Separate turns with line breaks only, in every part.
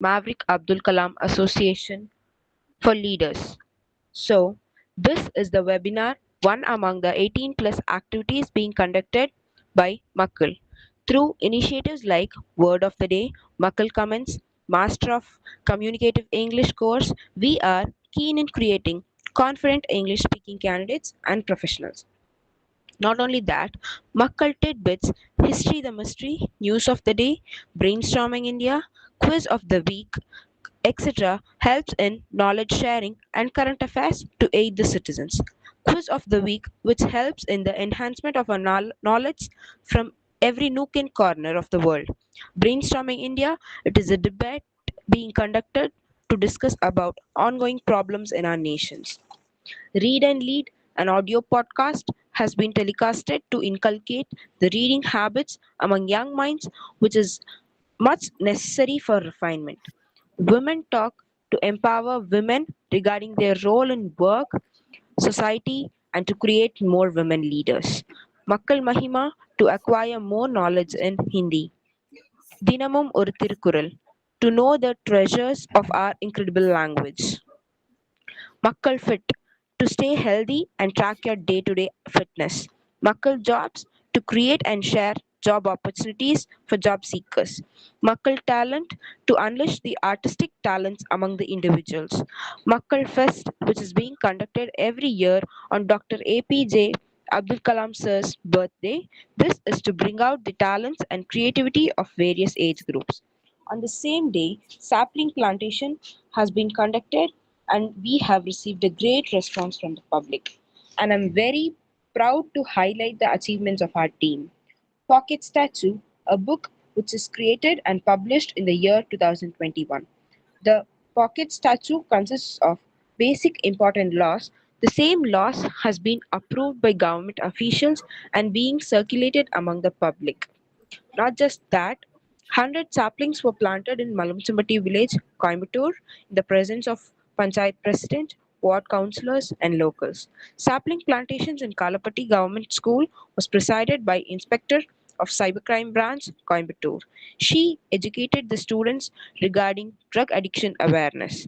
Maverick Abdul Kalam Association for Leaders. So, this is the webinar, one among the 18 plus activities being conducted by Makal. Through initiatives like Word of the Day, Makal Comments, Master of Communicative English course, we are keen in creating confident English speaking candidates and professionals. Not only that, Makkal Tidbits, History the Mystery, News of the Day, Brainstorming India, Quiz of the Week, etc. helps in knowledge sharing and current affairs to aid the citizens. Quiz of the Week, which helps in the enhancement of our knowledge from every nook and corner of the world. Brainstorming India, it is a debate being conducted to discuss about ongoing problems in our nations. Read and Lead, an audio podcast, has been telecasted to inculcate the reading habits among young minds, which is much necessary for refinement. Women Talk, to empower women regarding their role in work, society, and to create more women leaders. Makkal Mahima, to acquire more knowledge in Hindi. Dinamum Oru Tirukkural, to know the treasures of our incredible language. Makkal Fit, to stay healthy and track your day to day fitness. Makkal Jobs, to create and share job opportunities for job seekers. Makkal Talent, to unleash the artistic talents among the individuals. Makkal Fest, which is being conducted every year on Dr. APJ Abdul Kalam sir's birthday. This is to bring out the talents and creativity of various age groups. On the same day, sapling plantation has been conducted and we have received a great response from the public. And I'm very proud to highlight the achievements of our team. Pocket Statue, a book which is created and published in the year 2021. The Pocket Statue consists of basic important laws. The same laws has been approved by government officials and being circulated among the public. Not just that, 100 saplings were planted in Malumchambati village, Coimbatore, in the presence of Panchayat President, ward councillors, and locals. Sapling plantations in Kalapatti Government School was presided by Inspector of Cybercrime Branch, Coimbatore. She educated the students regarding drug addiction awareness.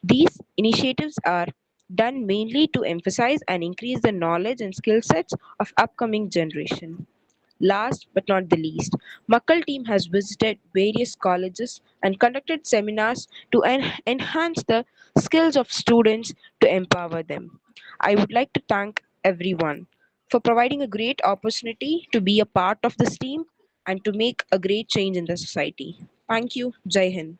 These initiatives are done mainly to emphasize and increase the knowledge and skill sets of upcoming generation. Last but not the least, Makkal team has visited various colleges and conducted seminars to enhance the skills of students to empower them. I would like to thank everyone for providing a great opportunity to be a part of this team and to make a great change in the society. Thank you. Jai Hind.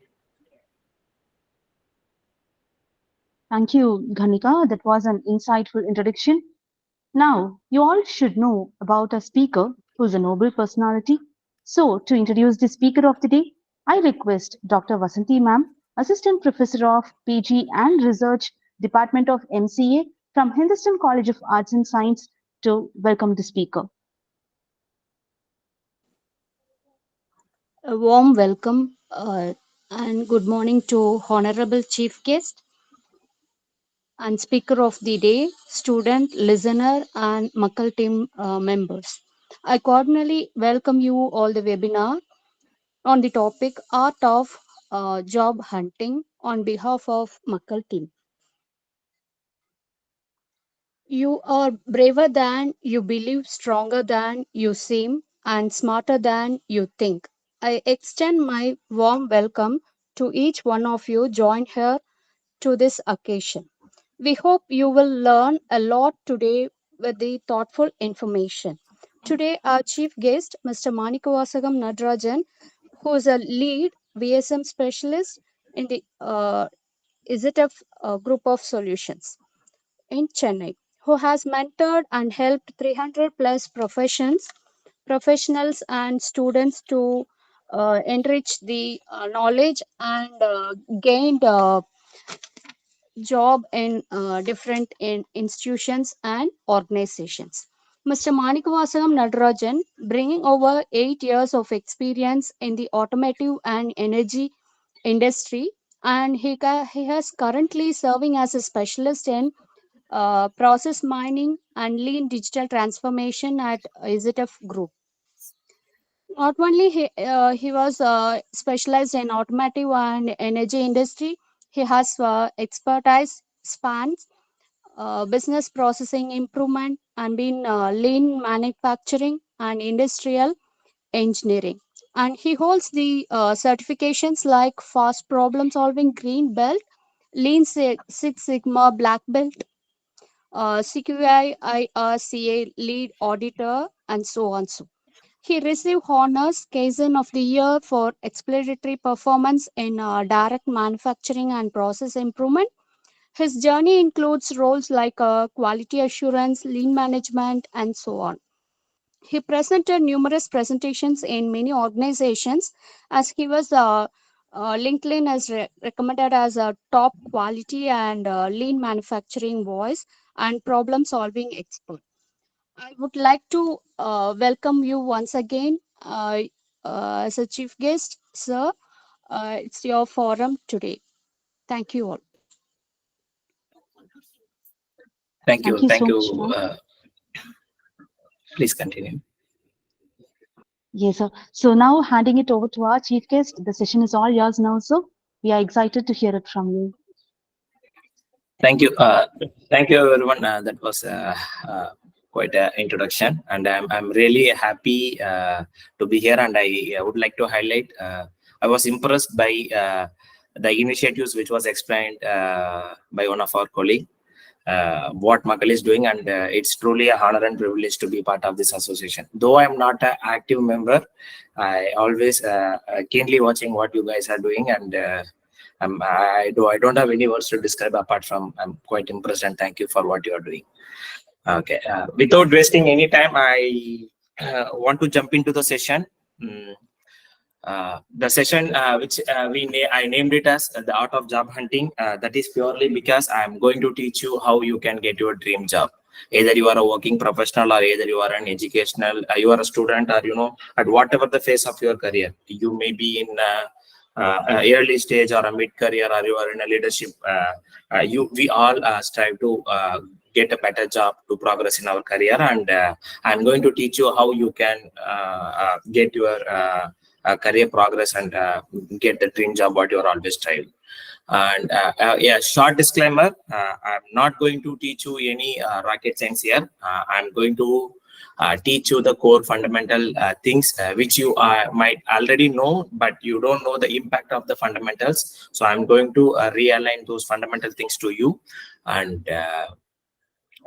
Thank you, Ghanika. That was an insightful introduction. Now, you all should know about a speaker who's a noble personality. So, to introduce the speaker of the day, I request Dr. Vasanti Ma'am, Assistant Professor of PG and Research, Department of MCA from Hindustan College of Arts and Science, to welcome the speaker.
A warm welcome and good morning to Honorable Chief Guest and Speaker of the Day, student, listener, and Makal team members. I cordially welcome you all the webinar on the topic Art of Job Hunting on behalf of Makal team. You are braver than you believe, stronger than you seem, and smarter than you think. I extend my warm welcome to each one of you joined here to this occasion. We hope you will learn a lot today with the thoughtful information. Today, our chief guest, Mr. Manickavasagam Natarajan, who is a lead VSM specialist in the IZF group of solutions in Chennai, who has mentored and helped 300 plus professionals and students to enrich the knowledge and gained job in different institutions and organizations. Mr. Manickavasagam Natarajan, bringing over 8 years of experience in the automotive and energy industry, and he has currently serving as a specialist in process mining and lean digital transformation at IZF Group. Not only he was specialized in automotive and energy industry, he has expertise spans business processing improvement and been lean manufacturing and industrial engineering. And he holds the certifications like fast problem solving green belt, lean six sigma black belt, CQI IRCA lead auditor, and so on. So he received honors Kaizen of the Year for exemplary performance in direct manufacturing and process improvement. His journey includes roles like quality assurance, lean management, and so on. He presented numerous presentations in many organizations as he was LinkedIn as recommended as a top quality and lean manufacturing voice and problem solving expert. I would like to welcome you once again as a chief guest, sir. It's your forum today. Thank you all.
Thank you
Thank
so
you.
much, ma'am.
Please continue.
Yes, sir. So now handing it over to our chief guest. The session is all yours now, sir. We are excited to hear it from you.
Thank you. Thank you, everyone. That was quite an introduction, and I'm really happy to be here. And I would like to highlight. I was impressed by the initiatives which was explained by one of our colleagues. What MAKAL is doing, and it's truly a honor and privilege to be part of this association. Though I'm not an active member, I always keenly watching what you guys are doing, and I don't have any words to describe apart from I'm quite impressed and thank you for what you are doing. Okay, without wasting any time, I want to jump into the session. The session which I named it as the art of job hunting. That is purely because I'm going to teach you how you can get your dream job. Either you are a working professional, or either you are an educational, you are a student, or at whatever the phase of your career, you may be in early stage or a mid career, or you are in a leadership. We all strive to get a better job to progress in our career, and I'm going to teach you how you can get your career progress and get the dream job what you are always striving. And yeah, short disclaimer, I'm not going to teach you any rocket science here. I'm going to teach you the core fundamental things which you might already know, but you don't know the impact of the fundamentals. So I'm going to realign those fundamental things to you, and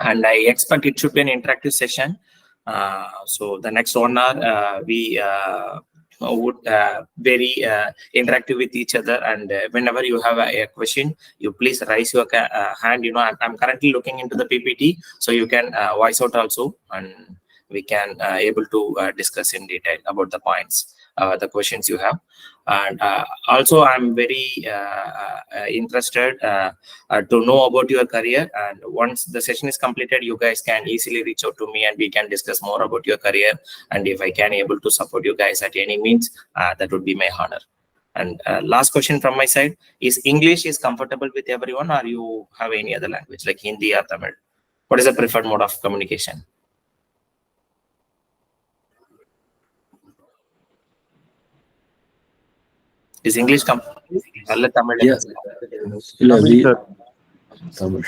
I expect it should be an interactive session. So the next 1 hour we would very interactive with each other, and whenever you have a question, you please raise your hand. I'm currently looking into the PPT, so you can voice out also, and we can able to discuss in detail about the points, the questions you have. And also I'm very interested to know about your career, and once the session is completed, you guys can easily reach out to me and we can discuss more about your career, and if I can able to support you guys at any means, that would be my honor. And last question from my side is, English is comfortable with everyone, or you have any other language like Hindi or Tamil? What is the preferred mode of communication? Is English Tamil?
Yes. Tamil.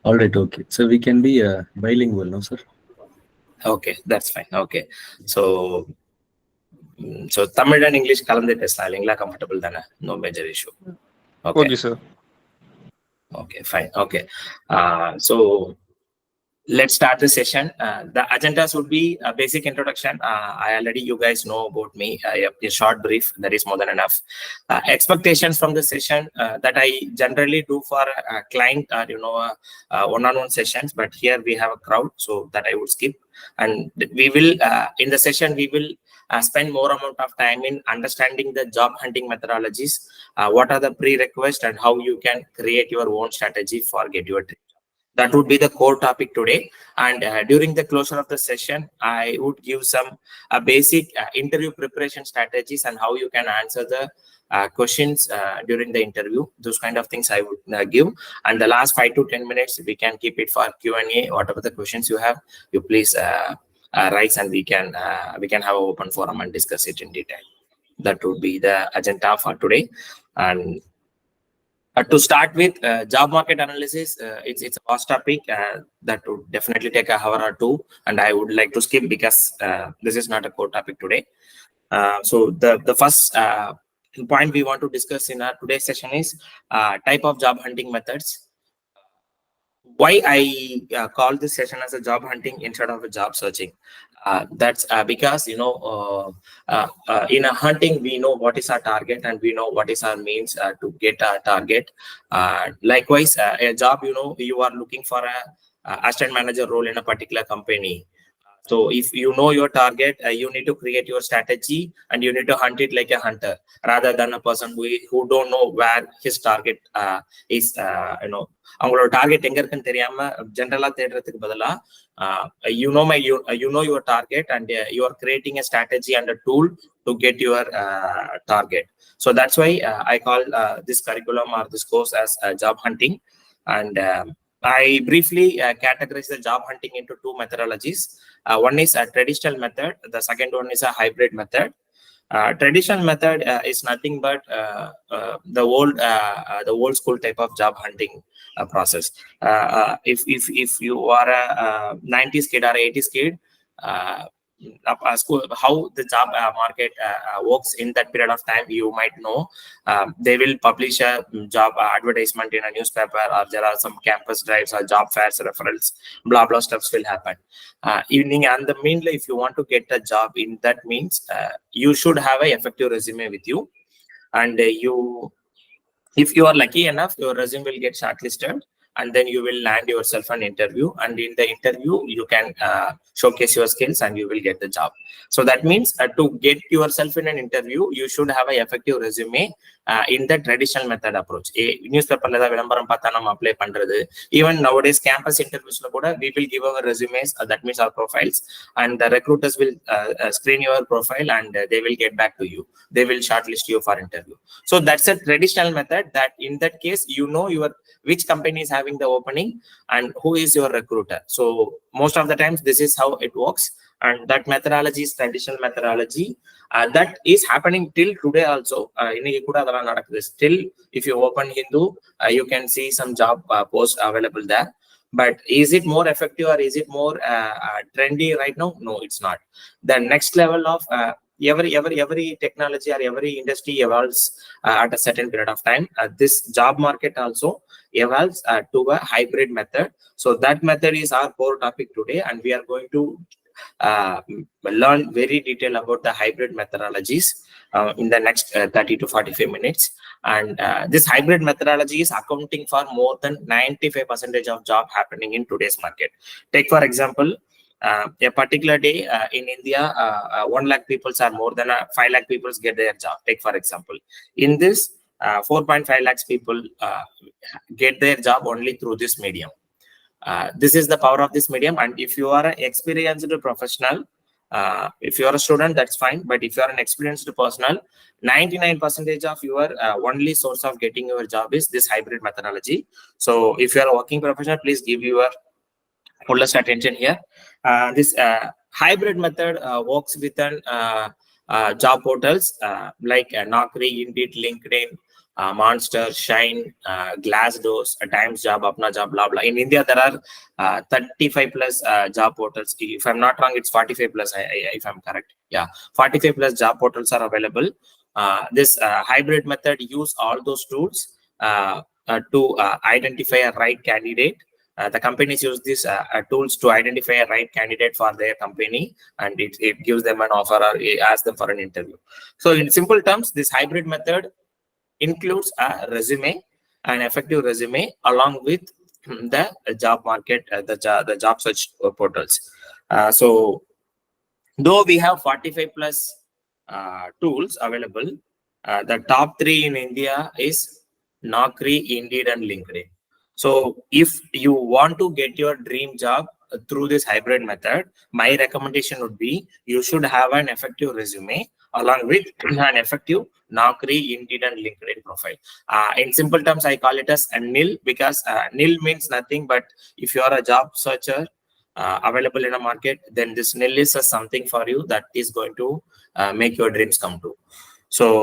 All right, okay. So we can be bilingual, no, sir?
Okay, that's fine. Okay, so Tamil and English kalande pesala comfortable dana, no major issue. Okay,
sir.
Okay, fine. Okay, so let's start the session. The agendas would be a basic introduction. You guys know about me. A short brief, that is more than enough. Expectations from the session that I generally do for a client, one-on-one sessions, but here we have a crowd, so that I would skip. And we will, in the session, we will spend more amount of time in understanding the job hunting methodologies, what are the prerequisites, and how you can create your own strategy for get your dream. That would be the core topic today. And during the closure of the session, I would give some basic interview preparation strategies and how you can answer the questions during the interview. Those kind of things I would give. And the last 5 to 10 minutes, we can keep it for Q&A. Whatever the questions you have, you please rise, and we can have an open forum and discuss it in detail. That would be the agenda for today. And to start with, job market analysis, it's a vast topic that would definitely take an hour or two, and I would like to skip because this is not a core topic today. So the first point we want to discuss in our today's session is type of job hunting methods. Why I call this session as a job hunting instead of a job searching. That's because in a hunting we know what is our target and we know what is our means to get our target. Likewise, a job, you are looking for a assistant manager role in a particular company. So if you know your target, you need to create your strategy and you need to hunt it like a hunter rather than a person who don't know where his target is. அவங்களோட target எங்க இருக்குன்னு தெரியாம ஜென்ரலா தேடுறதுக்கு பதிலா you know your target and you are creating a strategy and a tool to get your target. So that's why I call this curriculum or this course as job hunting. And I briefly categorize the job hunting into two methodologies. One is a traditional method, the second one is a hybrid method. Traditional method is nothing but the old school type of job hunting process. If you are a 90s kid or 80s kid, how the job market works in that period of time, you might know. They will publish a job advertisement in a newspaper, or there are some campus drives or job fairs, referrals, blah blah stuffs will happen. Evening and the meanwhile, if you want to get a job in that means, you should have a effective resume with you, and if you are lucky enough, your resume will get shortlisted, and then you will land yourself an interview, and in the interview you can showcase your skills and you will get the job. So that means to get yourself in an interview, you should have an effective resume in the traditional method approach. Newspaper la vilambaram paatha nam apply pandrathu, even nowadays campus interviews la kuda we will give our resumes, that means our profiles, and the recruiters will screen your profile and they will get back to you. They will shortlist you for interview. So that's a traditional method, that in that case you know which company is having the opening and who is your recruiter. So most of the times this is how it works, and that methodology is traditional methodology. That is happening till today also. Still, if you open Hindu, you can see some job posts available there. But is it more effective or is it more trendy right now? No, it's not. The next level of every technology or every industry evolves at a certain period of time. This job market also evolves to a hybrid method. So that method is our core topic today, and we are going to learn very detail about the hybrid methodologies in the next 30 to 45 minutes. And this hybrid methodology is accounting for more than 95% of job happening in today's market. Take for example, a particular day in India, 1 lakh people or more than 5 lakh people get their job. Take for example, in this 4.5 lakhs people get their job only through this medium. This is the power of this medium. And if you are an experienced professional, if you are a student, that's fine. But if you are an experienced personal, 99% of your only source of getting your job is this hybrid methodology. So if you are a working professional, please give your fullest attention here. This hybrid method works within job portals like Naukri, Indeed, LinkedIn, Monster, Shine, Glassdoor, Times Job, Apna Job, blah blah. In India, there are 35 plus job portals. If I'm not wrong, it's 45 plus. If I'm correct, yeah, 45 plus job portals are available. This hybrid method use all those tools to identify a right candidate. The companies use these tools to identify a right candidate for their company, and it gives them an offer or asks them for an interview. So in simple terms, this hybrid method includes a resume, an effective resume, along with the job market, the job search portals. So though we have 45 plus tools available, the top 3 in India is Naukri, Indeed, and LinkedIn. So if you want to get your dream job through this hybrid method, my recommendation would be you should have an effective resume along with an effective Naukri, Indeed, and LinkedIn profile. In simple terms, I call it as a NIL, because NIL means nothing but if you are a job searcher, available in a market, then this nil is something for you that is going to make your dreams come true. So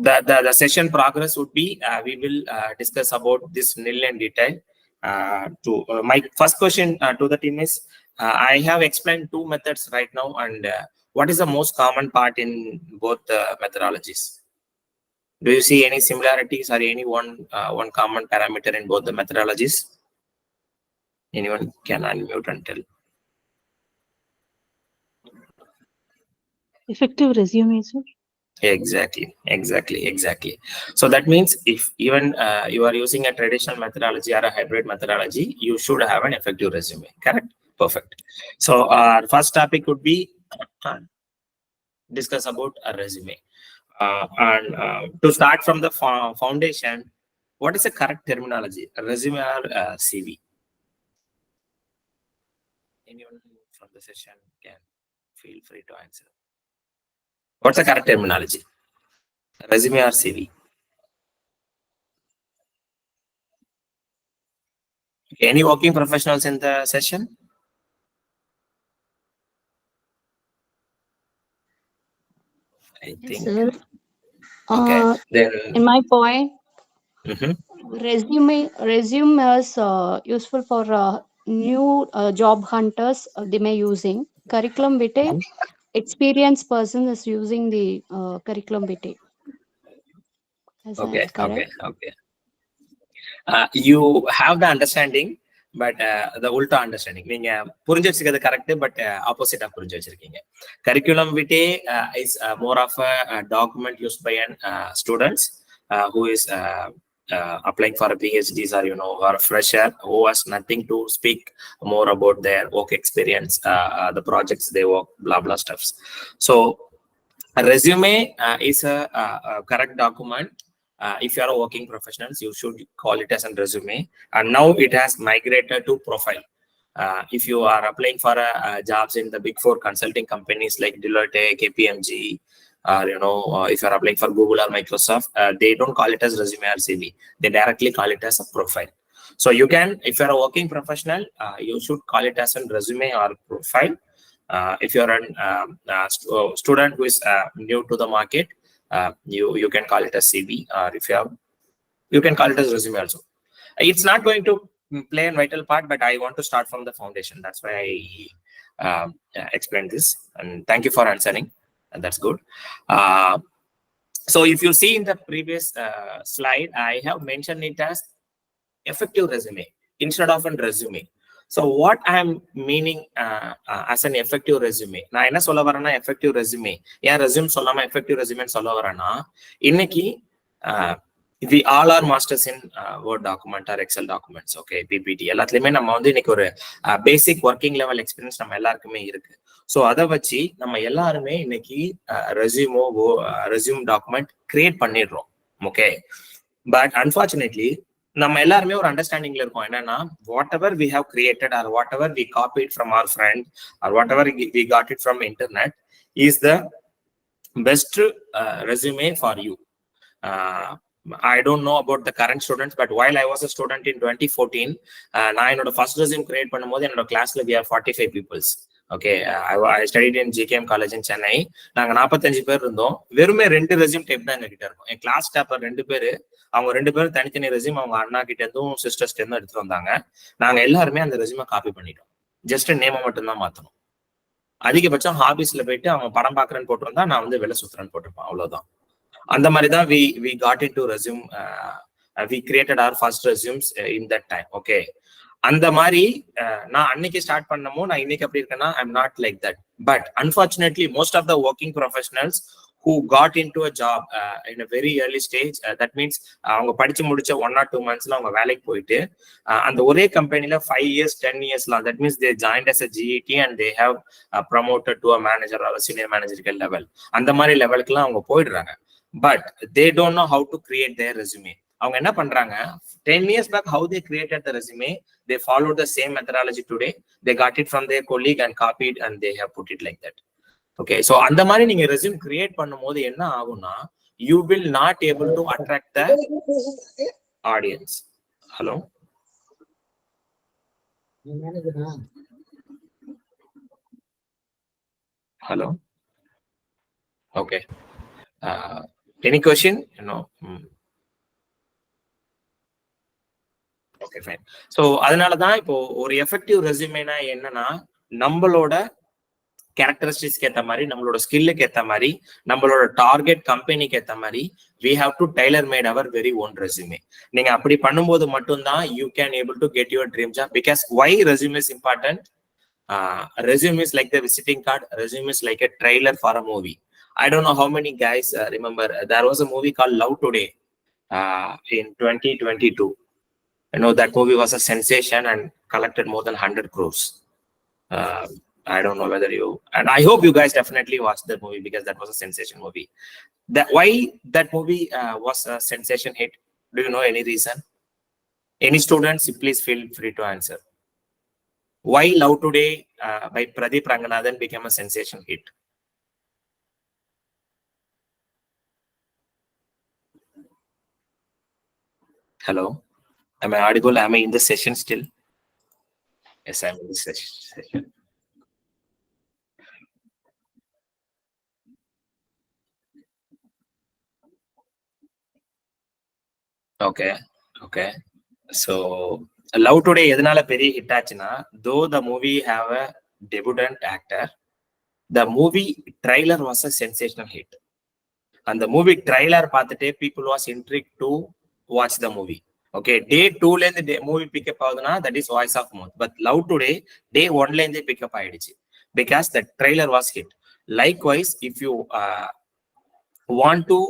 the session progress would be we will discuss about this nil in detail. My first question to the team is, I have explained two methods right now, and what is the most common part in both methodologies? Do you see any similarities or any one common parameter in both the methodologies? Anyone can unmute and tell.
Effective resume, sir.
Exactly. So that means if even you are using a traditional methodology or a hybrid methodology, you should have an effective resume. Correct? Perfect. So our first topic would be discuss about a resume. To start from the foundation, what is the correct terminology? A resume or CV? Anyone from the session can feel free to answer. What's the correct terminology? Resume or CV? Any working professionals in the session? I think.
Sir,
Okay. Then.
in my point,
Mhm.
resume is useful for new job hunters. They may using curriculum vitae. Experienced person is using the curriculum vitae. Is that correct?
Okay. You have the understanding, but the ulta understanding. நீங்க புரிஞ்சு வச்சிருக்கிறது correct, but opposite ஆ புரிஞ்சு வச்சிருக்கீங்க. Curriculum vitae is more of a document used by an students who is applying for a PhDs or or a fresher who has nothing to speak more about their work experience, the projects they work, blah blah stuffs. So a resume is a correct document. If you are working professionals, you should call it as a resume. And now it has migrated to profile. If you are applying for jobs in the big four consulting companies like Deloitte, KPMG, or if you are applying for Google or Microsoft, they don't call it as resume or CV. They directly call it as a profile. So you can, if you are a working professional, you should call it as a resume or profile. If you are a student who is new to the market, you can call it a CV, or if you can call it as resume also. It's not going to play a vital part, but I want to start from the foundation. That's why I explained this, and thank you for answering. And that's good. So if you see in the previous slide, I have mentioned it as effective resume instead of a resume. So what I am meaning as an effective resume, நான் என்ன சொல்ல வரேன்னா effective resume, ஏன் resume சொல்லாம effective resume சொல்ல வரேன்னா, இன்னைக்கு we all are masters in Word document or Excel documents, okay, PPT எல்லாத்துலயுமே நம்ம வந்து இன்னைக்கு ஒரு பேசிக் ஒர்க்கிங் லெவல் எக்ஸ்பீரியன்ஸ் நம்ம எல்லாருக்குமே இருக்கு. ஸோ அதை வச்சு நம்ம எல்லாருமே இன்னைக்கு ரெஸ்யூம் டாக்குமெண்ட் கிரியேட் பண்ணிடுறோம், ஓகே. பட் அன்பார்ச்சுனேட்லி நம்ம எல்லாருமே ஒரு அண்டர்ஸ்டாண்டிங்ல இருக்கோம். என்னன்னா, whatever we have created or whatever we copied from our friend or whatever we got it from internet is the best resume for you. I don't know about the current students, but while I was a student in 2014, நான் என்னோட first resume create பண்ணும்போது என்னோட கிளாஸ்ல we are 45 people. Okay, I studied in GKM college in Chennai. நாங்க 45 பேர் இருந்தோம். வெறுமே 2 resume type தான் எங்ககிட்ட இருக்கும். என் கிளாஸ் டாப்பர் 2 பேரு, அவங்க 2 பேரும் தனித்தனி ரெஸ்யூம் அவங்க அண்ணா கிட்ட இருந்தும் சிஸ்டர்ஸ் கிட்ட இருந்தும் எடுத்துட்டு வந்தாங்க. நாங்க எல்லாருமே அந்த ரெஸ்யூமை காப்பி பண்ணிட்டோம். ஜஸ்ட் நேமை மட்டும் தான் மாத்தணும். அதிகபட்சம் ஹாபிஸ்ல போயிட்டு அவங்க படம் பாக்குறேன்னு போட்டிருந்தா நான் வந்து வெளில சுத்துறேன்னு போட்டிருப்பேன், அவ்வளவுதான். அந்த மாதிரி தான் we got into resume, we created our first resumes in that time, okay. அந்த மாதிரி நான் அன்னைக்கு ஸ்டார்ட் பண்ணமோ நான் இன்னைக்கு அப்படி இருக்கேன்னா I'm not like that. But unfortunately most of the working professionals who got into a job in a very early stage, that means அவங்க படிச்சு முடிச்ச 1 or 2 monthsல அவங்க வேலைக்கு போயிட்டு அந்த ஒரே கம்பெனில 5 years 10 yearsலாம், that means they joined as a GET and they have promoted to a manager or a senior managerial level. அந்த மாதிரி லெவலுக்குலாம் அவங்க போயிடுறாங்க. But they don't know how to create their resume. அவங்க என்ன பண்றாங்க, 10 years back how they created the resume, they followed the same methodology today. They got it from their colleague and copied and they have put it like that. Okay, so அந்த மாதிரி நீங்க resume create பண்ணும்போது என்ன ஆகும்னா, you will not able to attract the audience. Hello, Hello. Okay. Any question? No. Okay, fine. So அதனால தான் இப்போ ஒரு எஃபெக்டிவ் ரெஸ்யூமேனா என்னன்னா நம்மளோட கேரக்டரிஸ்டிக்ஸ்க்கு ஏற்ற மாதிரி, நம்மளோட ஸ்கில்லுக்கு ஏற்ற மாதிரி, நம்மளோட டார்கெட் கம்பெனிக்கு ஏற்ற மாதிரி we have to tailor made our very own resume. நீங்க அப்படி பண்ணும்போது மட்டும்தான் you can able to get your dream job. Because why resume is important? Resume is like the visiting card. Resume is like a trailer for a movie. I don't know how many guys remember there was a movie called Love Today in 2022. You know, that movie was a sensation and collected more than 100 crores. I don't know whether you, and I hope you guys definitely watched that movie because that was a sensation movie. Why that movie was a sensation hit? Do you know any reason? Any students, please feel free to answer. Why Love Today by Pradeep Ranganathan became a sensation hit? Hello, am I audible? Am I in the session still? Yes, I'm in the session. Okay. So Love Today எதனால பெரிய hit ஆச்சுன்னா, though the movie have a debutant actor, the movie trailer was a sensational hit. And the movie trailer பார்த்துட்டே people was intrigued to watch the movie. Okay, day 2 ல இருந்து movie pick up ஆகுதுன்னா that is voice of mouth. But Love Today day 1 ல இருந்தே pick up ஆயிடுச்சு because the trailer was hit. Likewise, if you want to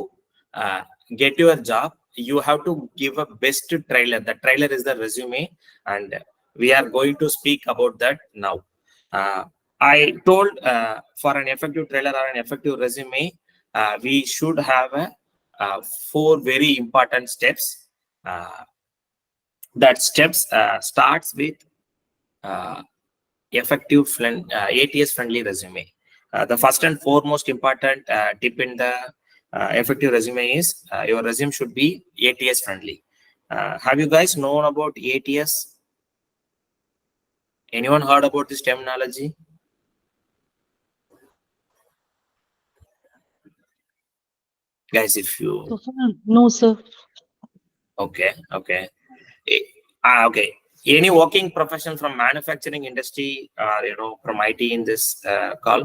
get your job, you have to give a best trailer. The trailer is the resume, and we are going to speak about that now. I told for an effective trailer or an effective resume, we should have 4 very important steps. That steps starts with effective ATS friendly resume. The first and foremost important tip in the effective resume is your resume should be ATS friendly. Have you guys known about ATS? Anyone heard about this terminology? Guys, if you...
No, sir.
Okay. Okay. Any working profession from manufacturing industry or, you know, from IT in this call?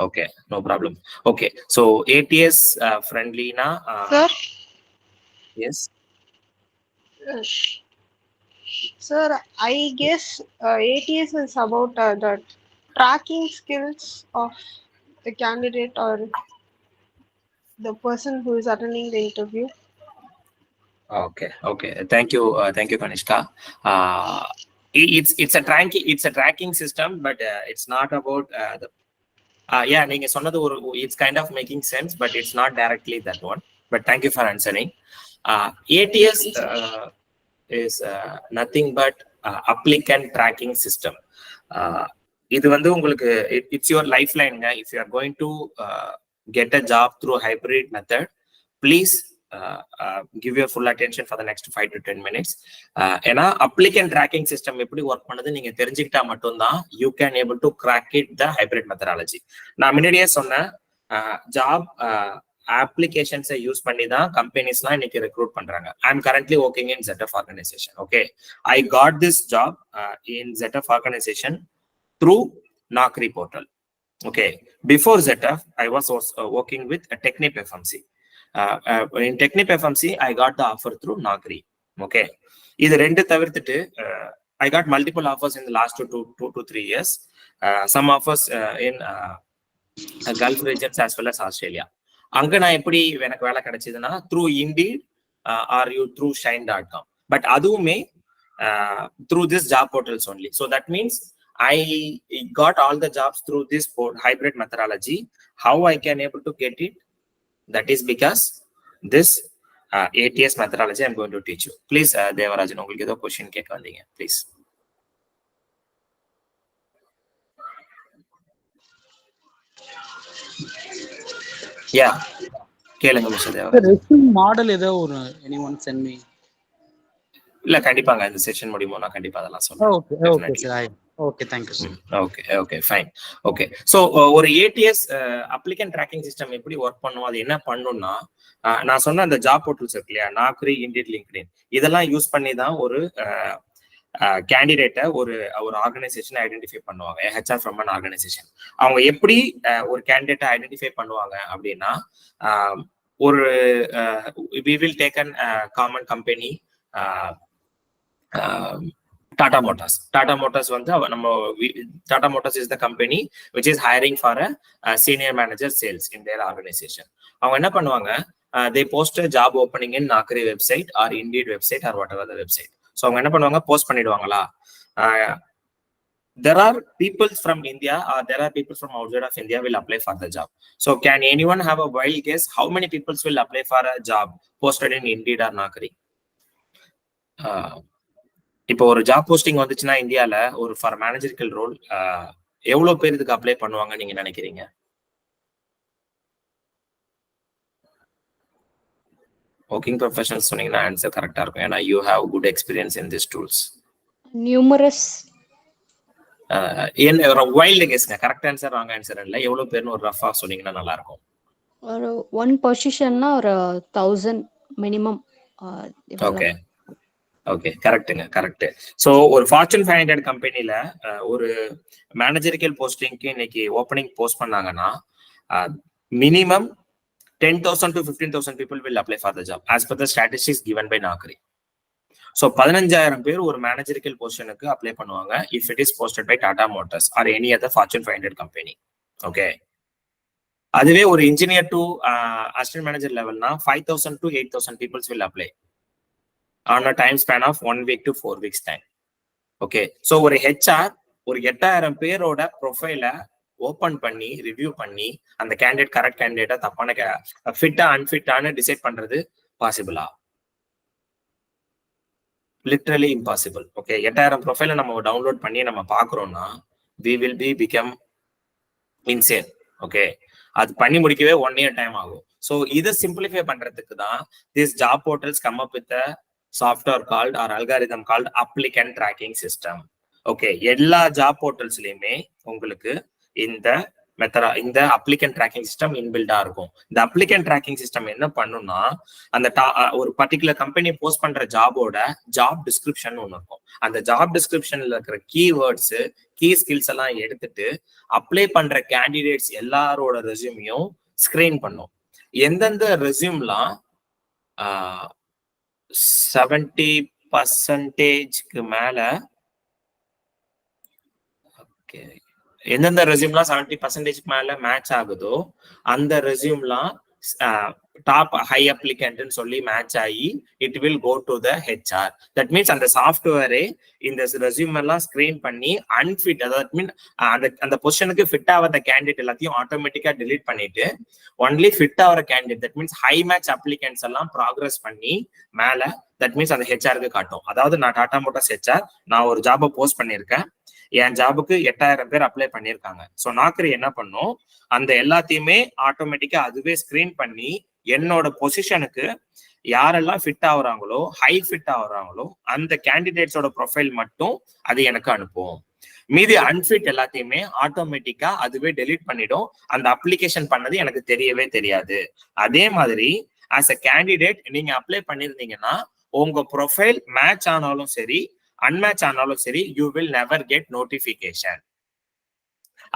Okay, no problem. Okay, so ATS friendly na?
Sir?
Yes.
Sir, I guess ATS is about the tracking skills of the candidate or the person who is attending the interview.
Okay. Thank you, Kanishka. It's a tracking system, but it's not about the. Yeah, நீங்க சொன்னது it's kind of making sense, but it's not directly that one. But thank you for answering. ATS is nothing but applicant tracking system. இது வந்து உங்களுக்கு it's your lifeline. If you are going to get a job through hybrid method, please give your full attention for the next 5 to 10 minutes. ஏன்னா applicant tracking system எப்படி work பண்ணுது நீங்க தெரிஞ்சுக்கிட்டா மட்டும்தான் you can able to crack it the hybrid methodology. நான் முன்னாடியே சொன்னேன், job applications use பண்ணி தான் கம்பெனிஸ்லாம் இன்னைக்கு ரெக்ரூட் பண்றாங்க. I'm currently working in ZF organization. Okay, I got this job in ZF organization through Naukri portal. Okay, before ZF I was working with a Technip FMC. In Technip FMC I got the offer through Naukri. Okay, இது ரெண்டு தவிர்த்துட்டு I got multiple offers in the last 2 to 3 years. Some offers in Gulf regions as well as Australia. அங்க நான் எப்படி எனக்கு வேலை கிடைச்சதுன்னா through Indeed or you through shine.com. But அதுவுமே through this job portals only. So that means I got all the jobs through this hybrid methodology. How I can able to get it? That is because this ATS methodology I'm going to teach you. Please, Devarajan, உங்களுக்கு ஏதோ question கேட்க வந்தீங்க, please. Yeah, கேளுங்க mister Devarajan.
Resume model ஏதோ ஒரு anyone send me.
இல்ல கண்டிப்பாங்க இந்த செஷன் முடியுமோ நான் கண்டிப்பா அதெல்லாம் சொல்றேன்.
Okay sir. Okay, thank you sir.
Okay, fine. Okay, so ஒரு ATS applicant tracking system எப்படி ஒர்க் பண்ணும், அது என்ன பண்ணும்னா நான் சொன்ன அந்த ஜாப் போர்ட்டல்ஸ் இருக்கு இல்லையா, நாக்ரி, இண்டிட், லிங்க்டின், இதெல்லாம் யூஸ் பண்ணி தான் ஒரு கேண்டிடேட்டை ஒரு ஆர்கனைசேஷன் ஐடென்டிஃபை பண்ணுவாங்க. HR from an organisation. அவங்க எப்படி ஒரு கேண்டிடேட்டை ஐடென்டிஃபை பண்ணுவாங்க அப்படின்னா, ஒரு we will take an common company, Tata Motors. Tata Motors வந்து நம்ம Tata Motors is the company which is hiring for a senior manager sales in their organization. அவங்க என்ன பண்ணுவாங்க, they post a job opening in Naukri website or Indeed website or whatever the website. So அவங்க என்ன பண்ணுவாங்க, post பண்ணிடுவாங்களா. There are people from India or there are people from outside of India will apply for the job. So can anyone have a wild guess how many people will apply for a job posted in Indeed or Naukri? இப்போ ஒரு job posting வந்துச்சுன்னா இந்தியால ஒரு for மேனேஜரிக்கல் role எவ்வளவு பேர் இதுக்கு apply பண்ணுவாங்க நீங்க நினைக்கிறீங்க? ஒர்க்கிங் ப்ரொஃபஷனல்ஸ் சொன்னீங்கன்னா ஆன்சர் கரெக்டா இருக்கும், ஏன்னா you have good experience in this tools.
Numerous.
என்ன ஒரு வைல்ட் கெஸ்ங்க, கரெக்ட் ஆன்சர் ராங் ஆன்சர் இல்ல, எவ்வளவு பேர்னு ஒரு ரஃபா சொன்னீங்கன்னா நல்லா இருக்கும்.
ஒரு 1 பொசிஷன்னா ஒரு 1000 மினிமம்.
ஓகே கரெக்ட்டுங்க, கரெக்ட். ஸோ ஒரு ஃபார்ச்சூன் 500 கம்பெனில ஒரு மேனேஜரிக்கல் போஸ்டிங்க்கு இன்னைக்கு ஓப்பனிங் போஸ்ட் பண்ணாங்கன்னா minimum 10,000 to 15,000 people will apply for the job as per the statistics given by Naukri. So 15,000 பேர் ஒரு மேனேஜரிக்கல் பொசிஷனுக்கு அப்ளை பண்ணுவாங்க if it is posted by Tata Motors or any other Fortune 500 company. Okay, அதுவே ஒரு engineer to assistant manager லெவல்னா 5,000 to 8,000 people will apply on a time span of 1 week to 4 weeks time. Okay, so ஒரு HR ஒரு 8,000 பேரோட ப்ரொஃபைலை open பண்ணி review பண்ணி அந்த candidate correct கேண்டிடேட்டா தப்பான ஃபிட்டா அன்ஃபிட்டான்னு டிசைட் பண்றது பாசிபிளா? Literally impossible. ஓகே, 8,000 ப்ரொஃபைலை நம்ம டவுன்லோட் பண்ணி நம்ம பாக்குறோம்னா we will become insane. Okay, அது பண்ணி முடிக்கவே 1 year டைம் ஆகும். ஸோ இதை சிம்பிளிஃபை பண்றதுக்கு தான் this job portals come up with software called or algorithm called applicant tracking system. Okay, எல்லா ஜாப் போர்ட்டல்ஸ்லயுமே உங்களுக்கு இந்த அப்ளிகன்ட் ட்ராக்கிங் சிஸ்டம் இன்பில்டா இருக்கும். இந்த அப்ளிகன்ட் ட்ராக்கிங் சிஸ்டம் என்ன பண்ணும்னா, அந்த ஒரு பர்டிகுலர் கம்பெனி போஸ்ட் பண்ற ஜாபோட ஜாப் டிஸ்கிரிப்ஷன் ஒன்று இருக்கும். அந்த ஜாப் டிஸ்கிரிப்ஷன்ல இருக்கிற கீவேர்ட்ஸ், கீ ஸ்கில்ஸ் எல்லாம் எடுத்துட்டு அப்ளை பண்ற கேண்டிடேட்ஸ் எல்லாரோட ரெஸ்யூமையும் ஸ்கிரீன் பண்ணும். எந்தெந்த ரெஸ்யூம்லாம் 70% மேல, ஓகே, எந்தெந்த ரெஸ்யூம்லாம் 70% மேல மேட்ச் ஆகுதோ அந்த ரெஸ்யூம்லாம் டாப் ஹை அப்ளிகன்ட்னு சொல்லி மேட்ச் ஆகி it will go to the HR. That means அந்த சாஃப்ட்வேரே இந்த ரெஸ்யூம் எல்லாம் ஸ்கிரீன் பண்ணி அன்ஃபிட், அதாவது மீன் அந்த பொசிஷனுக்கு ஃபிட் ஆகாத கேண்டிடேட் எல்லாத்தையும் ஆட்டோமேட்டிக்கா டிலீட் பண்ணிட்டு ஒன்லி ஃபிட் ஆகிற candidate, that means high match applicants எல்லாம் ப்ராக்ரஸ் பண்ணி மேல தட் மீன்ஸ் அந்த HRக்கு காட்டும். அதாவது நான் டாடா மோட்டார்ஸ் HR, நான் ஒரு ஜாபை போஸ்ட் பண்ணியிருக்கேன், என் ஜாபுக்கு 8,000 பேர் அப்ளை பண்ணியிருக்காங்க. ஸோ நாக்ரி என்ன பண்ணும், அந்த எல்லாத்தையுமே ஆட்டோமேட்டிக்கா அதுவே ஸ்கிரீன் பண்ணி என்னோட பொசிஷனுக்கு யாரெல்லாம் ஃபிட் ஆகுறாங்களோ, ஹை ஃபிட் ஆகுறாங்களோ அந்த கேண்டிடேட்ஸோட ப்ரொஃபைல் மட்டும் அது எனக்கு அனுப்பும். மீதி அன்ஃபிட் எல்லாத்தையுமே ஆட்டோமேட்டிக்கா அதுவே டெலீட் பண்ணிடும். அந்த அப்ளிகேஷன் பண்ணது எனக்கு தெரியவே தெரியாது. அதே மாதிரி ஆஸ் அ கேண்டிடேட் நீங்க அப்ளை பண்ணிருந்தீங்கன்னா உங்க ப்ரொஃபைல் மேட்ச் ஆனாலும் சரி அன்மேட்ச் ஆனாலும் சரி you will never get notification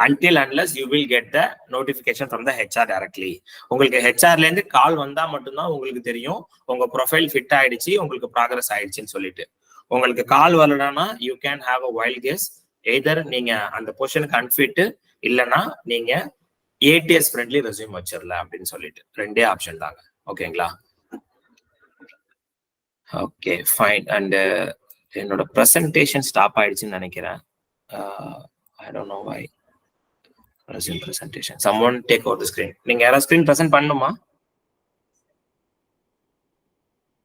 until unless you will get the notification from the HR directly. உங்களுக்கு HRல இருந்து கால் வந்தா மட்டும்தான் உங்களுக்கு தெரியும் உங்க ப்ரொஃபைல் ஃபிட் ஆயிடுச்சு, உங்களுக்கு ப்ராக்ரஸ் ஆயிடுச்சுன்னு சொல்லிட்டு. உங்களுக்கு கால் வரலன்னா you can have a wild guess, either நீங்க அந்த பொசிஷனுக்கு அன்ஃபிட் இல்லைன்னா நீங்க ATS ஃப்ரெண்ட்லி ரெஸ்யூம் வச்சிடல அப்படின்னு சொல்லிட்டு. ரெண்டே ஆப்ஷன் தாங்க. ஓகேங்களா? Okay fine. அண்ட் என்னோட ப்ரெசன்டேஷன் ஸ்டாப் ஆயிடுச்சுன்னு நினைக்கிறேன். I don't know why. Resume presentation. Someone take over the screen. நீங்க யாரா ஸ்கிரீன் பிரசன்ட் பண்ணணுமா?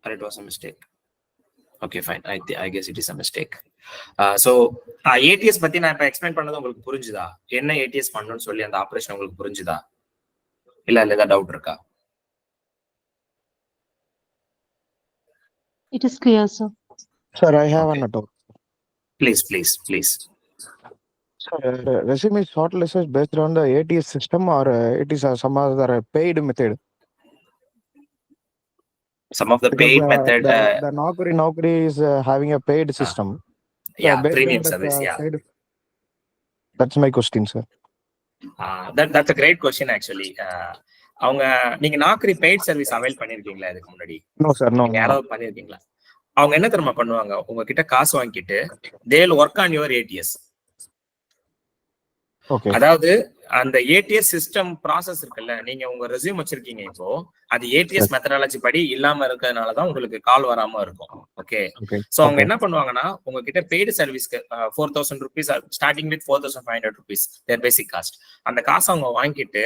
Or it was a mistake. Okay fine. I guess it is a mistake. So ATS பத்தி நான் இப்ப explain பண்ணது உங்களுக்கு புரிஞ்சுதா? என்ன ATS பண்ணணும்னு சொல்லி அந்த ஆபரேஷன் உங்களுக்கு புரிஞ்சுதா? இல்ல ஏதாவது டவுட் இருக்கா?
It is clear, sir.
Sir, I have an doubt.
Please.
Sir, resume is shortlisted based on the ATS system, or it is some other paid method?
Some of the
Because
paid method.
the Naukri is having a paid system.
Yeah,
based
premium
on that,
service. Yeah.
paid. That's my question, sir.
That's a great question actually. அவங்க நீங்க Naukri paid service avail பண்ணிருக்கீங்களா இதுக்கு முன்னாடி?
No, sir. No.
யாராவது பண்ணிருக்கீங்களா? அவங்க என்ன தெரியுமா பண்ணுவாங்க, உங்ககிட்ட காசு வாங்கிட்டு they'll work on your ATS.
Okay.
அதாவது அந்த ATS சிஸ்டம் ப்ராசஸ் இருக்குல்ல, நீங்க உங்க ரெஸ்யூம் வச்சிருக்கீங்க, இப்போ அது ATS மெத்தடாலஜி படி இல்லாம இருக்கிறதுனாலதான் உங்களுக்கு கால் வராம இருக்கும். ஓகே. சோ அவங்க என்ன பண்ணுவாங்கன்னா, உங்ககிட்ட பெய்டு சர்வீஸ்க்கு 4,000 rupees starting with 4,500 rupees their basic cost. அந்த காசை அவங்க வாங்கிட்டு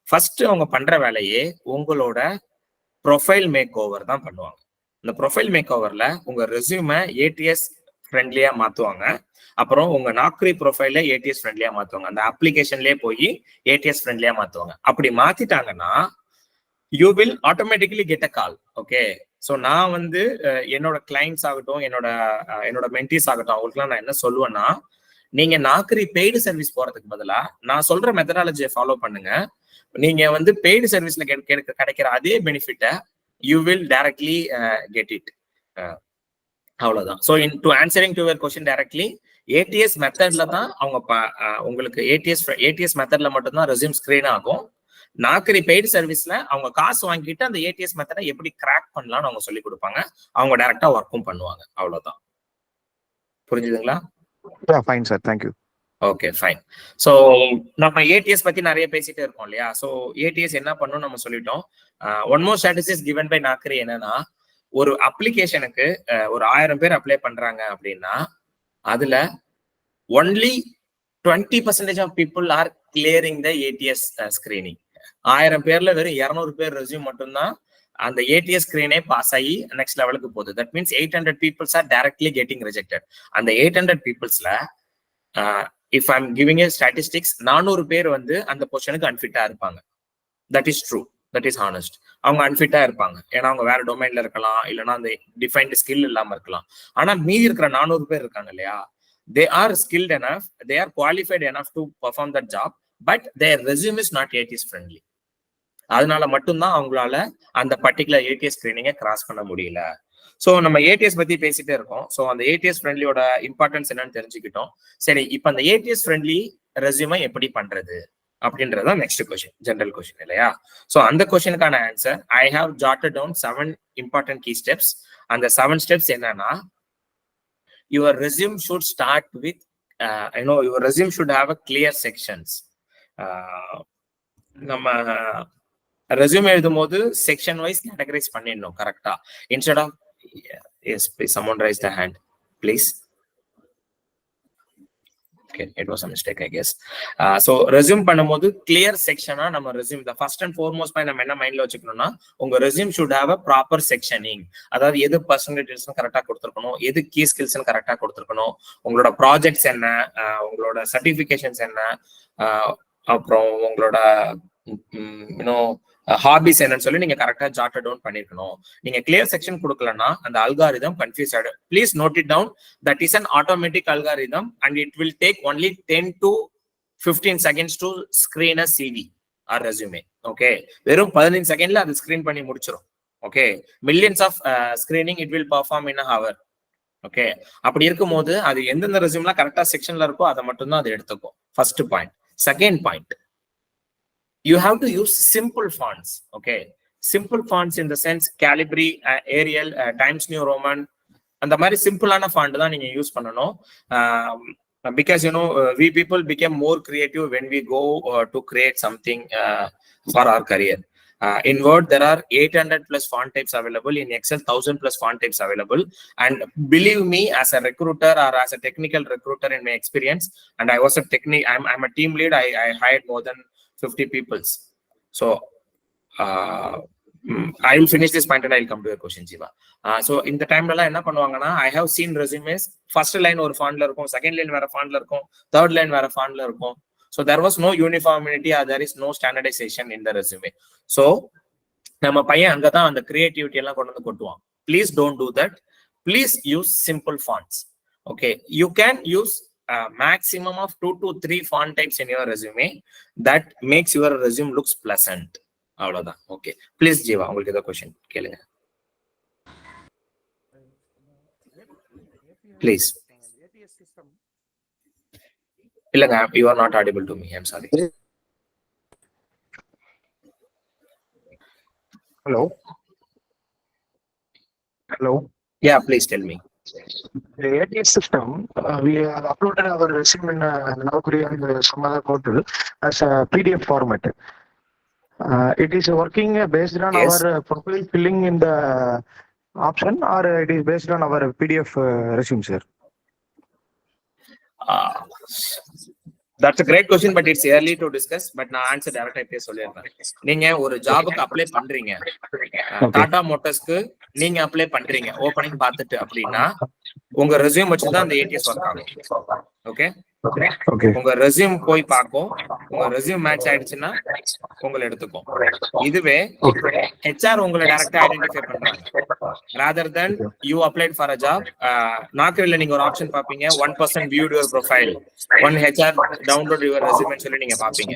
ஃபர்ஸ்ட் அவங்க பண்ற வேலையே உங்களோட ப்ரொஃபைல் மேக் ஓவர் தான் பண்ணுவாங்க. இந்த ப்ரொஃபைல் மேக் ஓவர்ல உங்க ரெஸ்யூமை ATS ஃப்ரெண்ட்லியா மாத்துவாங்க. அப்புறம் உங்க நாக்ரி ப்ரொஃபைல ATS ஃப்ரெண்ட்லியா மாத்துவாங்க. அந்த அப்ளிகேஷன்லயே போய் ATS ஃப்ரெண்ட்லியா மாத்துவாங்க. அப்படி மாத்திட்டாங்கன்னா you will automatically get a call. Okay. So நான் வந்து என்னோட கிளைண்ட்ஸ் ஆகட்டும், என்னோட மென்டீஸ் ஆகட்டும், அவங்களுக்குலாம் நான் என்ன சொல்லுவேன்னா, நீங்க நாக்ரி பெய்டு சர்வீஸ் போறதுக்கு பதிலா நான் சொல்ற மெத்தடாலஜியை ஃபாலோ பண்ணுங்க. நீங்க வந்து பெய்டு சர்வீஸ்ல கிடைக்கிற அதே பெனிஃபிட்டை you will directly get it. அவ்வளவுதான். So to answering to your question directly, ATS மெத்தட்ல தான் அவங்க உங்களுக்கு ATS மெத்தட்ல மட்டும்தான் ரெஸ்யூம் ஸ்கிரீன் ஆகும். நாக்ரி பெய்டு சர்வீஸ்ல அவங்க காசு வாங்கிட்டு அந்த ATS மெத்தடை எப்படி கிராக் பண்ணலாம்னு அவங்க சொல்லி கொடுப்பாங்க. அவங்க டைரக்டா ஒர்க்கும் பண்ணுவாங்க. அவ்வளவுதான். புரிஞ்சுதுங்களா?
Fine sir, thank you.
Okay, fine. So நம்ம ATS பத்தி நிறைய பேசிட்டே இருக்கோம் இல்லையா? ஸோ ATS என்ன பண்ணும் நம்ம சொல்லிட்டோம். One more statistics given by Naukri என்னன்னா, ஒரு அப்ளிகேஷனுக்கு ஒரு 1000 பேர் அப்ளை பண்றாங்க அப்படின்னா அதுல only 20% of people are clearing the ATS screening. 1000 பேர்ல வெறும் 200 பேர் ரெஸ்யூம் மட்டும்தான் அந்த ATS ஸ்கிரீனே பாஸ் ஆகி நெக்ஸ்ட் லெவலுக்கு போகுது. That means 800 peoples are directly getting rejected. அந்த 800 பீப்புள்ஸ்ல if I am giving a statistics, 400 பேர் வந்து அந்த பொசிஷனுக்கு அன்ஃபிட்டா இருப்பாங்க. That is true, that is honest. அவங்க அன்ஃபிட்டா இருப்பாங்க. ஏன்னா அவங்க வேற டொமைன்ல இருக்கலாம், இல்லைன்னா அந்த டிஃபைன்டு ஸ்கில் இல்லாம இருக்கலாம். ஆனா மீதி இருக்கிற 400 பேர் இருக்காங்க இல்லையா, they are skilled enough, they are qualified enough to perform that job, but their resume is not ATS friendly. அதனால மட்டும்தான் அவங்களால அந்த பர்டிகுலர் ATS ஸ்கிரீனிங்கை கிராஸ் பண்ண முடியல. ஸோ நம்ம ATS பத்தி பேசிட்டே இருக்கோம். ஸோ அந்த ATS ஃப்ரெண்ட்லியோட இம்பார்ட்டன்ஸ் என்னன்னு தெரிஞ்சுக்கிட்டோம். சரி, இப்போ அந்த ATS ஃப்ரெண்ட்லி ரெஸ்யூமை எப்படி பண்றது அப்படின்றத நெக்ஸ்ட் கொஸ்டின், ஜெனரல் கொஸ்டின் இல்லையா? ஸோ அந்த கொஸ்டினுக்கான answer I have jotted down 7 important key steps. அந்த 7 ஸ்டெப்ஸ் என்னன்னா, your resume should start with your resume should have a clear sections. நம்ம ரெஸ்யூம் எழுதும் போது செக்ஷன் வைஸ் கேட்டகரைஸ் பண்ணிடணும் கரெக்டா. Instead of yes, please someone raise the hand please. Okay, it was a mistake I guess. So resume பண்ணும்போது clear செக்ஷனா நம்ம resume the first and foremost by நம்ம என்ன மைண்ட்ல வச்சுக்கணும்னா, உங்க resume should have a proper sectioning. அதாவது எது personal details கரெக்டா கொடுத்திருக்கணும், எது கீ ஸ்கில்ஸ் கரெக்டா கொடுத்திருக்கணும், உங்களோட ப்ராஜெக்ட்ஸ் என்ன, உங்களோட சர்டிபிகேஷன்ஸ் என்ன, அப்புறம் உங்களோட ஹாபிஸ் என்னன்னு சொல்லி நீங்க கரெக்டா ஜாட்டட் டவுன் பண்ணிருக்கணும். நீங்க கிளியர் செக்ஷன் கொடுக்கலன்னா அந்த அல்காரிதம் கன்ஃபியூஸ் ஆயிடும். Please note it down. That is an automatic algorithm and it will take only 10 to 15 seconds to screen a CV or resume. Okay, வெறும் 15 செகண்ட்ல அது ஸ்கிரீன் பண்ணி முடிச்சிடும். Okay, millions of screening it will perform in a hour. Okay, அப்படி இருக்கும்போது அது எந்தெந்த ரெஸ்யூம்லாம் கரெக்டா செக்ஷன்ல இருக்கோ அதை மட்டும் தான் அது எடுத்துக்கும். First point. Second point, you have to use simple fonts. Okay, simple fonts in the sense Calibri, Arial, Times New Roman, and the மாதிரி சிம்பிளான ஃபாண்ட் தான் நீங்க யூஸ் பண்ணணும். Because we people became more creative when we go to create something for our career. In Word there are 800 plus font types available. In Excel 1000 plus font types available. And believe me, as a recruiter or as a technical recruiter in my experience, and I was I'm a team lead, I hired more than 50 peoples. So I will finish this point and I will come to your question, Jiva. So in the time la enna பண்ணுவாங்கன்னா, I have seen resumes, first line ஒரு ஃபாண்ட்ல இருக்கும், second line வேற ஃபாண்ட்ல இருக்கும், third line வேற ஃபாண்ட்ல இருக்கும். So there was no uniformity or there is no standardization in the resume. So நம்ம பையன் அங்கதான் அந்த கிரியேட்டிவிட்டி எல்லாம் கொண்டு வந்து கொட்டுவான். Please don't do that. please use simple fonts. Okay, you can use a maximum of 2 to 3 font types in your resume that makes your resume looks pleasant. அவ்வளவுதான். Okay, please Jeeva, உங்களுக்கு ஏதோ question கேளுங்க. Please. இல்லங்க, you are not audible to me. I'm sorry.
Hello. Hello.
Yeah, please tell me.
The ATS system, we have uploaded our resume in Naukri and some other portal as a PDF format. It is working based on
Yes.
our profile filling in the option, or it is based on our PDF resume, sir?
That's a great question, but it's early to discuss. But நான் answer டைரக்டா இப்பயே சொல்லிடுறேன். நீங்க ஒரு ஜாபுக்கு apply பண்றீங்க, டாடா மோட்டார்ஸ்க்கு நீங்க apply பண்றீங்க ஓபனிங் பார்த்துட்டு அப்படின்னா உங்க ரெஸ்யூம் வச்சுதான் அந்த ஏடிஎஸ் ஒர்க் ஆகும். ஓகே, உங்க ரெஸ்யூம் போய் பார்க்கும், உங்க ரெஸ்யூம் மேட்ச் ஆயிடுச்சுன்னா உங்களை எடுத்துக்கும். இதுவே ஹெச்ஆர் உங்களை டைரக்டா ஐடென்டிஃபை பண்றாங்க rather than you applied for a job. நாக்கரில நீங்க ஒரு ஆப்ஷன் பாப்பீங்க, 1% viewed your profile, 1 HR download your resume சொல்லி நீங்க பாப்பீங்க.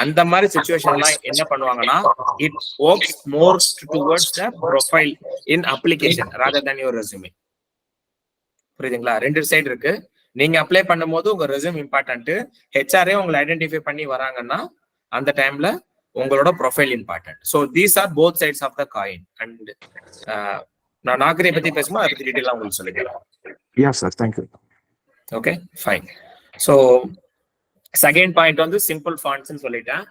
அந்த மாதிரி சிச்சுவேஷன்லாம் என்ன பண்ணுவாங்கன்னா, it works more towards the profile in application rather than your resume. புரியுதுங்களா? ரெண்டு சைடு இருக்கு. நீங்க அப்ளை பண்ணும்போது உங்க ரெஸ்யூம் இம்பார்ட்டன்ட், ஹெச்ஆரே உங்களை ஐடென்டிஃபை பண்ணி வராங்கன்னா அந்த டைம்ல உங்களோட profile important. So these are both sides of the coin. And நான் நாகரியை பத்தி பேசும்போது அதை பத்தி டீட்டெயிலாக உங்களுக்கு சொல்லிக்கிறேன்.
Yes, sir. Thank you.
Okay, fine. So second point வந்து சிம்பிள் ஃபாண்ட்ஸ்ன்னு சொல்லிட்டேன்.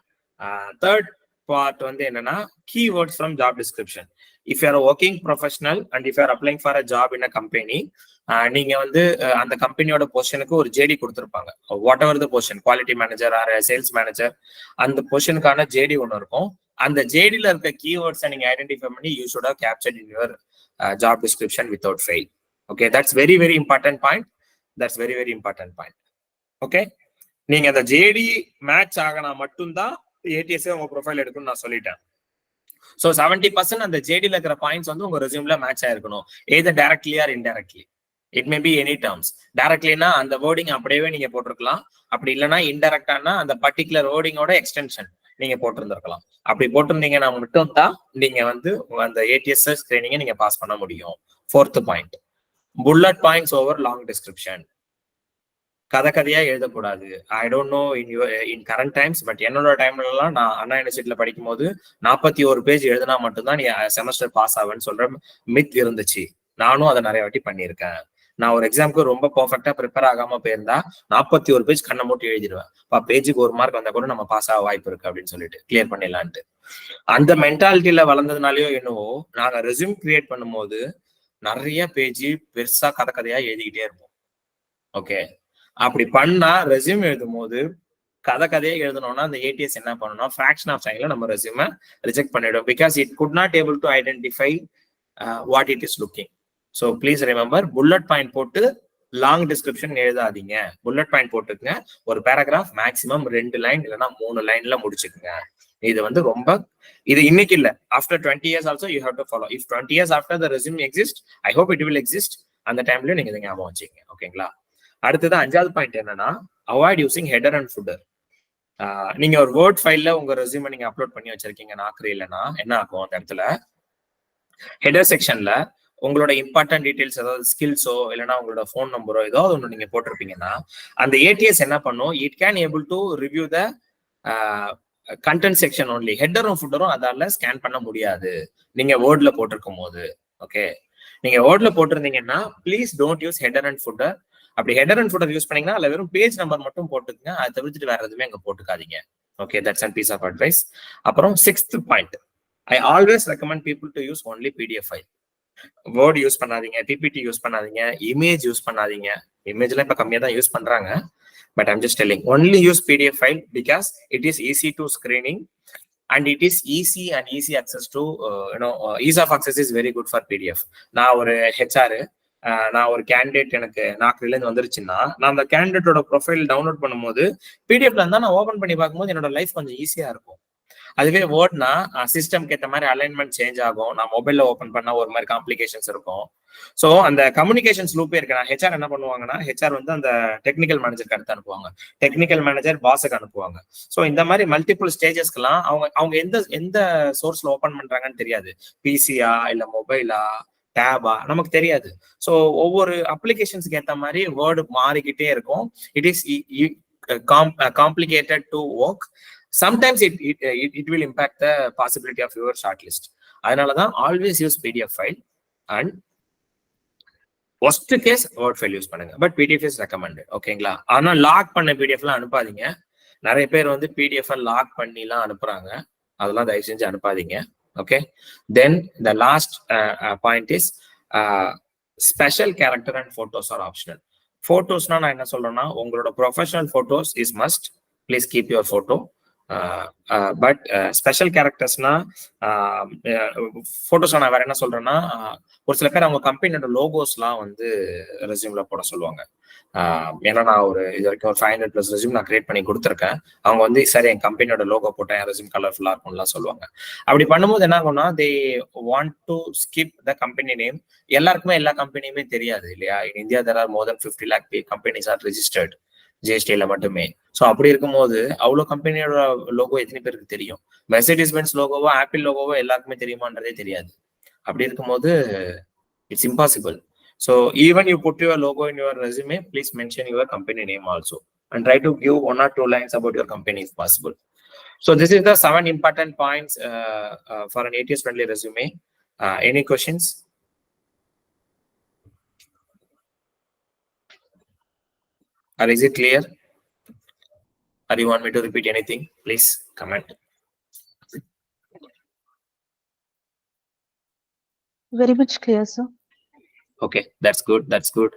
தேர்ட் பார்ட் வந்து என்னன்னா, keywords from job description. If you are a working professional and if you are applying for a job in a company, நீங்க வந்து அந்த கம்பெனியோட பொசிஷனுக்கு ஒரு ஜேடி கொடுத்துருப்பாங்க. What ever the position, quality manager R sales manager, அந்த பொசிஷனுக்கான JD ஒன்று இருக்கும். அந்த ஜேடியில் இருக்க கீவேர்ட்ஸை நீங்க ஐடென்டிஃபை பண்ணி you should have captured in your job description without fail. Okay, that's very very important point. That's very very important point. Okay, நீங்க அந்த JD match ஆகினா மட்டும்தான் ஏடிஎஸ்ஏ உங்க ப்ரொஃபைல் எடுக்கணும்னு நான் சொல்லிட்டேன். ஸோ 70% அந்த ஜேடியில் இருக்கிற பாயிண்ட்ஸ் வந்து உங்க ரெஸ்யூம்ல மேட்ச் ஆயிருக்கணும், either directly or indirectly. It may be any terms. டைரக்ட்லினா அந்த வேர்டிங் அப்படியே நீங்க போட்டிருக்கலாம், அப்படி இல்லைன்னா இன்டைரக்டானா அந்த பர்டிகுலர் வேர்டிங்கோட எக்ஸ்டென்ஷன் நீங்க போட்டிருந்திருக்கலாம். அப்படி போட்டிருந்தீங்கன்னா மட்டும் தான் நீங்க வந்து அந்த ஏடிஎஸ் ஸ்கிரீனிங்கை நீங்க பாஸ் பண்ண முடியும். Fourth point, bullet points over long description. கதையா எழுதக்கூடாது. ஐ don't no in current times, but என்னோட டைம்லாம் நான் அண்ணா யூனிவர்சிட்டியில படிக்கும் போது 41 பேஜ் எழுதினா மட்டும்தான் நீ செமஸ்டர் பாஸ் ஆகுன்னு சொல்ற மித் இருந்துச்சு. நானும் அதை நிறைய வாட்டி பண்ணியிருக்கேன். நான் ஒரு எக்ஸாமுக்கு ரொம்ப பர்ஃபெக்டா ப்ரிப்பேர் ஆகாம போயிருந்தா 41 பேஜ் கண்ணை மூட்டி எழுதிடுவேன். பேஜுக்கு 1 மார்க் வந்தா கூட நம்ம பாஸ் ஆக வாய்ப்பு இருக்கு அப்படின்னு சொல்லிட்டு கிளியர் பண்ணிடலான்ட்டு. அந்த மென்டாலிட்டியில வளர்ந்ததுனாலயோ என்னவோ நாங்க ரெஸ்யூம் கிரியேட் பண்ணும்போது நிறைய பேஜ் பெருசா கதையா எழுதிக்கிட்டே இருப்போம். ஓகே, அப்படி பண்ணா ரெஸ்யூம் எழுதும் போது கதையா எழுதணும்னா அந்த ஏடிஎஸ் என்ன பண்ணணும், ஃபிராக்ஷன் ஆஃப் டைம்ல நம்ம ரெஸ்யூமை ரிஜெக்ட் பண்ணிடும். Because it could not able to identify what it is looking. So please remember, bullet point போட்டு லாங் டிஸ்கிரிப்ஷன் எழுதாதீங்க. புல்லட் பாயிண்ட் போட்டுக்குங்க. ஒரு பேராகிராஃப் மேக்ஸிமம் 2 லைன் இல்லைன்னா 3 லைன்ல முடிச்சுக்குங்க. இது வந்து ரொம்ப, இது இன்னைக்கு இல்ல, after 20 years also you have to follow. If 20 years after the resume exist, I hope it will exist. அந்த டைம்லயும் நீங்க இதை ஞாபகம் வச்சுக்கங்க. ஓகேங்களா? அடுத்தது 5வது பாயிண்ட் என்னன்னா, avoid using header and footer. நீங்க ஒரு வேர்ட் ஃபைல்ல உங்க ரெஸ்யூமை நீங்க அப்லோட் பண்ணி வச்சிருக்கீங்க நாக்கரி இல்லைன்னா என்ன ஆகும், அந்த இடத்துல ஹெடர் செக்ஷன்ல உங்களோட இம்பார்ட்டன்ட் டீடைல்ஸ், அதாவது ஸ்கில்ஸோ இல்லைன்னா உங்களோட ஃபோன் நம்பரோ ஏதாவது ஒன்று நீங்க போட்டிருப்பீங்கன்னா அந்த ஏடிஎஸ் என்ன பண்ணும், it can able to review the content section only. ஹெட்டரும் ஃபுட்டரும் அதால ஸ்கேன் பண்ண முடியாது நீங்க வேர்ட்ல போட்டிருக்கும் போது. ஓகே, நீங்க வேர்ட்ல போட்டிருந்தீங்கன்னா please don't use header and footer. அப்படி ஹெடர் அண்ட் ஃபுட்டர் யூஸ் பண்ணீங்கன்னா அதுல வெறும் பேஜ் நம்பர் மட்டும் போட்டுக்குங்க, அதை தவிர்த்துட்டு வேற எதுவுமே அங்க போட்டுக்காதீங்க. Okay, that's an piece of advice. அப்புறம் 6th point, I always recommend people to use only PDF file. Word use பண்ணாதீங்க, பிபிடி யூஸ் பண்ணாதீங்க, இமேஜ் யூஸ் பண்ணாதீங்க. இமேஜ்லாம் இப்ப கம்மியா தான் யூஸ் பண்றாங்க, but I'm just telling, only use PDF file because it is easy to screening and it is easy access to ease of access is very good for PDF. நான் ஒரு HR, நான் ஒரு கேண்டிடேட் எனக்கு நாக்கரில இருந்து வந்துருச்சுன்னா நான் அந்த கேண்டிடேட்டோட ப்ரொஃபைல் டவுன்லோட் பண்ணும்போது பிடிஎஃப்ல இருந்தா நான் ஓபன் பண்ணி பார்க்கும்போது என்னோட லைஃப் கொஞ்சம் ஈஸியா இருக்கும். அதுவே வேர்ட்னா சிஸ்டம்க்கு ஏற்ற மாதிரி அலைன்மெண்ட் சேஞ்ச் ஆகும். நான் மொபைல்ல ஓப்பன் பண்ணா ஒரு மாதிரி காம்ப்ளிகேஷன்ஸ் இருக்கும். ஸோ அந்த கம்யூனிகேஷன்ஸ் லூப்பே இருக்கு. நான் ஹெச்ஆர் என்ன பண்ணுவாங்கன்னா, ஹெச்ஆர் வந்து அந்த டெக்னிக்கல் மேனேஜருக்கு அடுத்து அனுப்புவாங்க, டெக்னிக்கல் மேனேஜர் பாஸுக்கு அனுப்புவாங்க. ஸோ இந்த மாதிரி மல்டிபிள் ஸ்டேஜஸ்க்குலாம் அவங்க எந்த சோர்ஸ்ல ஓப்பன் பண்றாங்கன்னு தெரியாது. பிசியா இல்ல மொபைலா டேபா நமக்கு தெரியாது. ஸோ ஒவ்வொரு அப்ளிகேஷன்ஸ்க்கு ஏற்ற மாதிரி வேர்டு மாறிக்கிட்டே இருக்கும். It is complicated to work. Sometimes it will impact the possibility of your shortlist. அதனாலதான் always use PDF file and worst case word file use பண்ணுங்க. But PDF is recommended. ஓகேங்களா? ஆனா லாக் பண்ண PDF எல்லாம் அனுப்பாதீங்க. நிறைய பேர் வந்து PDF லாக் பண்ணி எல்லாம் அனுப்புறாங்க. அதெல்லாம் தயவு செஞ்சு அனுப்பாதீங்க. Okay. Then the last point is special character and photos are optional. போட்டோஸ்னா நான் என்ன சொல்றேன்னா, உங்களோட professional photos is must, please keep your photo. But special கேரக்டர்ஸ்னா போட்டோஸ் நான் வேற என்ன சொல்றேன்னா, ஒரு சில பேர் அவங்க கம்பெனியோட லோகோஸ்லாம் வந்து ரெஸ்யூம்ல போட சொல்லுவாங்க. ஏன்னா நான் இது வரைக்கும் ஒரு 500+ ரெஸ்யூம் நான் கிரியேட் பண்ணி கொடுத்துருக்கேன். அவங்க வந்து சரி என் கம்பெனியோட லோகோ போட்டேன், என் ரெஸ்யூம் கலர்ஃபுல்லா இருக்கும்லாம் சொல்லுவாங்க. அப்படி பண்ணும்போது என்ன ஆகும்னா, they want to skip the company name. எல்லாருக்குமே எல்லா கம்பெனியுமே தெரியாது இல்லையா? In India there are more then 50 lakh companies are registered ஜிஎஸ்டில மட்டுமே. ஸோ அப்படி இருக்கும்போது அவ்வளோ கம்பெனியோட லோகோ எத்தனை பேருக்கு தெரியும்? மெர்சிடிஸ் பென்ஸ் லோகோவோ ஆப்பிள் லோகோவோ எல்லாருக்குமே தெரியுமான்றதே தெரியாது. அப்படி இருக்கும்போது it's impossible. So even you put your logo in your resume, please mention your company name also and try to give 1 or 2 lines about your company if possible. So this is the 7 important points for an ATS friendly resume. Any questions? Or is it clear? Or you want me to repeat anything? Please comment.
Very much clear, sir.
Okay, that's good. That's good.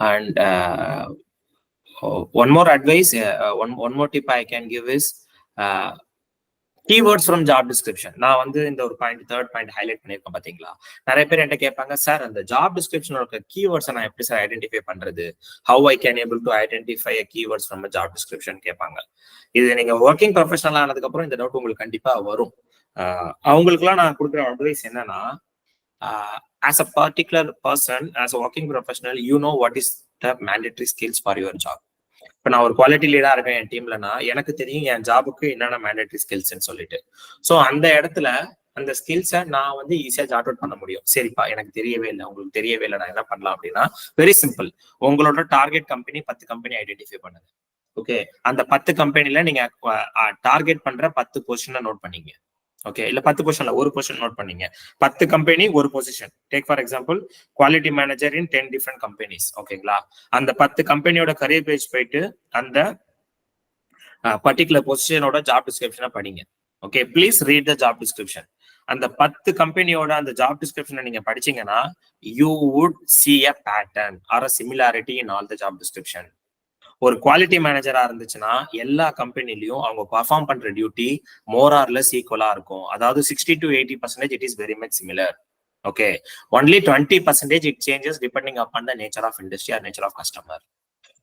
And one more advice, one more tip I can give is keywords from job description. நான் வந்து இந்த ஒரு third point highlight பண்ணிருக்கேன் பாத்தீங்களா? நிறைய பேர் என்கிட்ட கேட்பாங்க, சார் அந்த ஜாப் டிஸ்கிரிப்ஷனோட கீவேர்ட்ஸை நான் எப்படி சார் ஐடென்டிஃபை பண்றது? How I can able to identify keywords from job description கேட்பாங்க. இது நீங்க ஒர்க்கிங் ப்ரொஃபஷனல் ஆனதுக்கு அப்புறம் இந்த டவுட் உங்களுக்கு கண்டிப்பா வரும். அவங்களுக்குலாம் நான் கொடுக்குற அட்வைஸ் என்னன்னா, as a particular person, as a working professional, you know what is the mandatory skills for your job. இப்போ நான் ஒரு குவாலிட்டி லீடா இருக்கேன் என் டீம்லனா, எனக்கு தெரியும் என் ஜாபுக்கு என்னென்ன மேண்டேட்டரி ஸ்கில்ஸ்ன்னு சொல்லிட்டு. ஸோ அந்த இடத்துல அந்த ஸ்கில்ஸை நான் வந்து ஈஸியா ஜாட் அவுட் பண்ண முடியும். சரிப்பா, எனக்கு தெரியவே இல்லை, உங்களுக்கு தெரியவே இல்லை, நான் என்ன பண்ணலாம் அப்படின்னா, வெரி சிம்பிள். உங்களோட டார்கெட் கம்பெனி 10 கம்பெனி ஐடென்டிஃபை பண்ணுங்க. ஓகே, அந்த 10 கம்பெனில நீங்க டார்கெட் பண்ற 10 பொசிஷனை நோட் பண்ணீங்க. ஓகே, இல்ல 10 பொசிஷன்ல ஒரு பொசிஷன் நோட் பண்ணீங்க. 10 கம்பெனி ஒரு position. Take for example quality manager in 10 different companies. ஓகேங்களா? அந்த 10 கம்பெனியோட கரியர் பேஜ் போயிட்டு அந்த பர்டிகுலர் பொசிஷனோட ஜாப் டிஸ்கிரிப்ஷனை படிங்க. Okay, please read the job description. அந்த 10 கம்பெனியோட அந்த ஜாப் டிஸ்கிரிப்ஷனை நீங்க படிச்சீங்கன்னா, you would see a pattern or a similarity in all the job description. ஒரு குவாலிட்டி மேனேஜரா இருந்துச்சுன்னா எல்லா கம்பெனிலையும் அவங்க பர்ஃபார்ம் பண்ற டியூட்டி மோர் ஆர் லெஸ் ஈக்குவலா இருக்கும். அதாவது 60 to 80% it is very much similar. Okay, only 20% it changes depending upon the nature of industry or nature of customer.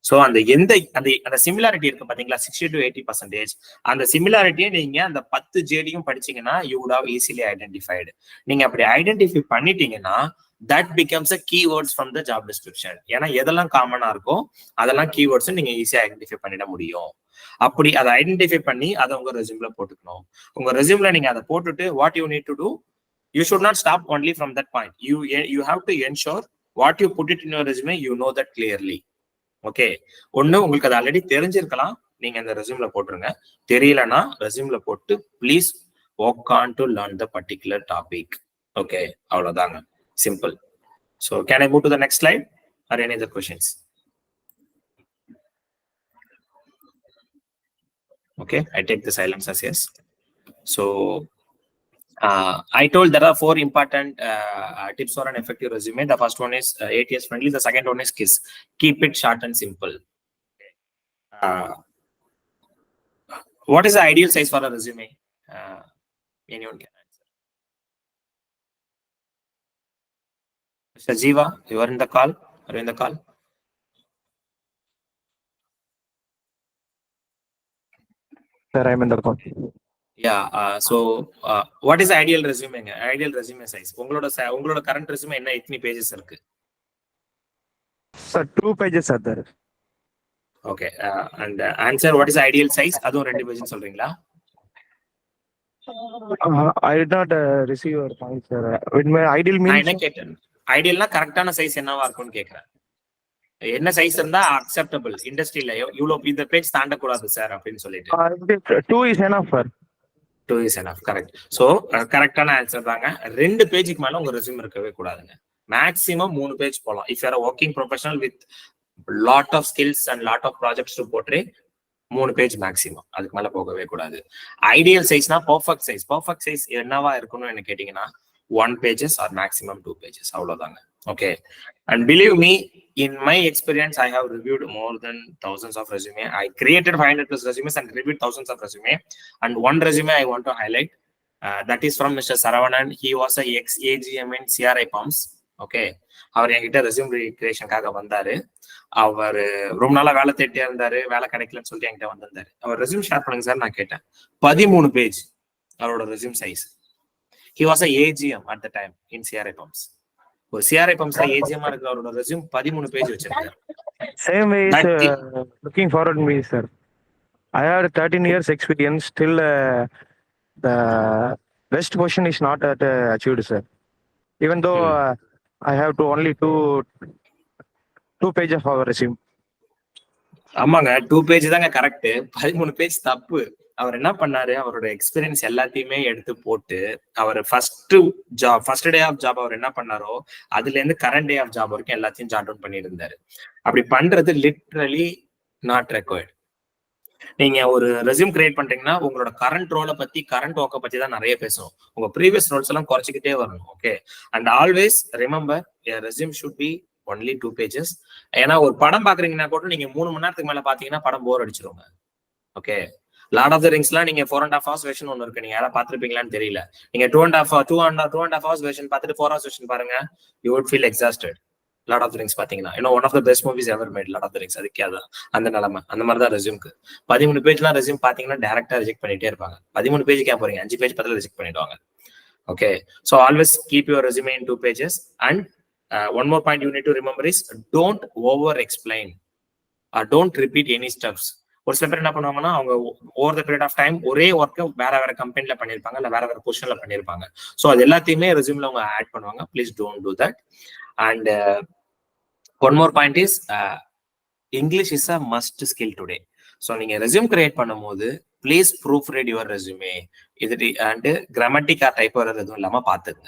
So அந்த சிமிலாரிட்டி இருக்கு பாத்தீங்களா, 60 to 80%. அந்த சிமிலாரிட்டியை நீங்க அந்த 10 ஜேடியும் படிச்சீங்கன்னா you would have easily identified. நீங்க அப்படி ஐடென்டிஃபை பண்ணிட்டீங்கன்னா that becomes a keywords from the job description. ஏன்னா எதெல்லாம் காமனா இருக்கோ அதெல்லாம் கீவேர்ட்ஸ் நீங்க ஈஸியா ஐடென்டிஃபை பண்ணிட முடியும். அப்படி அதை ஐடென்டிஃபை பண்ணி அதை உங்க ரெஸ்யூம்ல போட்டுக்கணும். உங்க ரெஸ்யூம்ல நீங்க அதை போட்டுட்டு what you need to do, you should not stop only from that point. You have to ensure what you put it in your resume, you know that clearly. Okay, ஒண்ணு உங்களுக்கு அது ஆல்ரெடி தெரிஞ்சிருக்கலாம், நீங்க அந்த ரெஸ்யூம்ல போட்டுருங்க. தெரியலன்னா ரெஸ்யூம்ல போட்டு please work on to learn the particular topic. Okay, அவ்வளவுதாங்க. Simple. So can I move to the next slide or any other questions? Okay, I take the silence as yes. So I told there are 4 important tips for an effective resume. The first one is ATS friendly. The second one is KISS. Keep it short and simple. What is the ideal size for a resume? Anyone can answer. Mr. Jiva, you are in the call. Are you in the call?
Sir, I'm in the call.
So what is ideal resume? Ideal resume size. உங்களோட current resume என்ன எத்தனை pages இருக்கு?
Sir, 2 pages are there.
Okay. And answer, what is ideal size? அதுவும் 2 pages சொல்றீங்களா?
I did not receive your point, sir. With my ideal means.
நான் என்ன கேட்டேன்? ஐடியல்னா கரெக்டான சைஸ் என்னவா இருக்கும்னு கேக்குறேன். என்ன சைஸ் இருந்தா அக்செப்டபிள் இண்டஸ்ட்ரியில இவ்வளவு இந்த பேஜ் தாண்டக்கூடாது சார் அப்படின்னு சொல்லிட்டு
2 is enough, sir.
2 is enough. Correct. So கரெக்டான ஆன்சர் தாங்க. 2 பேஜுக்கு மேல உங்க ரெஸ்யூம் இருக்கவே கூடாதுங்க. மேக்ஸிமம் 3 பேஜ் போகலாம். If you are working professional with lot of skills and lot of projects to portray 3 page maximum, அதுக்கு மேல போகவே கூடாது. ஐடியல் சைஸ்னா பர்ஃபெக்ட் சைஸ். பர்ஃபெக்ட் சைஸ் என்னவா இருக்கணும்னு என்ன கேட்டீங்கன்னா 1 pages or maximum 2 pages. அவ்வளவுதாங்க. Okay. And believe me, in my experience, I have reviewed more than thousands of resume. I created 500 plus resumes and reviewed thousands of resume. And one resume I want to highlight, that is from Mr. Saravanan. He was a ex-AGM in CRI Pumps. Okay. அவர் என்கிட்ட resume கிரியேஷனுக்காக வந்தாரு. அவர் ரொம்ப நாளா வேலை தேடிட்டே இருந்தாரு, வேலை கிடைக்கலன்னு சொல்லிட்டு என்கிட்ட வந்திருந்தாரு. அவர் ரெஸ்யூம் ஷேர் பண்ணுங்க சார் நான் கேட்டேன். 13 பேஜ் அவரோட resume size. He was a AGM at the time in CRI Pumps. ஒரு CRI Pumps AGM இருக்கிற அவரோட ரெஸ்யூம் 13 பேஜ் வச்சிருக்காரு.
Same way is looking forward me, sir. I have 13 years experience. Still the best position is not achieved, sir. Even though I have to only two pages of our resume.
ஆமாங்க, 2 page தாங்க correct. 13 page தப்பு. அவர் என்ன பண்ணாரு, அவரோட experience எல்லாத்தையுமே எடுத்து போட்டு அவர் first day of job அவர் என்ன பண்ணாரோ அதுல இருந்து கரண்ட் டே ஆஃப் ஜாப் வரைக்கும் எல்லாத்தையும் ஜாட் டவுன் பண்ணி இருந்தாரு. அப்படி பண்றது லிட்ரலி நாட் ரெக்வயர்ட். நீங்க ஒரு ரெஸ்யூம் கிரியேட் பண்றீங்கன்னா உங்களோட கரண்ட் ரோலை பத்தி, கரண்ட் ஒர்க்கை பத்தி தான் நிறைய பேசணும். உங்க ப்ரீவியஸ் ரோல்ஸ் எல்லாம் குறைச்சிக்கிட்டே வரணும். Okay. And always remember, resume should be only 2 pages. ஏன்னா ஒரு படம் பாக்குறீங்கன்னா கூட நீங்க 3 மணி நேரத்துக்கு மேல பாத்தீங்கன்னா படம் போர் அடிச்சிருவாங்க. ஓகே. லார்ட் ஆஃப் த ரிங்ஸ்லாம் நீங்க 4.5 hours வெர்ஷன் ஒன்று இருக்கு, நீங்க யாராவது பாத்துருப்பீங்களான்னு தெரியல. நீங்க 2.5 hours வெர்ஷன் பார்த்துட்டு 4 hours வெர்ஷன் பாருங்க, you would feel exhausted. Lord of the Rings பாத்தீங்கன்னா one of the best movies ever made. Lord of the Rings அதுக்கே அதான் அந்த நிலைமை. அந்த மாதிரி தான் ரெஸ்யூம்க்கு 13 பேஜ்லாம் ரெஸ்யூம் பாத்தீங்கன்னா டேரக்டா ரிஜெக்ட் பண்ணிட்டே இருப்பாங்க. 13 பேஜுக்கு ஏன் போறீங்க, 5 பேஜ் பத்தில ரிஜெக்ட் பண்ணிடுவாங்க. Okay. So always keep your resume in 2 pages. And one more point you need to remember is don't over explain or don't repeat any steps. ஒரு சில பேர் என்ன பண்ணுவாங்கன்னா அவங்க over the period of time ஒரே ஒர்க்கை வேற கம்பெனில பண்ணிருப்பாங்க, இல்ல வேற பொசிஷன்ல பண்ணிருப்பாங்க. ஸோ அது எல்லாத்தையுமே ரெஸ்யூம்ல அவங்க ஆட் பண்ணுவாங்க. Please don't do that. And one more point is English is a must skill today. So நீங்க ரெஸ்யூம் கிரியேட் பண்ணும்போது please proof read your resume. இது அண்ட் கிராமட்டிக்கா டைப் வர்றது எதுவும் இல்லாம பாத்துங்க.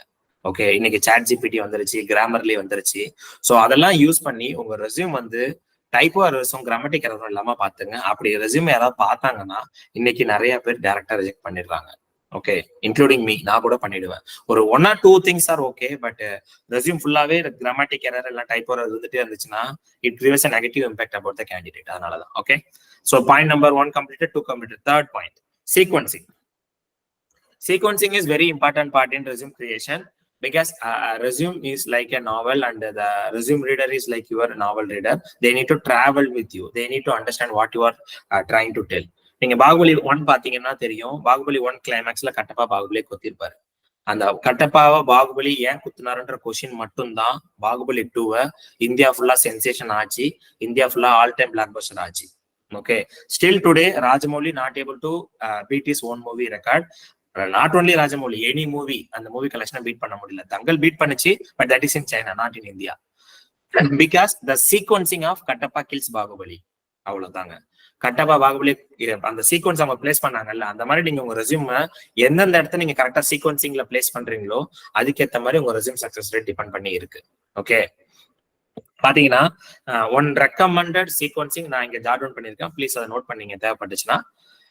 ஓகே. இன்னைக்கு சாட் ஜிபிடி வந்துருச்சு, கிராமர்லி வந்துருச்சு. ஸோ அதெல்லாம் யூஸ் பண்ணி உங்க ரெஸ்யூம் வந்து டைப்போ ரெஸ்யூம் கிராமட்டிக் எரரும் இல்லாம பாத்துங்க. அப்படி ரெஸ்யூம் யாராவது பார்த்தாங்கன்னா இன்னைக்கு நிறைய பேர் டைரக்டா ரிஜெக்ட் பண்ணிடுறாங்க. Okay, including me. நான் கூட பண்ணிடுவேன். ஒரு 1 or 2 things are okay, but resume ஃபுல்லாவே கிராமட்டிக் எரர் எல்லாம் டைப்போ இருந்துட்டே இருந்துச்சுன்னா it gives a negative impact about the candidate. அதனாலதான். ஓகே. So point number 1 completed, 2 completed. Third point, sequencing. Sequencing is very important part in resume creation. Because resume is like a novel and the resume reader is like your novel reader. They need to travel with you. They need to understand what you are trying to tell. நீங்க பாகுபலி 1 பாத்தீங்கன்னா தெரியும். பாகுபலி 1 கிளைமேக்ஸ்ல கட்டப்பா பாகுபலியை கொத்திருப்பாரு. அந்த கட்டப்பாவை பாகுபலி ஏன் குத்துனாருன்ற question மட்டும்தான் Baahubali 2 India ஃபுல்லா sensation ஆச்சு, India ஃபுல்லா ஆல் டைம் பிளாக் பஸ்டர் ஆச்சு. Okay. Still today Rajamouli not able to beat his own movie record. Not only Rajamouli, any movie and the movie collection beat பண்ண முடியல. தங்கல் beat பண்ணுச்சு, but that is in China, not in India. Because the sequencing of Kattappa kills Bahubali. அவ்வளவுதாங்க. கட்டப்பா பாகுபலி அந்த sequence அவங்க place பண்ணாங்கல்ல, அந்த மாதிரி நீங்க உங்க ரெஸ்யூம் எந்தெந்த இடத்துல நீங்க கரெக்டா சீக்வன்சிங்ல பிளேஸ் பண்றீங்களோ அதுக்கேற்ற மாதிரி உங்க ரெஸ்யூம் சக்சஸ் ரேட் டிபெண்ட் பண்ணி இருக்கு. ஓகே. பாத்தீங்கன்னா 1 recommended sequencing நான் இங்க ஜாட் டவுன் பண்ணிருக்கேன். ப்ளீஸ் அதை நோட் பண்ணீங்க தேவைப்பட்டுச்சுன்னா.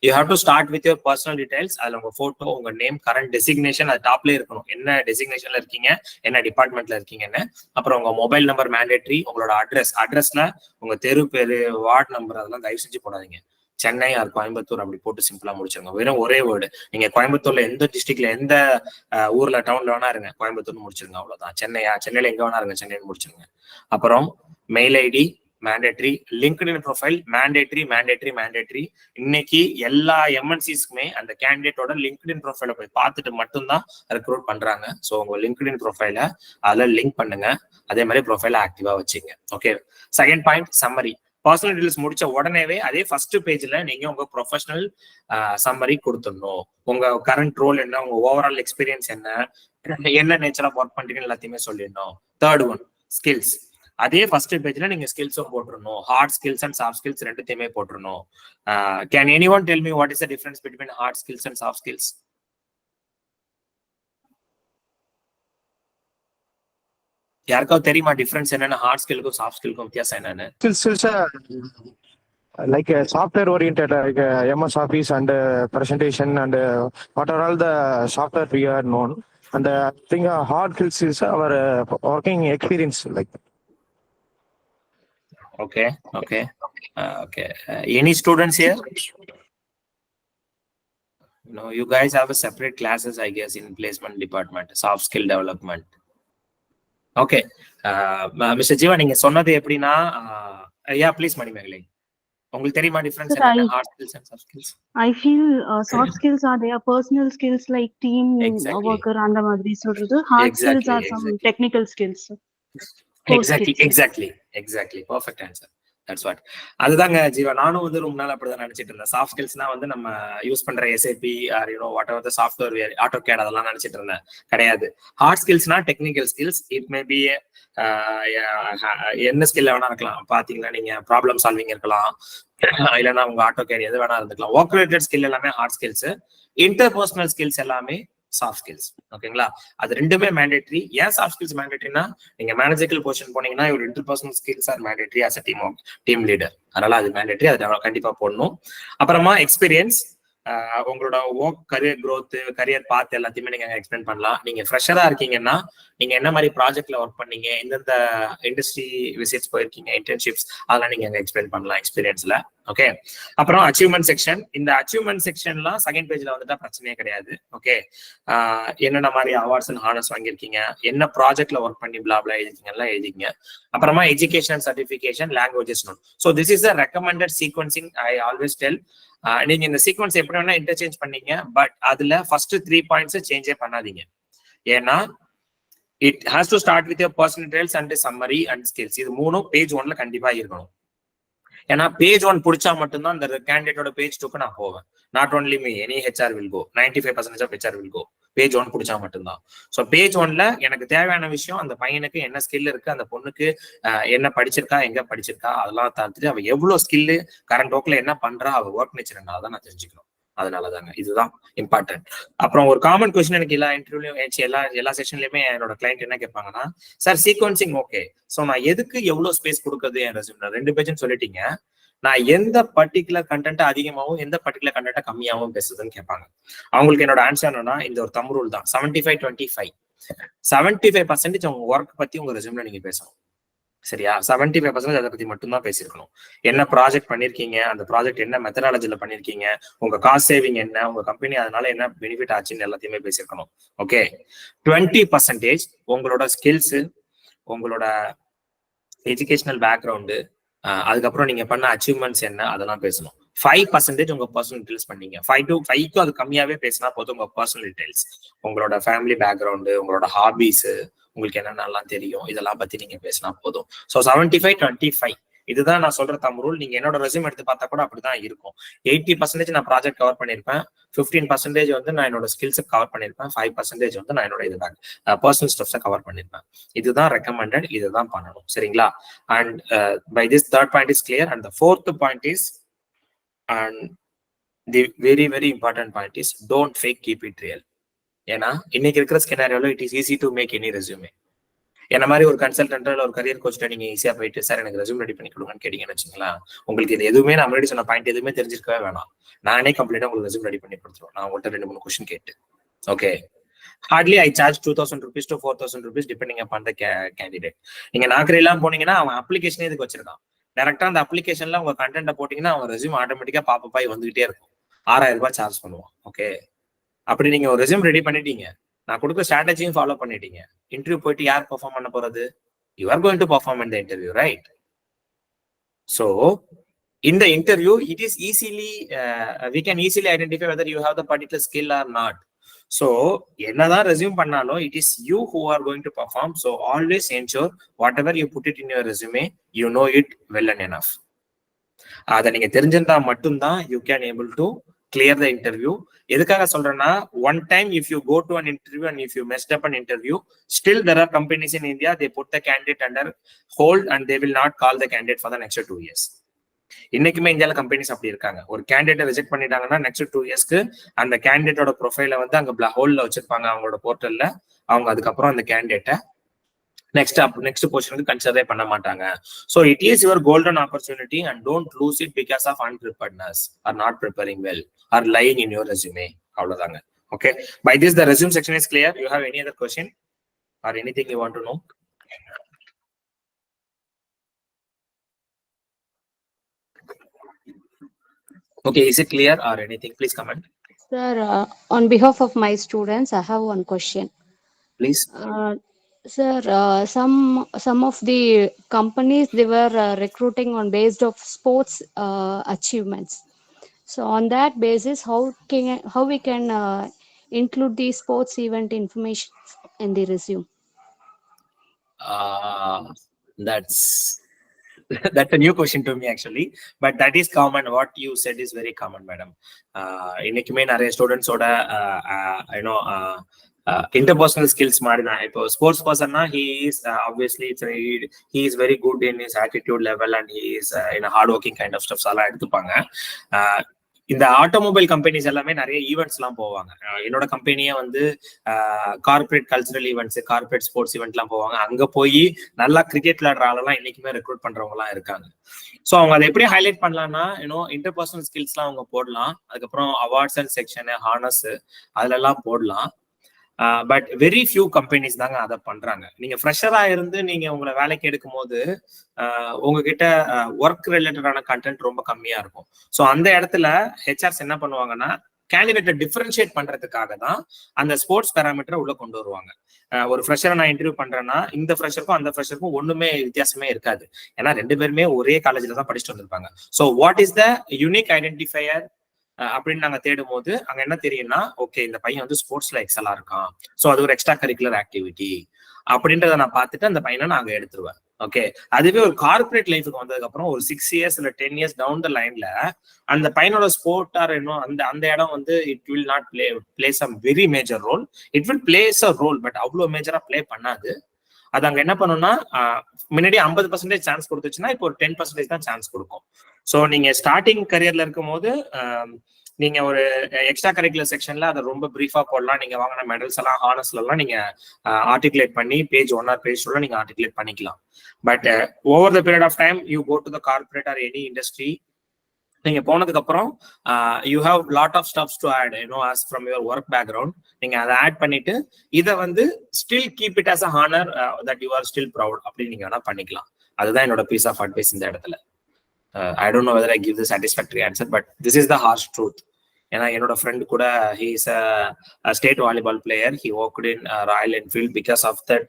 You have to start with your personal details. அதுல உங்க போட்டோ, உங்க நேம், கரண்ட் டெசிக்னேஷன் அது டாப்ல இருக்கணும். என்ன டெசிக்னேஷன்ல இருக்கீங்க, என்ன டிபார்ட்மெண்ட்ல இருக்கீங்கன்னு. அப்புறம் உங்க மொபைல் நம்பர் மேண்டேட்ரி. உங்களோட அட்ரஸ்ல உங்க தெரு பேரு, வார்டு நம்பர் அதெல்லாம் தயவு செஞ்சு போடாதீங்க. சென்னை ஆர் கோயம்புத்தூர் அப்படி போட்டு சிம்பிளா முடிச்சிருங்க. வெறும் ஒரே வேர்டு. நீங்க கோயம்புத்தூர்ல எந்த டிஸ்ட்ரிக்ட்ல எந்த ஊர்ல டவுன்ல வேணா இருங்க, கோயம்புத்தூர்னு முடிச்சிருங்க. அவ்வளவுதான். சென்னையில எங்க வேணா இருங்க, சென்னைன்னு முடிச்சிருங்க. அப்புறம் mail ID, mandatory. LinkedIn profile mandatory. இன்னைக்கு எல்லா எம்என்சிஸ்க்குமே அந்த கேண்டிடேட்டோட லிங்க்டின் ப்ரொஃபைலை போய் பார்த்துட்டு மட்டும்தான் ரெக்ரூட் பண்றாங்க. ஸோ உங்க லிங்க்டின் ப்ரொஃபைலை அதில் லிங்க் பண்ணுங்க. அதே மாதிரி ப்ரொஃபைலை ஆக்டிவா வச்சுங்க. Okay. Second point summary. Personal details முடிச்ச உடனேவே அதே ஃபர்ஸ்ட் பேஜ்ல நீங்க உங்க ப்ரொஃபஷனல் சம்மரி கொடுத்துடணும். உங்க கரண்ட் ரோல் என்ன, உங்க ஓவரால் எக்ஸ்பீரியன்ஸ் என்ன நேச்சர் ஆஃப் ஒர்க் பண்றீங்கன்னு எல்லாத்தையுமே சொல்லிடணும். Third one skills. அதே ஃபர்ஸ்ட் பேஜ்ல நீங்க ஸ்கில்ஸும் போட்டுருணும். Hard skills and soft skills ரெண்டுத்தையுமே போட்டுருணும். Can anyone tell me what is the difference between hard skills and soft skills? யாருக்காவது தெரியுமா டிஃபரன்ஸ் என்னன்னு? ஹார்ட் ஸ்கில்லுக்கும் சாஃப்ட் ஸ்கில்லுக்கும் வித்தியாசம் என்னன்னு?
Skills like software oriented, like MS Office and presentation and whatever all the software we are known. And I think hard skills is our working experience. Like.
Okay. Any students here? No, you guys have a separate classes, I guess, in placement department, soft skill development. Okay. Mr. Jiva, நீங்க சொன்னது எப்படின்னா, yeah, please Manimegalai. உங்களுக்கு தெரியுமா difference என்ன hard skills and soft skills?
I feel soft skills are their personal skills like team worker அந்த மாதிரி சொல்றது. Hard skills are some technical skills.
Exactly. Perfect answer. That's what. அதுதாங்க ஜீவா, நானும் வந்து ரொம்ப நாள் அப்படிதான் நினைச்சிட்டு இருந்தேன். சாஃப்ட் ஸ்கில்ஸ்னா வந்து நம்ம யூஸ் பண்ற SAP or whatever the software, AutoCAD அதெல்லாம் நினைச்சிட்டு இருந்தேன். கிடையாது. ஹார்ட் ஸ்கில்ஸ்னா technical skills. It may be என்ன ஸ்கில் வேணா இருக்கலாம். பாத்தீங்கன்னா நீங்க ப்ராப்ளம் சால்விங் இருக்கலாம், இல்லைன்னா உங்க AutoCAD எது வேணா இருந்துக்கலாம். ஒர்க் ரிலேட்டட் ஸ்கில் எல்லாமே ஹார்ட் ஸ்கில்ஸ். இன்டர்பர்சனல் ஸ்கில்ஸ் எல்லாமே சாஃப்ட் ஸ்கில்ஸ். ஓகேங்களா? அது ரெண்டுமே மேண்டேட்ரி. ஏன் சாஃப்ட் ஸ்கில்ஸ் மேண்டேட்ரினா, நீங்க மேனேஜர்கள் பொசிஷன் போனீங்கன்னா ஒரு interpersonal skills are mandatory as a team leader. அதனால அது மேண்டேட்ரி, அதை கண்டிப்பா போடணும். அப்புறமா எக்ஸ்பீரியன்ஸ், உங்களோட work career growth, career path எல்லாத்தையுமே நீங்க எக்ஸ்பிளைன் பண்ணலாம். நீங்க ஃப்ரெஷரா இருக்கீங்கன்னா நீங்க என்ன மாதிரி ப்ராஜெக்ட்ல ஒர்க் பண்ணீங்க, எந்தெந்த இண்டஸ்ட்ரி விசிட்ஸ் போயிருக்கீங்க, இன்டர்ன்ஷிப்ஸ், அதெல்லாம் நீங்க எக்ஸ்பிளைன் பண்ணலாம் எக்ஸ்பீரியன்ஸ்ல. ஓகே. அப்புறம் அச்சீவ்மெண்ட் செக்ஷன். இந்த அச்சீவ்மெண்ட் செக்ஷன்லாம் செகண்ட் பேஜ்ல வந்துட்டா பிரச்சனையே கிடையாது. ஓகே. என்னென்ன மாதிரி அவார்ட்ஸ் அண்ட் ஹானர்ஸ் வாங்கியிருக்கீங்க, என்ன ப்ராஜெக்ட்ல ஒர்க் பண்ணி பிளாப்ல எழுதிருக்கீங்கலாம் எழுதிங்க. அப்புறமா education certification, languages note. So this is the recommended sequencing. I always tell, நீங்க இந்த சீக்வன்ஸ் எப்படி வேணா இன்டர்சேஞ்ச் பண்ணீங்க, பட் அதுல ஃபர்ஸ்ட் 3 பாயிண்ட்ஸ் சேஞ்சே பண்ணாதீங்க. ஏன்னா it has to start with your personal details and summary and skills. இது மூணும் பேஜ் 1ல கண்டிப்பா இருக்கணும். ஏன்னா பேஜ் 1 பிடிச்சா மட்டும்தான் இந்த கேண்டிடேட்டோட பேஜ் 2க்கு நான் போவேன். Not only me, any HR will go. 95% of HR will go. Page 1 பிடிச்சா மட்டும்தான். ஸோ பேஜ் 1ல எனக்கு தேவையான விஷயம், அந்த பையனுக்கு என்ன ஸ்கில் இருக்கு, அந்த பொண்ணுக்கு என்ன படிச்சிருக்கா, எங்க படிச்சிருக்கா, அதெல்லாம் பார்த்துட்டு அவ எவ்வளவு ஸ்கில்லு, கரண்ட் ஒர்க்ல என்ன பண்றா, அவ ஒர்க் நேச்சர் என்ன, அதான் நான் தெரிஞ்சுக்கணும். அதனாலதாங்க இதுதான் இம்பார்ட்டன்ட். அப்புறம் ஒரு காமன் கொஸ்டின் எனக்கு எல்லா இன்டர்வியூலையும் எல்லா செஷன்லயுமே என்னோட கிளைண்ட் என்ன கேட்பாங்கன்னா, சார் சீக்வன்சிங் ஓகே, ஸோ நான் எதுக்கு எவ்வளவு ஸ்பேஸ் கொடுக்குறது என் ரெஸ்யூம்ல? 2 பேஜ்னு சொல்லிட்டீங்க, நான் எந்த பர்டிகுலர் கண்டென்ட் அதிகமாகவும் எந்த பர்டிகுலர் கண்டென்ட் கம்மியாகவும் பேசுறதுன்னு கேட்பாங்க. அவங்களுக்கு என்னோட ஆன்சர் என்னன்னா, இந்த ஒரு தம் ரூல் தான், 75-25. 75% உங்க ஒர்க் பத்தி உங்க ரெஸ்யூம்ல நீங்க பேசணும். சரியா? 75% அதை பத்தி மட்டும்தான் பேசியிருக்கணும். என்ன ப்ராஜெக்ட் பண்ணிருக்கீங்க, அந்த ப்ராஜெக்ட் என்ன மெத்தடாலஜில பண்ணிருக்கீங்க, உங்க காஸ்ட் சேவிங் என்ன, உங்க கம்பெனி அதனால என்ன பெனிஃபிட் ஆச்சுன்னு எல்லாத்தையுமே பேசியிருக்கணும். ஓகே. 20% உங்களோட ஸ்கில்ஸ், உங்களோட எஜுகேஷனல் பேக்ரவுண்டு, அதுக்கப்புறம் நீங்க பண்ண அச்சீவ்மெண்ட்ஸ் என்ன, அதெல்லாம் பேசணும். 5% உங்க பர்சனல் டீடைல்ஸ் பண்ணீங்க. 5 அது கம்மியாவே பேசினா போதும். உங்க பர்சனல் டீடைல்ஸ், உங்களோட ஃபேமிலி பேக்ரவுண்டு, உங்களோட ஹாபிஸ், உங்களுக்கு என்னென்னலாம் தெரியும், இதெல்லாம் பத்தி நீங்க பேசினா போதும். ஸோ 75-25 இதுதான் நான் சொல்ற தம் ரூல். நீங்க என்னோட ரெஸ்யூம் எடுத்து பார்த்தா கூட அப்படிதான் இருக்கும். 80% நான் ப்ராஜெக்ட் கவர் பண்ணிருப்பேன், 15% வந்து நான் என்னோட ஸ்கில்ஸ் கவர் பண்ணிருப்பேன், 5% வந்து நான் என்னோட இது பர்சனல் ஸ்டெப்ஸை கவர் பண்ணிருப்பேன். இதுதான் ரெக்கமெண்டட், இதுதான் பண்ணணும். சரிங்களா? And by this third point is clear. And the fourth point is, and the very very important point is, don't fake, keep it real. ஏன்னா இன்னைக்கு இருக்கிற ஸ்கெனாரியோல it is easy to make any resume. என்ன மாதிரி ஒரு consultant ஒரு career கோச்ட நீங்க ஈஸியா போயிட்டு, சார் எனக்கு ரெஸ்யூம் ரெடி பண்ணி கொடுங்கன்னு கேட்டீங்கன்னு வச்சுங்களேன், உங்களுக்கு இது எதுவுமே நான் முன்னாடி சொன்ன பாயிண்ட் எதுவுமே தெரிஞ்சிருக்கவே வேணாம். நானே கம்ப்ளீட்டா உங்களுக்கு ரெஸ்யூம் ரெடி பண்ணி கொடுத்துருவோம். நான் உங்கள்கிட்ட 2-3 கொஸ்டின் கேட்டு. Okay. Hardly I charge 2000 rupees to 4000 rupees depending upon the candidate. நீங்க நாக்கரெல்லாம் போனீங்கன்னா அவன் அப்ளிகேஷனே இதுக்கு வச்சிருக்கான். டேரக்டா அந்த அப்ளிகேஷன்ல உங்க கண்டென்ட் போட்டீங்கன்னா அவன் ரெஸ்யூம் ஆட்டோமேட்டிக்கா பாப்பாய் வந்துகிட்டே இருக்கும். 6000 ரூபாய் சார்ஜ் பண்ணுவான். ஓகே. அப்படி நீங்க ஒரு ரெஸ்யூம் ரெடி பண்ணிட்டீங்க, நான் கொடுக்க ஸ்ட்ராட்டஜியும் ஃபாலோ பண்ணிட்டீங்க, இன்டர்வியூ போயிட்டு யார் பெர்ஃபார்ம் பண்ண போறது? You are going to perform in the interview, right? So in the interview, it is easily we can easily identify whether you have the particular skill or not. So என்னதான் resume பண்ணாலும் it is you who are going to perform. So always ensure whatever you put it in your resume, you know it well and enough. அதை நீங்க தெரிஞ்சிருந்தா மட்டும்தான் you can able to clear the interview. எதுக்காக சொல்றேன்னா, one time if you go to an interview and if you messed up an interview, still there are companies in India, they put the candidate under hold and they will not call the candidate for the next 2 years. இன்னைக்குமே இந்தியால companies அப்படி இருக்காங்க. ஒரு candidate reject பண்ணிட்டாங்கன்னா next 2 இயர்ஸ்க்கு அந்த கேண்டிடேட்டோட ப்ரொஃபைல வந்து அங்க ஹோல்ட்ல வச்சிருப்பாங்க அவங்களோட போர்ட்டல்ல. அவங்க அதுக்கப்புறம் அந்த கேண்டிடேட்டை நெக்ஸ்ட் பொசிஷனுக்கு கன்சிடரே பண்ண மாட்டாங்க. So it is your golden opportunity and don't lose it because of unpreparedness or not preparing well or lying in your resume. அவ்வளவுதாங்க. Okay, by this the resume section is clear. You have any other question or anything you want to know? Okay, is it clear or anything? Please comment.
Sir, on behalf of my students, I have one question.
Please.
Sir, some of the companies, they were recruiting on based of sports achievements. So on that basis, how we can include the sports event information in the resume?
That's a new question to me actually, but that is common. What you said is very common, madam. இன்னைக்குமே நிறைய ஸ்டூடெண்ட்ஸோட interpersonal skills மாறினா. இப்போ sports பர்சன்னா he is obviously he is very good in his attitude level and he is in a hard working kind of stuff எல்லாம் எடுத்துப்பாங்க. இந்த automobile companies எல்லாமே நிறைய events எல்லாம் போவாங்க. என்னோட கம்பெனியே வந்து corporate cultural events, corporate sports event எல்லாம் போவாங்க. அங்க போய் நல்லா கிரிக்கெட் விளையாடுற ஆளெல்லாம் இன்னைக்குமே ரெக்ரூட் பண்றவங்க எல்லாம் இருக்காங்க. ஸோ அவங்க அதை எப்படி ஹைலைட் பண்ணலாம்னா, இன்டர்பர்சனல் ஸ்கில்ஸ் எல்லாம் அவங்க போடலாம். அதுக்கப்புறம் அவார்ட்ஸ் அண்ட் செக்ஷன், ஹானர்ஸ் அதுல எல்லாம் போடலாம். பட் வெரி ஃபியூ கம்பெனிஸ் தாங்க அதை பண்றாங்க. நீங்க ஃப்ரெஷரா இருந்து நீங்க உங்களை வேலைக்கு எடுக்கும் போது உங்ககிட்ட ஒர்க் ரிலேட்டடான கண்டென்ட் ரொம்ப கம்மியா இருக்கும். ஸோ அந்த இடத்துல ஹெச்ஆர்ஸ் என்ன பண்ணுவாங்கன்னா, கேண்டிடேட்டை டிஃபரன்ஷியேட் பண்றதுக்காக தான் அந்த ஸ்போர்ட்ஸ் பேராமீட்டரை உள்ள கொண்டு வருவாங்க. ஒரு ஃப்ரெஷரை நான் இன்டர்வியூ பண்றேன்னா இந்த ஃப்ரெஷருக்கும் அந்த ஃப்ரெஷருக்கும் ஒண்ணுமே வித்தியாசமே இருக்காது. ஏன்னா 2 பேருமே ஒரே காலேஜ்ல தான் படிச்சுட்டு வந்திருப்பாங்க. So what is the unique identifier அப்படின்னு நாங்க தேடும் போது அங்க என்ன தெரியும்னா, ஓகே இந்த பையன் வந்து ஸ்போர்ட்ஸ்ல எக்ஸலா இருக்கான், ஸோ அது ஒரு எக்ஸ்ட்ரா கரிக்குலர் ஆக்டிவிட்டி அப்படின்றத நான் பார்த்துட்டு அந்த பையனை நாங்க எடுத்துருவேன். ஓகே, அதுவே ஒரு கார்பரேட் லைஃபுக்கு வந்ததுக்கு அப்புறம் ஒரு 6 இயர்ஸ் இல்ல 10 இயர்ஸ் டவுன் த லைன்ல அந்த பையனோட ஸ்போர்ட்டார் அந்த இடம் வந்து it will not play some very major role. It will plays a role, but அவ்வளவு மேஜரா பிளே பண்ணாது. அது அங்க என்ன பண்ணும்னா, முன்னாடி 50% சான்ஸ் கொடுத்துச்சுன்னா இப்போ ஒரு 10% தான் சான்ஸ் கொடுக்கும். ஸோ நீங்க ஸ்டார்டிங் கரியர்ல இருக்கும் போது நீங்க ஒரு எக்ஸ்ட்ரா கரிக்குலர் செக்ஷன்ல அதை ரொம்ப பிரீஃபா போடலாம். நீங்க வாங்கின மெடல்ஸ் எல்லாம், ஹானர்ஸ்ல எல்லாம் நீங்க ஆர்டிகுலேட் பண்ணி பேஜ் 1 or பேஜ் 2 நீங்க ஆர்டிகுலேட் பண்ணிக்கலாம். But over the period of time you go to the corporate or any industry, நீங்க போனதுக்கு அப்புறம் you have lot of stuffs to add as from your work background. நீங்க அதை add பண்ணிட்டு இதை வந்து still keep it as a honour that you are still proud அப்படின்னு நீங்க வேணா பண்ணிக்கலாம். அதுதான் என்னோட பீஸ் ஆஃப் அட்வைஸ் இந்த இடத்துல. I don't know whether I give the satisfactory answer, but this is the harsh truth. ஏன்னா என்னோட ஃப்ரெண்ட் கூட he is a state volleyball player. He worked in Royal Enfield because of that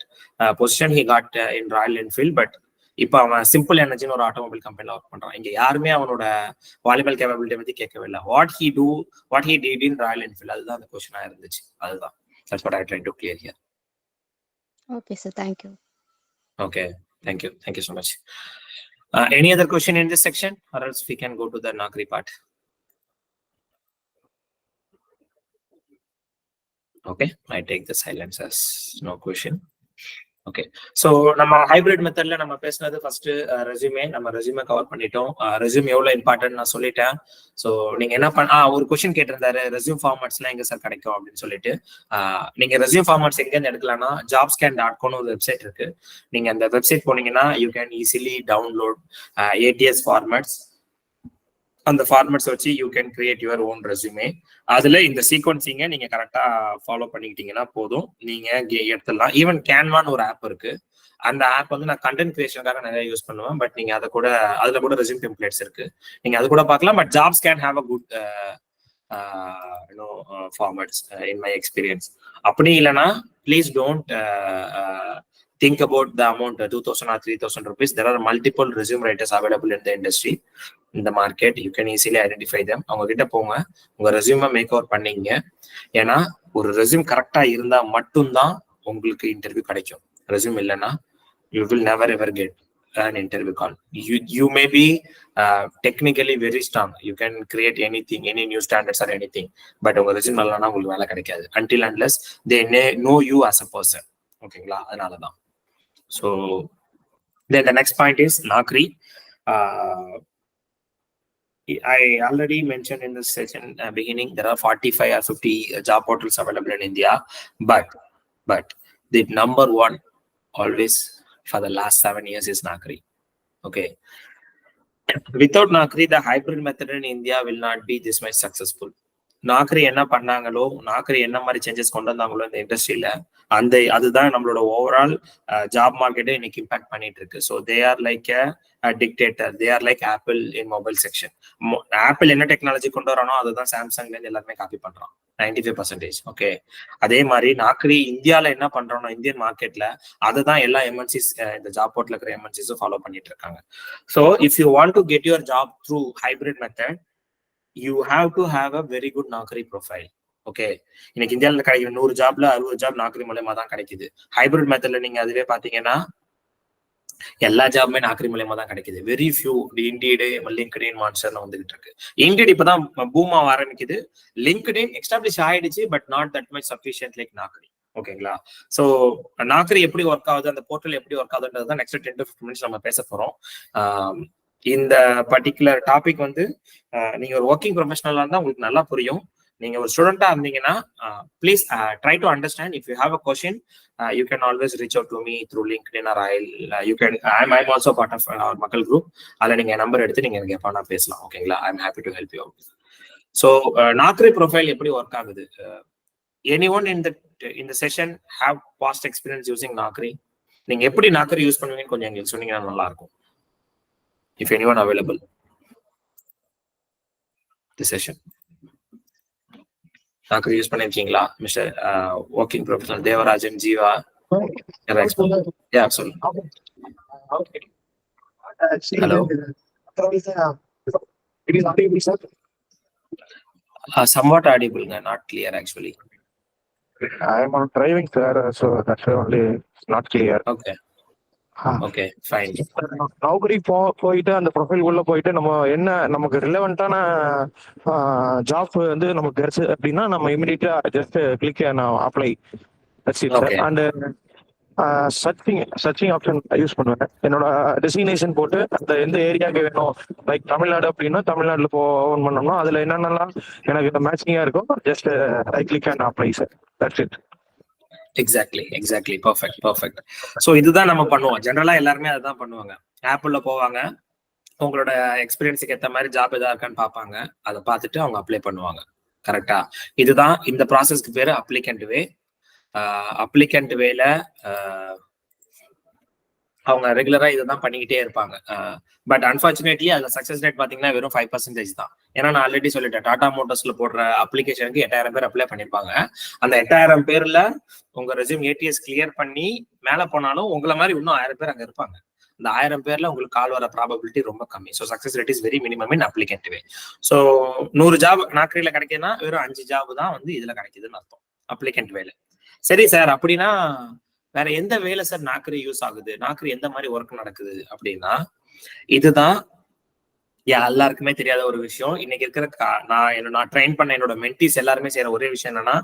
position he got in Royal Enfield. But இப்போ அவன் simple எனர்ஜின்னு ஒரு automobile கம்பெனில work பண்றான். இங்க யாருமே அவனோட வாலிபால் கேப்பபிலிட்டி பத்தி கேட்கவே இல்லை. what he did in Royal Enfield, அதுதான் அந்த கொஸ்டினா இருந்துச்சு. அதுதான் that's what I tried to clear here.
Okay sir, thank you.
Okay, thank you so much. Any other question in this section, or else we can go to the Nagri part? Okay, I take the silence as no question. Okay, so நம்ம hybrid மெத்தட்ல நம்ம பேசினது first resume. நம்ம resume cover பண்ணிட்டோம். Resume எவ்வளவு important நான் சொல்லிட்டேன். So நீங்க என்ன ஒரு கொஸ்டின் கேட்டிருந்தாரு, ரெஸ்யூம் ஃபார்மேட்ஸ்லாம் எங்க சார் கிடைக்கும் அப்படின்னு சொல்லிட்டு. நீங்க ரெஸ்யூம் ஃபார்மேட்ஸ் எங்க எடுக்கலாம்னா jobscan.com ஒரு வெப்சைட் இருக்கு. நீங்க அந்த வெப்சைட் போனீங்கன்னா you can easily download ATS formats. அந்த ஃபார்மேட்ஸ் வச்சு you can create your own resume. அதுல இந்த சீக்வன்சிங்க நீங்க கரெக்டா ஃபாலோ பண்ணிக்கிட்டீங்கன்னா போதும், நீங்க எடுத்துடலாம். ஈவன் கேன்வான்னு ஒரு ஆப் இருக்கு. அந்த ஆப் வந்து நான் கண்டென்ட் கிரியேஷனுக்காக நிறைய யூஸ் பண்ணுவேன். பட் நீங்க அதுல கூட ரெஸ்யூம் டெம்ப்ளேட்ஸ் இருக்கு, நீங்க அது கூட பார்க்கலாம். But jobs can have a good formats in my experience. அப்படி இல்லைன்னா please don't think about the amount 2,000 or 3,000 rupees. There are multiple resume writers available in the industry, in the market. You can easily identify them. அவங்க கிட்ட போங்க, உங்க ரெஸ்யூமை make over பண்ணீங்க. ஏன்னா ஒரு resume கரெக்டா இருந்தா மட்டும்தான் உங்களுக்கு இன்டர்வியூ கிடைக்கும். ரெஸ்யூம் இல்லைன்னா you will never ever get an interview call. You may be technically very strong. You can create anything, any new standards or anything. But உங்க ரெஸ்யூம் இல்லைன்னா உங்களுக்கு வேலை கிடைக்காது. Until unless they know you as a person. ஓகேங்களா? அதனாலதான். So then the next point is Naukri. I already mentioned in the session beginning, there are 45 or 50 job portals available in India. But the number one always for the last 7 years is Naukri. Okay. Without Naukri, the hybrid method in India will not be this much successful. Naukri என்ன பண்ணாங்களோ, Naukri என்ன மாதிரி changes கொண்டு வந்தாங்களோ இந்த இண்டஸ்ட்ரியில, அதுதான் நம்மளோட overall job மார்க்கெட்டை இன்னைக்கு இம்பாக்ட் பண்ணிட்டு இருக்கு. So they are like a dictator. They are like Apple in mobile section. Apple என்ன டெக்னாலஜி கொண்டு வரானோ அதுதான் சாம்சங்ல இருந்து எல்லாருமே காப்பி பண்றான் 95%. ஓகே, அதே மாதிரி Naukri இந்தியால என்ன பண்றோம்னா இந்தியன் மார்க்கெட்ல அதுதான் எல்லா எம்என்சிஸ் இந்த ஜாப் போர்ட்ல இருக்கிற எம்என்சிஸும் ஃபாலோ பண்ணிட்டு இருக்காங்க. So if you want to get your job through hybrid method, you have to have a very good Naukri profile. Okay, இன்னைக்கு இந்தியாவில் கிடைக்கிற 100 ஜாப்ல 60 ஜாப் Naukri மூலமா தான் கிடைக்குது. ஹைபிரிட் மெத்தட்ல நீங்க அதுவே பாத்தீங்கன்னா எல்லா ஜாபுமே Naukri மூலமா தான் கிடைக்குது. வெரி ஃபியூ இண்டீடு, லிங்க்டின், மான்ஸ்டர்னு வந்துகிட்டு இருக்கு. இண்டீட் இப்பதான் பூமா ஆரம்பிக்குது. லிங்க்டின் எஸ்டாப்ளிஷ் ஆயிடுச்சு, but not that much sufficient like Naukri. ஓகேங்களா? ஸோ Naukri எப்படி ஒர்க் ஆகுது, அந்த போர்ட்டல் எப்படி ஒர்க் ஆகுதுன்றது தான் நெக்ஸ்ட் 10 to 15 minutes நம்ம பேச போறோம். இந்த பர்டிகுலர் டாபிக் வந்து நீங்க ஒரு ஒர்க்கிங் ப்ரொஃபஷனலா இருந்தா உங்களுக்கு நல்லா புரியும். நீங்க ஒரு ஸ்டூடெண்டா இருந்தீங்கன்னா please try to understand. If you have a question, you can always reach out to me through LinkedIn or I'm also part of our மக்கள் group. அதுல நீங்க நம்பர் எடுத்து நீங்க எனக்கு எப்பனா பேசலாம். ஓகேங்களா? I'm happy to help you out. So Naukri profile எப்படி ஒர்க் ஆகுது? Anyone in the session have past experience using Naukri? நீங்க எப்படி Naukri யூஸ் பண்ணுவீங்கன்னு கொஞ்சம் எங்களுக்கு சொன்னீங்கன்னா நல்லா இருக்கும். If anyone available this session. Naukri use பண்ணிருக்கீங்களா mister working professional Devarajan, Jeeva? சொல்லு. Hello, somewhat audible, not clear actually.
I am driving, sir, so that's only not clear.
Okay, fine.
Naukri போயிட்டு அந்த ப்ரொஃபைல் உள்ள போயிட்டு நம்ம என்ன நமக்கு ரிலவெண்டான ஜாப் வந்து நமக்கு கிடைச்சு அப்படின்னா நம்ம immediately just click apply. That's it sir. And searching option use பண்ணுவேன். என்னோட டெஸ்டினேஷன் போட்டு அந்த எந்த ஏரியாவுக்கு வேணும், லைக் தமிழ்நாடு அப்படின்னா தமிழ்நாடுல ஓன் பண்ணோம்னா அதுல என்னென்னலாம் எனக்கு மேட்சிங்கா இருக்கும், just I click and apply sir. That's it.
Exactly perfect. So இதுதான் நம்ம பண்ணுவோம். ஜென்ரலா எல்லாருமே அதுதான் பண்ணுவாங்க. ஆப்பிள்ல போவாங்க, உங்களோட எக்ஸ்பீரியன்ஸுக்கு ஏற்ற மாதிரி ஜாப் எதா இருக்கான்னு பார்ப்பாங்க. அதை பார்த்துட்டு அவங்க அப்ளை பண்ணுவாங்க. கரெக்டா? இதுதான் இந்த ப்ராசஸ்க்கு பேரு அப்ளிகண்ட் வே. அப்ளிகண்ட் வேல அவங்க ரெகுலரா இதுதான் பண்ணிக்கிட்டே இருப்பாங்க. பட் அன்பார்ச்சுனேட்லி அதுல சக்சஸ் ரேட் பாத்தீங்கன்னா வெறும் 5% தான். ஏன்னா நான் ஆல்ரெடி சொல்லிட்டேன், டாடா மோட்டார்ஸ்ல போடுற அப்ளிகேஷனுக்கு 8000 பேர் அப்ளை பண்ணிருப்பாங்க. அந்த 8000 பேர்ல உங்க ரெஸ்யூம் ஏடிஎஸ் கிளியர் பண்ணி மேல போனாலும் உங்களை மாதிரி இன்னும் 1000 பேர் அங்க இருப்பாங்க. இந்த 1000 பேர்ல உங்களுக்கு கால் வர ப்ராபபிலிட்டி ரொம்ப கம்மி. So success rate is very minimum in applicant way. So 100 job Naukriல கிடைக்குதுன்னா வெறும் 5 ஜாப் தான் வந்து இதுல கிடைக்குதுன்னு அர்த்தம் அப்ளிகண்ட் வேலை. சரி சார், அப்படின்னா வேற எந்த வேலை சார் Naukri யூஸ் ஆகுது, Naukri எந்த மாதிரி ஒர்க் நடக்குது அப்படின்னா, இதுதான் எல்லாருக்குமே தெரியாத ஒரு விஷயம். இன்னைக்கு இருக்கிற நான் ட்ரெயின் பண்ண என்னோட மென்டிஸ் எல்லாருமே செய்யற ஒரே விஷயம் என்னன்னா,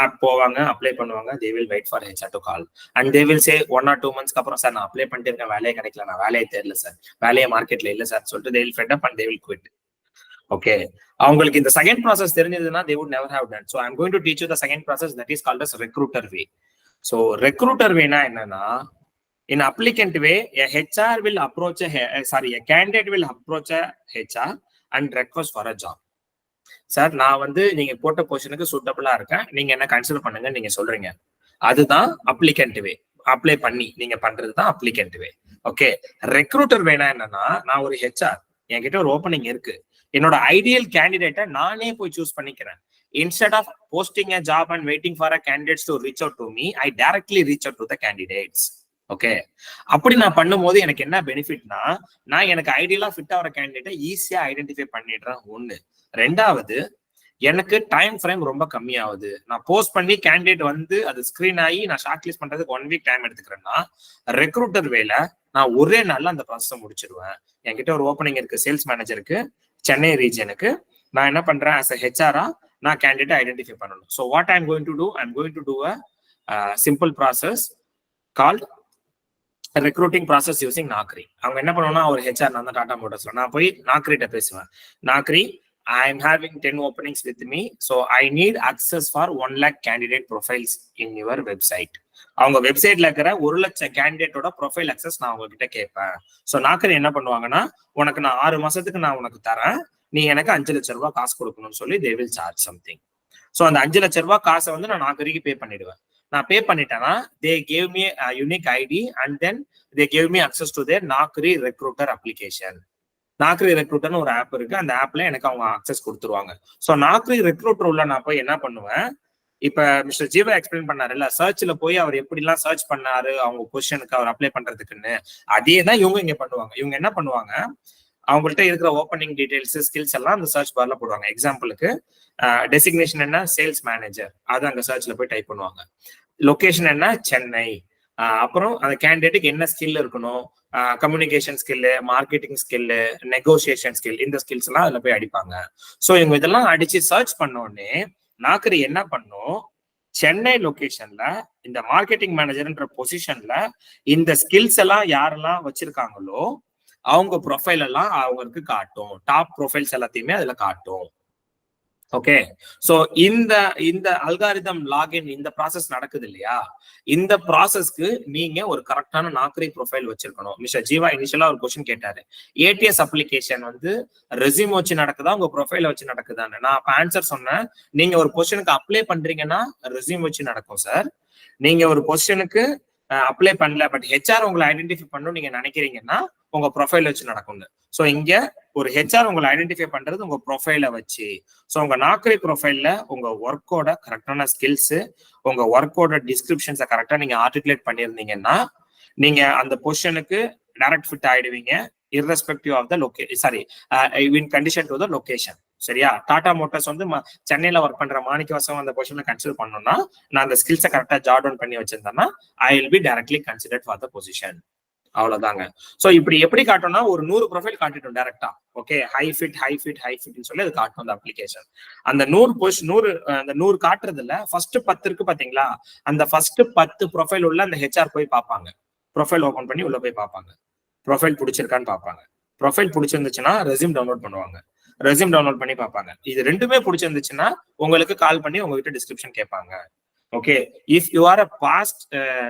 ஆப் போவாங்க, அப்ளை பண்ணுவாங்க, they will wait for HR to call and they will say 1 or 2 months அப்புறம், சார் நான் அப்ளை பண்ணிட்டு இருக்கேன், வேலையே கிடைக்கல, நான் வேலையே தெரியல சார், வேலையே மார்க்கெட்ல இல்ல சார் சொல்லிட்டு they will fed up and they will quit. Okay, அவங்களுக்கு இந்த செகண்ட் ப்ராசஸ் தெரிஞ்சதுன்னா they would never have done. So I'm going to teach you the second process that is called as recruiter way. So recruiter way na enna, in applicant way a HR will approach a candidate will approach a HR and request for a job. Sir நான் வந்து நீங்க போட்ட பொசிஷனுக்கு சூட்டபிளா இருக்கேன், நீங்க என்ன consider பண்ணுங்க நீங்க சொல்றீங்க. அதுதான் அப்ளிகண்ட் வே. அப்ளை பண்ணி நீங்க பண்றது தான் அப்ளிகண்ட் வே. ஓகே, ரெக்ரூட்டர் வேணா என்னன்னா, நான் ஒரு HR, என்கிட்ட ஒரு ஓப்பனிங் இருக்கு, என்னோட ஐடியல் கேண்டிடேட்டை நானே போய் சூஸ் பண்ணிக்கிறேன். Instead of posting a job and waiting for a candidates to reach out to me, I directly reach out to the candidates. Okay, அப்படி நான் பண்ணும்போது எனக்கு என்ன பெனிஃபிட்னா, நான் எனக்கு ஐடியலா ஃபிட் ஆகிற கேண்டிடேட்டை ஈஸியா ஐடென்டிஃபை பண்ணிடுறேன். ஒண்ணு. ரெண்டாவது, எனக்கு டைம் ஃப்ரேம் ரொம்ப கம்மியாகுது. நான் போஸ்ட் பண்ணி கேண்டிடேட் வந்து அது ஸ்கிரீன் ஆகி நான் ஷார்ட் லிஸ்ட் பண்றதுக்கு 1 வீக் டைம் எடுத்துக்கிறேன்னா, ரெக்ரூட்டர் வேல நான் ஒரே நாள்ல அந்த ப்ராசஸை முடிச்சிருவேன். என்கிட்ட ஒரு ஓப்பனிங் இருக்கு சேல்ஸ் மேனேஜருக்கு சென்னை ரீஜனுக்கு. நான் என்ன பண்றேன், ஆஸ் அ ஹெச்ஆரா நான் கேண்டிடேட் ஐடென்டிஃபை பண்ணணும். So what I am going to do, I am going to do a simple process called recruiting process using Naukri. அவங்க என்ன பண்ணுவோம்னா, ஒரு ஹெச்ஆர், நான் தான் டாடா மோட்டர்ஸ்ல, நான் போய் நாக்ரிட்ட பேசுவேன். Naukri, I am having 10 openings with me, so I need access for 1 lakh candidate profiles in your website. அவங்க வெப்சைட்ல இருக்கிற 1 லட்சம் கேண்டிடேட்டோட ப்ரொஃபைல் அக்சஸ் நான் உங்ககிட்ட கேட்பேன். ஸோ நாக்கரி என்ன பண்ணுவாங்கன்னா, உனக்கு நான் 6 மாசத்துக்கு நான் உனக்கு தரேன், நீ எனக்கு 5 லட்சம் ரூபாய் காசு கொடுக்கணும்னு சொல்லி they will charge something. So அந்த 5 லட்சம் ரூபாய் காசை வந்து நான் நாக்கரிக்கு பே பண்ணிடுவேன். நான் பே பண்ணிட்டேன்னா they gave me a unique ID and then they gave me access to their Naukri recruiter application. Naukri ரெக்ரூட்டர்னு ஒரு ஆப் இருக்கு, அந்த ஆப்ல எனக்கு அவங்க அக்சஸ் கொடுத்துருவாங்க. ஸோ நாக்ரி ரெக்ரூட்டர் உள்ள நான் போய் என்ன பண்ணுவேன், இப்ப மிஸ்டர் ஜீவா எக்ஸ்பிளைன் பண்ணாருல்ல, சர்ச்ல போய் அவர் எப்படிலாம் சர்ச் பண்ணாரு அவங்க பொசிஷனுக்கு அவர் அப்ளை பண்றதுக்குன்னு, அதே தான் இவங்க இங்க பண்ணுவாங்க. இவங்க என்ன பண்ணுவாங்க, அவங்கள்ட்ட இருக்கிற ஓப்பனிங் டீடைல்ஸ் ஸ்கில்ஸ் எல்லாம் அந்த சர்ச் பார்ல போடுவாங்க. எக்ஸாம்பிளுக்கு டெசிக்னேஷன் என்ன, சேல்ஸ் மேனேஜர், அது அங்க சர்ச்ல போய் டைப் பண்ணுவாங்க. லொகேஷன் என்ன, சென்னை. அப்புறம் அந்த கேண்டிடேட்டுக்கு என்ன ஸ்கில் இருக்கணும், communication skill, marketing skill, negotiation skill, இந்த ஸ்கில்ஸ் எல்லாம் அதுல போய் அடிப்பாங்க. ஸோ இவங்க இதெல்லாம் அடிச்சு சர்ச் பண்ண உடனே நாக்கரி என்ன பண்ணும், சென்னை லொகேஷன்ல இந்த மார்க்கெட்டிங் மேனேஜர்ன்ற பொசிஷன்ல இந்த ஸ்கில்ஸ் எல்லாம் யாரெல்லாம் வச்சிருக்காங்களோ அவங்க ப்ரொஃபைல் எல்லாம் அவங்களுக்கு காட்டும். டாப் ப்ரொஃபைல்ஸ் எல்லாத்தையுமே அதுல காட்டும். ஓகே, சோ இந்த அல்காரிதம் லாகின் இந்த ப்ராசஸ் நடக்குது இல்லையா, இந்த ப்ராசஸ்க்கு நீங்க ஒரு கரெக்டான நாக்கரி ப்ரொஃபைல் வச்சிருக்கணும். மிஸ்டர் ஜீவா இனிஷியலா ஒரு கொஸ்டின் கேட்டாரு, ஏடிஎஸ் அப்ளிகேஷன் வந்து ரெஸ்யூம் வச்சு நடக்குதா உங்க ப்ரொஃபைல வச்சு நடக்குதான்னு. நான் அப்ப ஆன்சர் சொன்னேன், நீங்க ஒரு பொசிஷனுக்கு அப்ளை பண்றீங்கன்னா ரெஸ்யூம் வச்சு நடக்கும் சார். நீங்க ஒரு பொசிஷனுக்கு அப்ளை பண்ணல, பட் ஹெச்ஆர் உங்களை ஐடென்டிஃபை பண்ணணும் நீங்க நினைக்கிறீங்கன்னா உங்க ப்ரொஃபைல் வச்சு நடக்கும்னு. ஸோ இங்க ஒரு ஹெச்ஆர் உங்களை ஐடென்டிஃபை பண்றது உங்க ப்ரொஃபைலை வச்சு. ஸோ உங்க நாக்கரி ப்ரொஃபைல்ல உங்க ஒர்க்கோட கரெக்டான ஸ்கில்ஸ், உங்க ஒர்க்கோட டிஸ்கிரிப்ஷன்ஸை கரெக்டா நீங்க ஆர்டிகுலேட் பண்ணியிருந்தீங்கன்னா நீங்க அந்த பொசிஷனுக்கு டைரக்ட் ஃபிட் ஆயிடுவீங்க, irrespective of the location, sorry, in condition to the location. சரியா, டாடா மோட்டார்ஸ் வந்து சென்னையில ஒர்க் பண்ற மாணிக்கவாசகம் அந்த பொசிஷனை கன்சிடர் பண்ணணும்னா நான் அந்த ஸ்கில்ஸை கரெக்டா ஜாட் டவுன் பண்ணி வச்சிருந்தேன்னா I will be directly considered for the position. அவ்வளவுதாங்க. சோ இப்படி எப்படி காட்டும்னா, ஒரு 100 ப்ரொஃபைல் காட்டிட்டோம் டைரக்டா. ஓகே, ஹை ஃபிட் சொல்லி அது காட்டும் அந்த அப்ளிகேஷன். அந்த 100 காட்டுறதுல ஃபர்ஸ்ட் 10 இருக்கு பாத்தீங்களா, அந்த ஃபர்ஸ்ட் 10 ப்ரொஃபைல் உள்ள அந்த ஹெச்ஆர் போய் பார்ப்பாங்க. ப்ரொஃபைல் ஓபன் பண்ணி உள்ள போய் பார்ப்பாங்க, ப்ரொஃபைல் பிடிச்சிருக்கான்னு பார்ப்பாங்க. ப்ரொஃபைல் பிடிச்சிருந்துச்சுன்னா ரெஸ்யூம் டவுன்லோட் பண்ணுவாங்க. ரெஸ்யூம் டவுன்லோட் பண்ணி பார்ப்பாங்க. இது ரெண்டுமே பிடிச்சிருந்துச்சுன்னா உங்களுக்கு கால் பண்ணி உங்ககிட்ட டிஸ்கிரிப்ஷன் கேட்பாங்க. Okay, if you are a past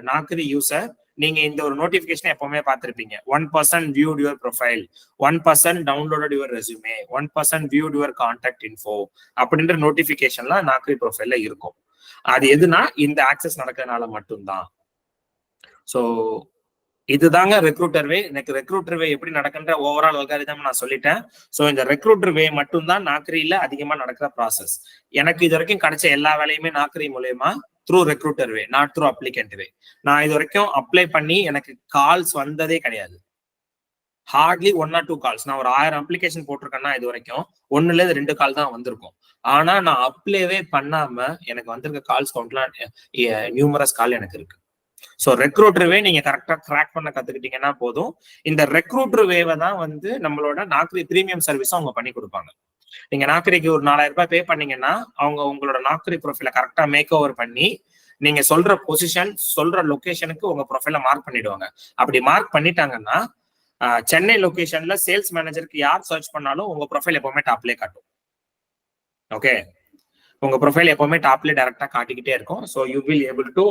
Naukri user, நீங்க இந்த ஒரு நோட்டிபிகேஷன் எப்பவுமே பார்த்திருப்பீங்க, 1% viewed your profile, 1% downloaded your resume, 1% viewed your contact info அப்படின்ற நோட்டிபிகேஷன்லாம் நாக்கரி ப்ரொஃபைல்ல இருக்கும். அது எதுனா இந்த ஆக்சஸ் நடக்கிறதுனால மட்டும்தான். ஸோ இதுதாங்க ரெக்ரூட்டர் வே. எனக்கு ரெக்ரூட்டர் வே எப்படி நடக்குன்ற ஓவரால் அல்காரிதம் நான் சொல்லிட்டேன். ஸோ இந்த ரெக்ரூட்டர் வே மட்டும்தான் நாக்கரியில அதிகமா நடக்கிற ப்ராசஸ். எனக்கு இது வரைக்கும் கிடைச்ச எல்லா வேலையுமே நாக்கரி மூலயமா through recruiter way, not through applicant way. நான் இது வரைக்கும் அப்ளை பண்ணி எனக்கு கால்ஸ் வந்ததே கிடையாது. Hardly 1 or 2 calls. நான் ஒரு 1000 அப்ளிகேஷன் போட்டிருக்கேன்னா இது வரைக்கும் 1-2 கால் தான் வந்திருக்கும். ஆனா நான் அப்ளைவே பண்ணாம எனக்கு வந்திருக்க கால்ஸ் கவுண்ட்லாம் நியூமரஸ் கால் எனக்கு இருக்கு. ஸோ ரெக்ரூட்டர் வே நீங்க கரெக்டா கிராக் பண்ண கத்துக்கிட்டீங்கன்னா போதும். இந்த ரெக்ரூட்டர் வேவை தான் வந்து நம்மளோட நாக்கரி பிரீமியம் சர்வீஸும் அவங்க பண்ணி கொடுப்பாங்க. நீங்க நாக்கரிக்கு ஒரு 4000 ரூபாய் பே பண்ணீங்கன்னா அவங்க உங்களோட நாக்கரி ப்ரொஃபைல கரெக்டா மேக் ஓவர் பண்ணி நீங்க சொல்ற பொசிஷன், சொல்ற லொகேஷனுக்கு உங்க ப்ரொஃபைல மார்க் பண்ணிடுவாங்க. அப்படி மார்க் பண்ணிட்டாங்கன்னா சென்னை லொகேஷன்ல சேல்ஸ் மேனேஜருக்கு யார் சர்ச் பண்ணாலும் உங்க ப்ரொஃபைல் எப்பவுமே டாப்லேயே காட்டும். ஓகே, உங்க ப்ரொஃபைல் எப்பவுமே டாப்லேயே டைரக்டா காட்டிக்கிட்டே இருக்கும். So you will able to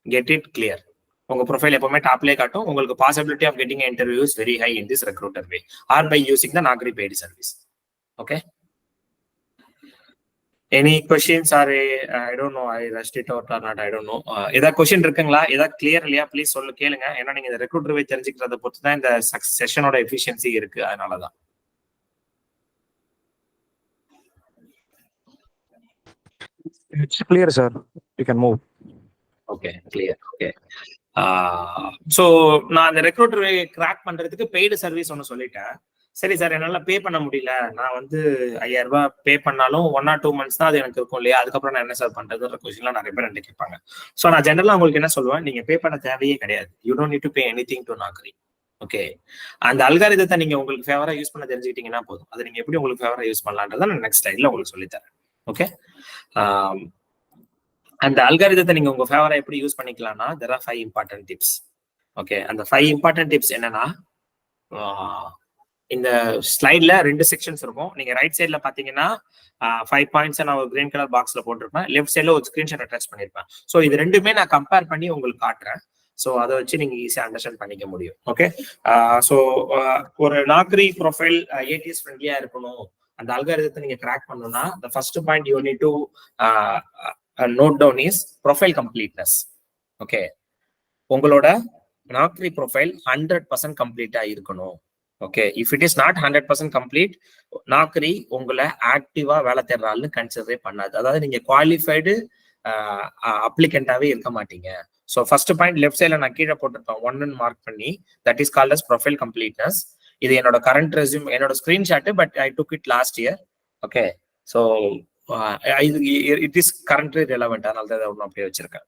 get it clear. உங்க ப்ரொஃபைல் எப்பவுமே டாப்லேயே காட்டும். உங்களுக்கு possibility of getting interview is very high in this recruiter way or by using the Naukri paid service. Okay, any questions or I don't know, I rushed it out or not, I don't know. ஏதாவது question இருக்குங்களா, ஏதாவது clear இல்லையா, please சொல்லு, கேளுங்க. ஏன்னா நீங்க இந்த recruiter வே தெரிஞ்சுக்கிறத பொறுத்து தான் இந்த செஷனோட எஃபிஷியன்சி இருக்கு, அதனாலதான்.
It's clear, sir. You can move.
Okay, clear. Okay. So நான் அந்த ரெக்ரூட்டர் கிராக் பண்றதுக்கு பெய்டு சர்வீஸ் ஒன்று சொல்லிட்டேன். சரி சார், என்னால பே பண்ண முடியல, நான் வந்து 5000 ரூபாய் பே பண்ணாலும் 1 or 2 months தான் அது எனக்கு இருக்கும் இல்லையா, அதுக்கப்புறம் நான் என்ன சார் பண்றதுன்ற கொஸ்டின்லாம் நிறைய பேர் என்கிட்ட கேட்பாங்க. ஸோ நான் ஜென்ரலா உங்களுக்கு என்ன சொல்லுவேன், நீங்க பே பண்ண தேவையே கிடையாது. You don't need to pay anything to Naukri. Okay, அந்த அல்காரிதத்தை நீங்க உங்களுக்கு ஃபேவரா யூஸ் பண்ண தெரிஞ்சுக்கிட்டீங்கன்னா போதும். அதை நீங்க எப்படி உங்களுக்கு ஃபேவரா யூஸ் பண்ணலான்றதை நான் நெக்ஸ்ட் ஸ்லைட்ல உங்களுக்கு சொல்லித்தரேன். ஓகே, அந்த அல்காரிதத்தை நீங்க உங்க ஃபேவரா எப்படி யூஸ் பண்ணிக்கலாம்னா there are 5 important tips. Okay, அந்த 5 important tips என்னன்னா, இந்த ஸ்லைட்ல 2 செக்ஷன்ஸ் இருக்கும். நீங்க ரைட் சைட்ல பாத்தீங்கன்னா 5 பாயிண்ட்ஸ் நான் ஒரு கிரீன் கலர் பாக்ஸ்ல போட்டிருப்பேன். லெஃப்ட் சைட்ல ஒரு ஸ்கிரீன்ஷாட் அட்டாச் பண்ணிருப்பேன். ஸோ இது ரெண்டுமே நான் கம்பேர் பண்ணி உங்களுக்கு காட்டுறேன். ஸோ அதை வச்சு நீங்க ஈஸியா அண்டர்ஸ்டாண்ட் பண்ணிக்க முடியும். ஓகே, ஸோ ஒரு நாக்ரி ப்ரொஃபைல் ஏடிஎஸ் ஃப்ரெண்ட்லியா இருக்கணும், அந்த அல்காரிதத்தை நீங்க கிராக் பண்ணணும்னா the first point you need to note down is profile completeness. Okay, உங்களோட நாக்ரி ப்ரொஃபைல் 100% கம்ப்ளீட்டா இருக்கணும். Okay, if it is not 100% complete, Naukri உங்களை ஆக்டிவா வேலை தேடுறாள்னு கன்சிடரே பண்ணாது. அதாவது நீங்க குவாலிஃபைடு அப்ளிகண்டாவே இருக்க மாட்டீங்க. ஸோ ஃபர்ஸ்ட் பாயிண்ட் லெஃப்ட் சைட்ல நான் கீழே போட்டிருப்பேன் 1 மார்க் பண்ணி, that is called as profile completeness. இது என்னோட கரண்ட் ரெஸ்யூம், என்னோட screenshot, but I took it last year. Okay, so it is currently relevant, அதனால தான் ஒன்றும் அப்படியே வச்சிருக்கேன்.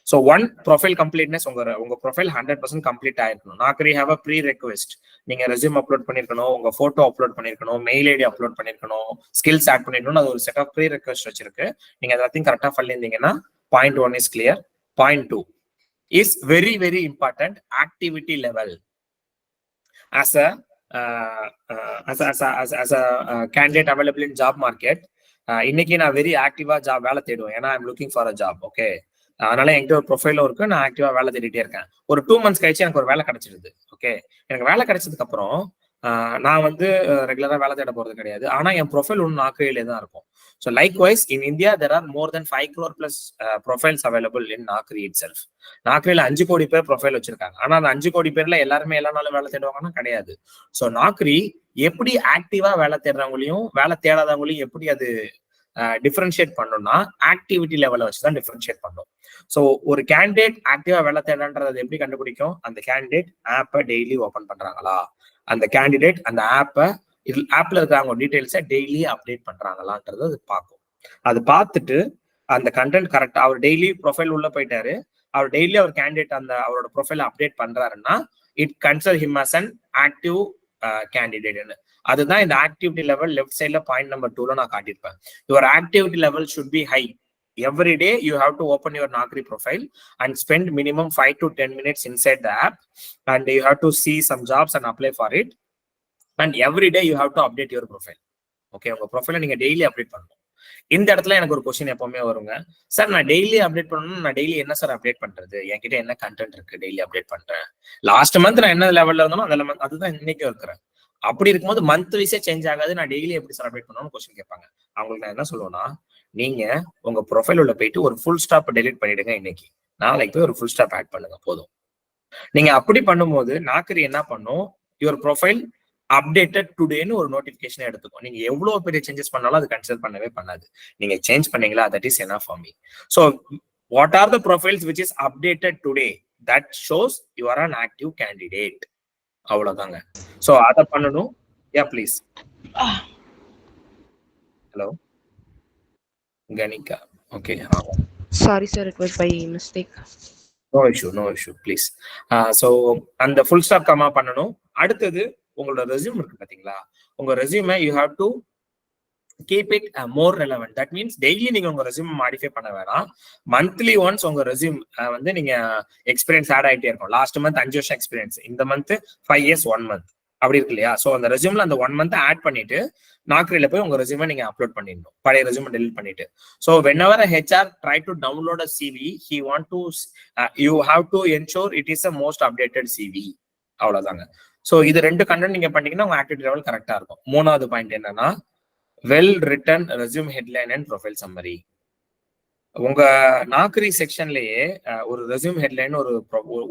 ஸோ 1 ப்ரொஃபைல் கம்ப்ளீட்னஸ், உங்க ப்ரொஃபைல் 100% கம்ப்ளீட் ஆயிருக்கணும். Naukri have a pre request. நீங்க ரெஸ்யூம் அப்லோட் பண்ணிருக்கணும், உங்க போட்டோ அப்லோட் பண்ணிருக்கணும், மெயில் ஐடி அப்லோட் பண்ணிருக்கணும், ஸ்கில்ஸ் ஆட் பண்ணிருக்கணும். அது ஒரு செட் ஆஃப் ப்ரீ ரெக்வெஸ்ட் வச்சிருக்கு. நீங்க எல்லாத்தையும் கரெக்டா பண்ணியிருந்தீங்கன்னா point 1 is clear. Point 2 is very very important, activity level. As a candidate available in job market, இன்னைக்கு நான் வெரி ஆக்டிவா ஜாப் வேலை தேடுவேன், ஏன்னா I'm looking for a job. Okay, அதனால என்கிட்ட ஒரு ப்ரொஃபைலும் இருக்கு, நான் ஆக்டிவா வேலை தேடிட்டே இருக்கேன். ஒரு 2 months கழிச்சு எனக்கு ஒரு வேலை கிடைச்சிருது. ஓகே, எனக்கு வேலை கிடைச்சதுக்கு அப்புறம் நான் வந்து ரெகுலரா வேலை தேட போறது கிடையாது, ஆனா என் ப்ரொஃபைல் ஒன்று நாக்ரியிலே தான் இருக்கும். So likewise, in India, there are more than 5 crore plus profiles available in Naukri itself. நாக்ரியில 5 கோடி பேர் ப்ரொஃபைல் வச்சிருக்காங்க. ஆனா அந்த 5 கோடி பேர்ல எல்லாருமே எல்லா நாளும் வேலை தேடுவாங்கன்னா கிடையாது. ஸோ நாக்ரி எப்படி ஆக்டிவா வேலை தேடுறவங்களையும் வேலை தேடாதவங்களையும் எப்படி அது டிஃபரன்ஷியேட் பண்ணணும்னா ஆக்டிவிட்டி லெவலை வச்சுதான் டிஃபரன்ஷியேட் பண்ணும். ஸோ ஒரு கேண்டிடேட் ஆக்டிவா வேலை தேடுறதை எப்படி கண்டுபிடிக்கும், அந்த கேண்டிடேட் ஆப்பை டெய்லி ஓபன் பண்றாங்களா, அந்த கேண்டிடேட் அந்த ஆப்ல இருக்காங்க டீடைல்ஸை டெய்லி அப்டேட் பண்றாங்களான்றது அது பார்க்கும். அது பார்த்துட்டு அந்த கண்டென்ட் கரெக்டா, அவர் டெய்லி ப்ரொஃபைல் உள்ள போயிட்டாரு, அவர் டெய்லி அவர் கேண்டிடேட் அந்த அவரோட ப்ரொஃபைல் அப்டேட் பண்றாருன்னா it consider him as an active கேண்டிடேட்னு. அதுதான் இந்த ஆக்டிவிட்டி லெவல் லெஃப்ட் சைட்ல பாயிண்ட் நம்பர் 2ல நான் காட்டியிருப்பேன். Your activity level should be high. Every day you have to open your Naukri profile and spend minimum 5 to 10 minutes inside the app, and you have to see some jobs and apply for it. And every day you have to update your profile. Okay, உங்க ப்ரொஃபைலை நீங்க daily update பண்ணணும். இந்த இடத்துல எனக்கு ஒரு question எப்பவுமே வருங்க, sir நான் டெய்லி அப்டேட் பண்ணணும், நான் டெய்லி என்ன சார் அப்டேட் பண்றது, என்கிட்ட என்ன கண்டென்ட் இருக்கு டெய்லி அப்டேட் பண்றேன், லாஸ்ட் மந்த் நான் என்ன லெவல்ல இருந்தாலும் அந்த அதுதான் இன்னைக்கும் இருக்கிறேன். அப்படி இருக்கும்போது மந்த் வைஸே சேஞ்ச் ஆகாது, நான் டெய்லி எப்படி சார் அப்டேட் பண்ணணும்னு கொஸ்டின் கேட்பாங்க. அவங்களுக்கு நான் என்ன சொல்லுவேன்னா, நீங்க உங்க ப்ரொஃபைல் உள்ள போயிட்டு ஒரு ஃபுல் ஸ்டாப் டெலிட் பண்ணிடுங்க, இன்னைக்கு நாளைக்கு போய் ஒரு ஃபுல் ஸ்டாப் ஆட் பண்ணுங்க போதும். நீங்க அப்படி பண்ணும்போது நாக்ரி என்ன பண்ணும், யுவர் ப்ரொஃபைல் அப்டேட்டட் டுடேன்னு ஒரு நோட்டிபிகேஷன் எடுத்துக்கும். நீங்க எவ்வளவு பெரிய சேஞ்சஸ் பண்ணாலும் அது கன்சிடர் பண்ணவே பண்ணாது. நீங்க சேஞ்ச் பண்ணீங்களா, that is enough for me. So what are the profiles which is updated today, that shows you are an active candidate. அவ்வளவுதாங்க. ஸோ அதை பண்ணணும். Yeah please. Hello Kanika. Okay,
Sorry sir, it was by mistake.
No issue, please. So அந்த full stop comma பண்ணணும். அடுத்தது உங்களோட resume இருக்கு பாத்தீங்களா, உங்க ரெஸ்யூமை you have to keep it more relevant. That means daily நீங்க உங்க ரெஸ்யூம் மாடிஃபை பண்ண வேணாம். மந்த்லி ஒன்ஸ் உங்க ரெஸ்யூம் வந்து நீங்க எக்ஸ்பீரியன்ஸ் ஆட் ஆகிட்டே இருக்கும். லாஸ்ட் மந்த் 5 வருஷம் எக்ஸ்பீரியன்ஸ், இந்த மந்த் 5 years 1 month அப்படி இருக்கு இல்லையா. ஸோ அந்த ரெஸ்யூம்ல அந்த 1 month ஆட் பண்ணிட்டு நாக்ரியில போய் உங்க ரெஸ்யூமை நீங்க அப்லோட் பண்ணிடணும், பழைய ரெஸ்யூமை டெலிட் பண்ணிட்டு. So whenever a HR try to download a CV, he want to you have to ensure it is a most updated CV. அவ்வளவுதாங்க. ஸோ இது 2 கண்டென்ட் நீங்க பண்ணீங்கன்னா உங்க ஆக்டிவிட்டி லெவல் கரெக்டா இருக்கும். 3வது பாயிண்ட் என்னன்னா, well written resume headline and profile summary. உங்க நாக்கரி செக்ஷன்லயே ஒரு ரெஸ்யூம் ஹெட்லைன்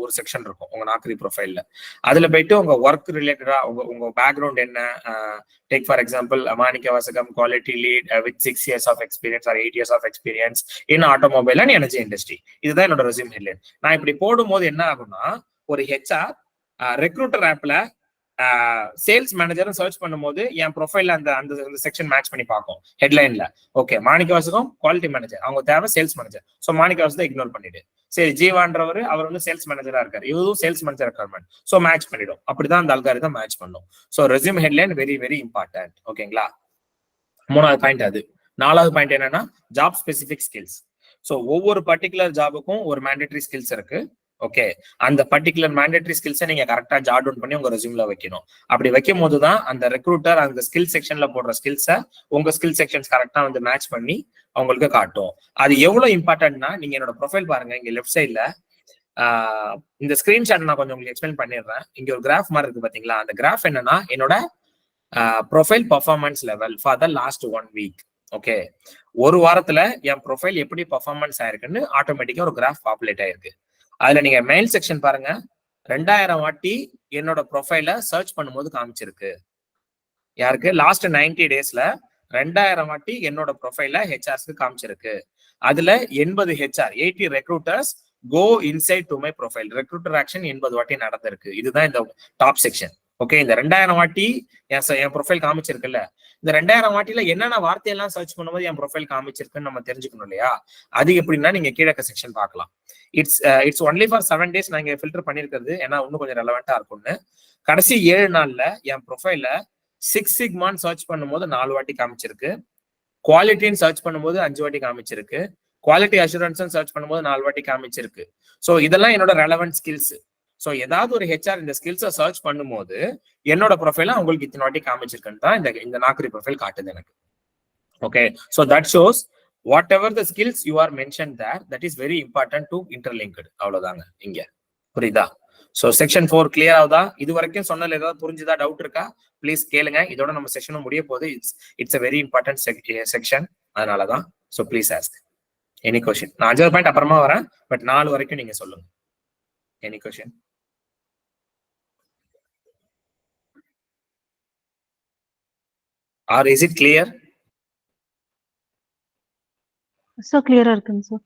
ஒரு செக்ஷன் இருக்கும் உங்க நாக்கரி ப்ரொஃபைல்ல. அதுல போயிட்டு உங்க ஒர்க் ரிலேட்டடா உங்க பேக்ரவுண்ட் என்ன, take for example Manikkavasagam quality lead with 6 years of experience or 8 years of experience in automobile and energy industry. இதுதான் என்னோட ரெஸ்யூம் ஹெட்லைன். நான் இப்படி போடும்போது என்ன ஆகும்னா, ஒரு ஹெச்ஆர் ரெக்ரூட்டர் ஆப்ல சேல்ஸ் மேனேஜர் சர்ச் பண்ணும்போது என் ப்ரொஃபைல்ல அந்த செக்ஷன் மேட்ச் பண்ணி பார்க்கும் ஹெட்லைன்ல. ஓகே, மாணிக்கவாசகம் குவாலிட்டி மேனேஜர், அவங்க தேவை sales manager, so Manikkavasagam ignore பண்ணிடு. சரி, ஜீவான்றவர் அவர் வந்து சேல்ஸ் மேனேஜரா இருக்காரு, இதுவும் sales manager requirement, so match பண்ணிடும். அப்படிதான் அந்த அல்காரிதம் மேட்ச் பண்ணும். So resume headline very very important. ஓகேங்களா? மூணாவது பாயிண்ட் அது. நாலாவது பாயிண்ட் என்னன்னா ஜாப் ஸ்பெசிபிக் ஸ்கில்ஸ். ஸோ ஒவ்வொரு பர்டிகுலர் ஜாபுக்கும் ஒரு மேண்டேட்டரி ஸ்கில்ஸ் இருக்கு. ஓகே, அந்த பர்டிகுலர் மேண்டேட்டரி ஸ்கில்ஸை நீங்க கரெக்டா ஜாட் டவுன் பண்ணி உங்க ரெஸ்யூம்ல வைக்கணும். அப்படி வைக்கும் போதுதான் அந்த ரெக்ரூட்டர் அந்த ஸ்கில் செக்ஷன்ல போடுற ஸ்கில்ஸை உங்க ஸ்கில் செக்ஷன்ஸ் கரெக்டா வந்து மேட்ச் பண்ணி அவங்களுக்கு காட்டும். அது எவ்வளவு இம்பார்ட்டன்ட்னா, நீங்க என்னோட ப்ரொஃபைல் பாருங்க, இங்க லெஃப்ட் சைட்ல இந்த ஸ்கிரீன்ஷாட் நான் கொஞ்சம் உங்களுக்கு எக்ஸ்பிளைன் பண்ணிடுறேன். இங்க ஒரு கிராஃப் மாதிரி இருக்கு பாத்தீங்களா? அந்த கிராஃப் என்னன்னா என்னோட profile performance level for the last 1 week. Okay, ஒரு வாரத்துல என் ப்ரொஃபைல் எப்படி பர்ஃபார்மன்ஸ் ஆயிருக்குன்னு ஆட்டோமேட்டிக்கா ஒரு கிராஃப் பாப்புலேட் ஆயிருக்கு. அதுல நீங்க மெயில் செக்ஷன் பாருங்க, 2000 வாட்டி என்னோட ப்ரொஃபைல சர்ச் பண்ணும்போது காமிச்சிருக்கு. யாருக்கு? லாஸ்ட் 90 daysல 2000 வாட்டி என்னோட ப்ரொஃபைல ஹெச்ஆர்ஸ்க்கு காமிச்சிருக்கு. அதுல 80 HR 80 recruiters go inside to my profile. Recruiter action 80 வாட்டி நடந்திருக்கு. இதுதான் இந்த டாப் செக்ஷன். ஓகே, இந்த 2000 வாட்டி என் ப்ரொஃபைல் காமிச்சிருக்குல்ல, இந்த 2000 வாட்டில என்னென்ன வார்த்தையெல்லாம் சர்ச் பண்ணும்போது என் ப்ரொஃபைல் காமிச்சிருக்குன்னு நம்ம தெரிஞ்சுக்கணும் இல்லையா? அது எப்படின்னா நீங்க கீழே செக்ஷன் பார்க்கலாம். இட்ஸ் ஒன்லி ஃபார் 7 days நாங்க ஃபில்டர் பண்ணிருக்கிறது, ஏன்னா இன்னும் கொஞ்சம் ரெலவெண்டா இருக்கும்னு. கடைசி 7 நாள்ல என் ப்ரொஃபைல 6 சிக்மான்னு சர்ச் பண்ணும்போது 4 வாட்டி காமிச்சிருக்கு, குவாலிட்டின்னு சர்ச் பண்ணும்போது 5 வாட்டி காமிச்சிருக்கு, குவாலிட்டி அஷூரன்ஸ் சர்ச் பண்ணும்போது 4 வாட்டி காமிச்சிருக்கு. ஸோ இதெல்லாம் என்னோட ரெலவெண்ட் ஸ்கில்ஸ். ஸோ ஏதாவது ஒரு ஹெச்ஆர் இந்த ஸ்கில்ஸை சர்ச் பண்ணும்போது என்னோட ப்ரொஃபைல உங்களுக்கு இத்தனை வாட்டி காமிச்சிருக்குன்னு தான் இந்த நாக்கரி ப்ரொஃபைல் காட்டுது எனக்கு. Okay, so that shows whatever the skills you are mentioned there, that is very important to interlinked. அவ்வளவுதாங்க இங்க. புரியுதா? ஸோ செக்ஷன் 4 கிளியர் ஆகுதா? இது வரைக்கும் சொன்னதுல ஏதாவது புரிஞ்சுதா? டவுட் இருக்கா? ப்ளீஸ் கேளுங்க. இதோட நம்ம செக்ஷனும் முடிய போகுது. It's a very important section, அதனாலதான். So please ask any question. நான் 5வது பாயிண்ட் அப்புறமா வரேன், பட் 4 வரைக்கும் நீங்க சொல்லுங்க. Any question? Or is it clear?
So clear இருக்குங்க sir.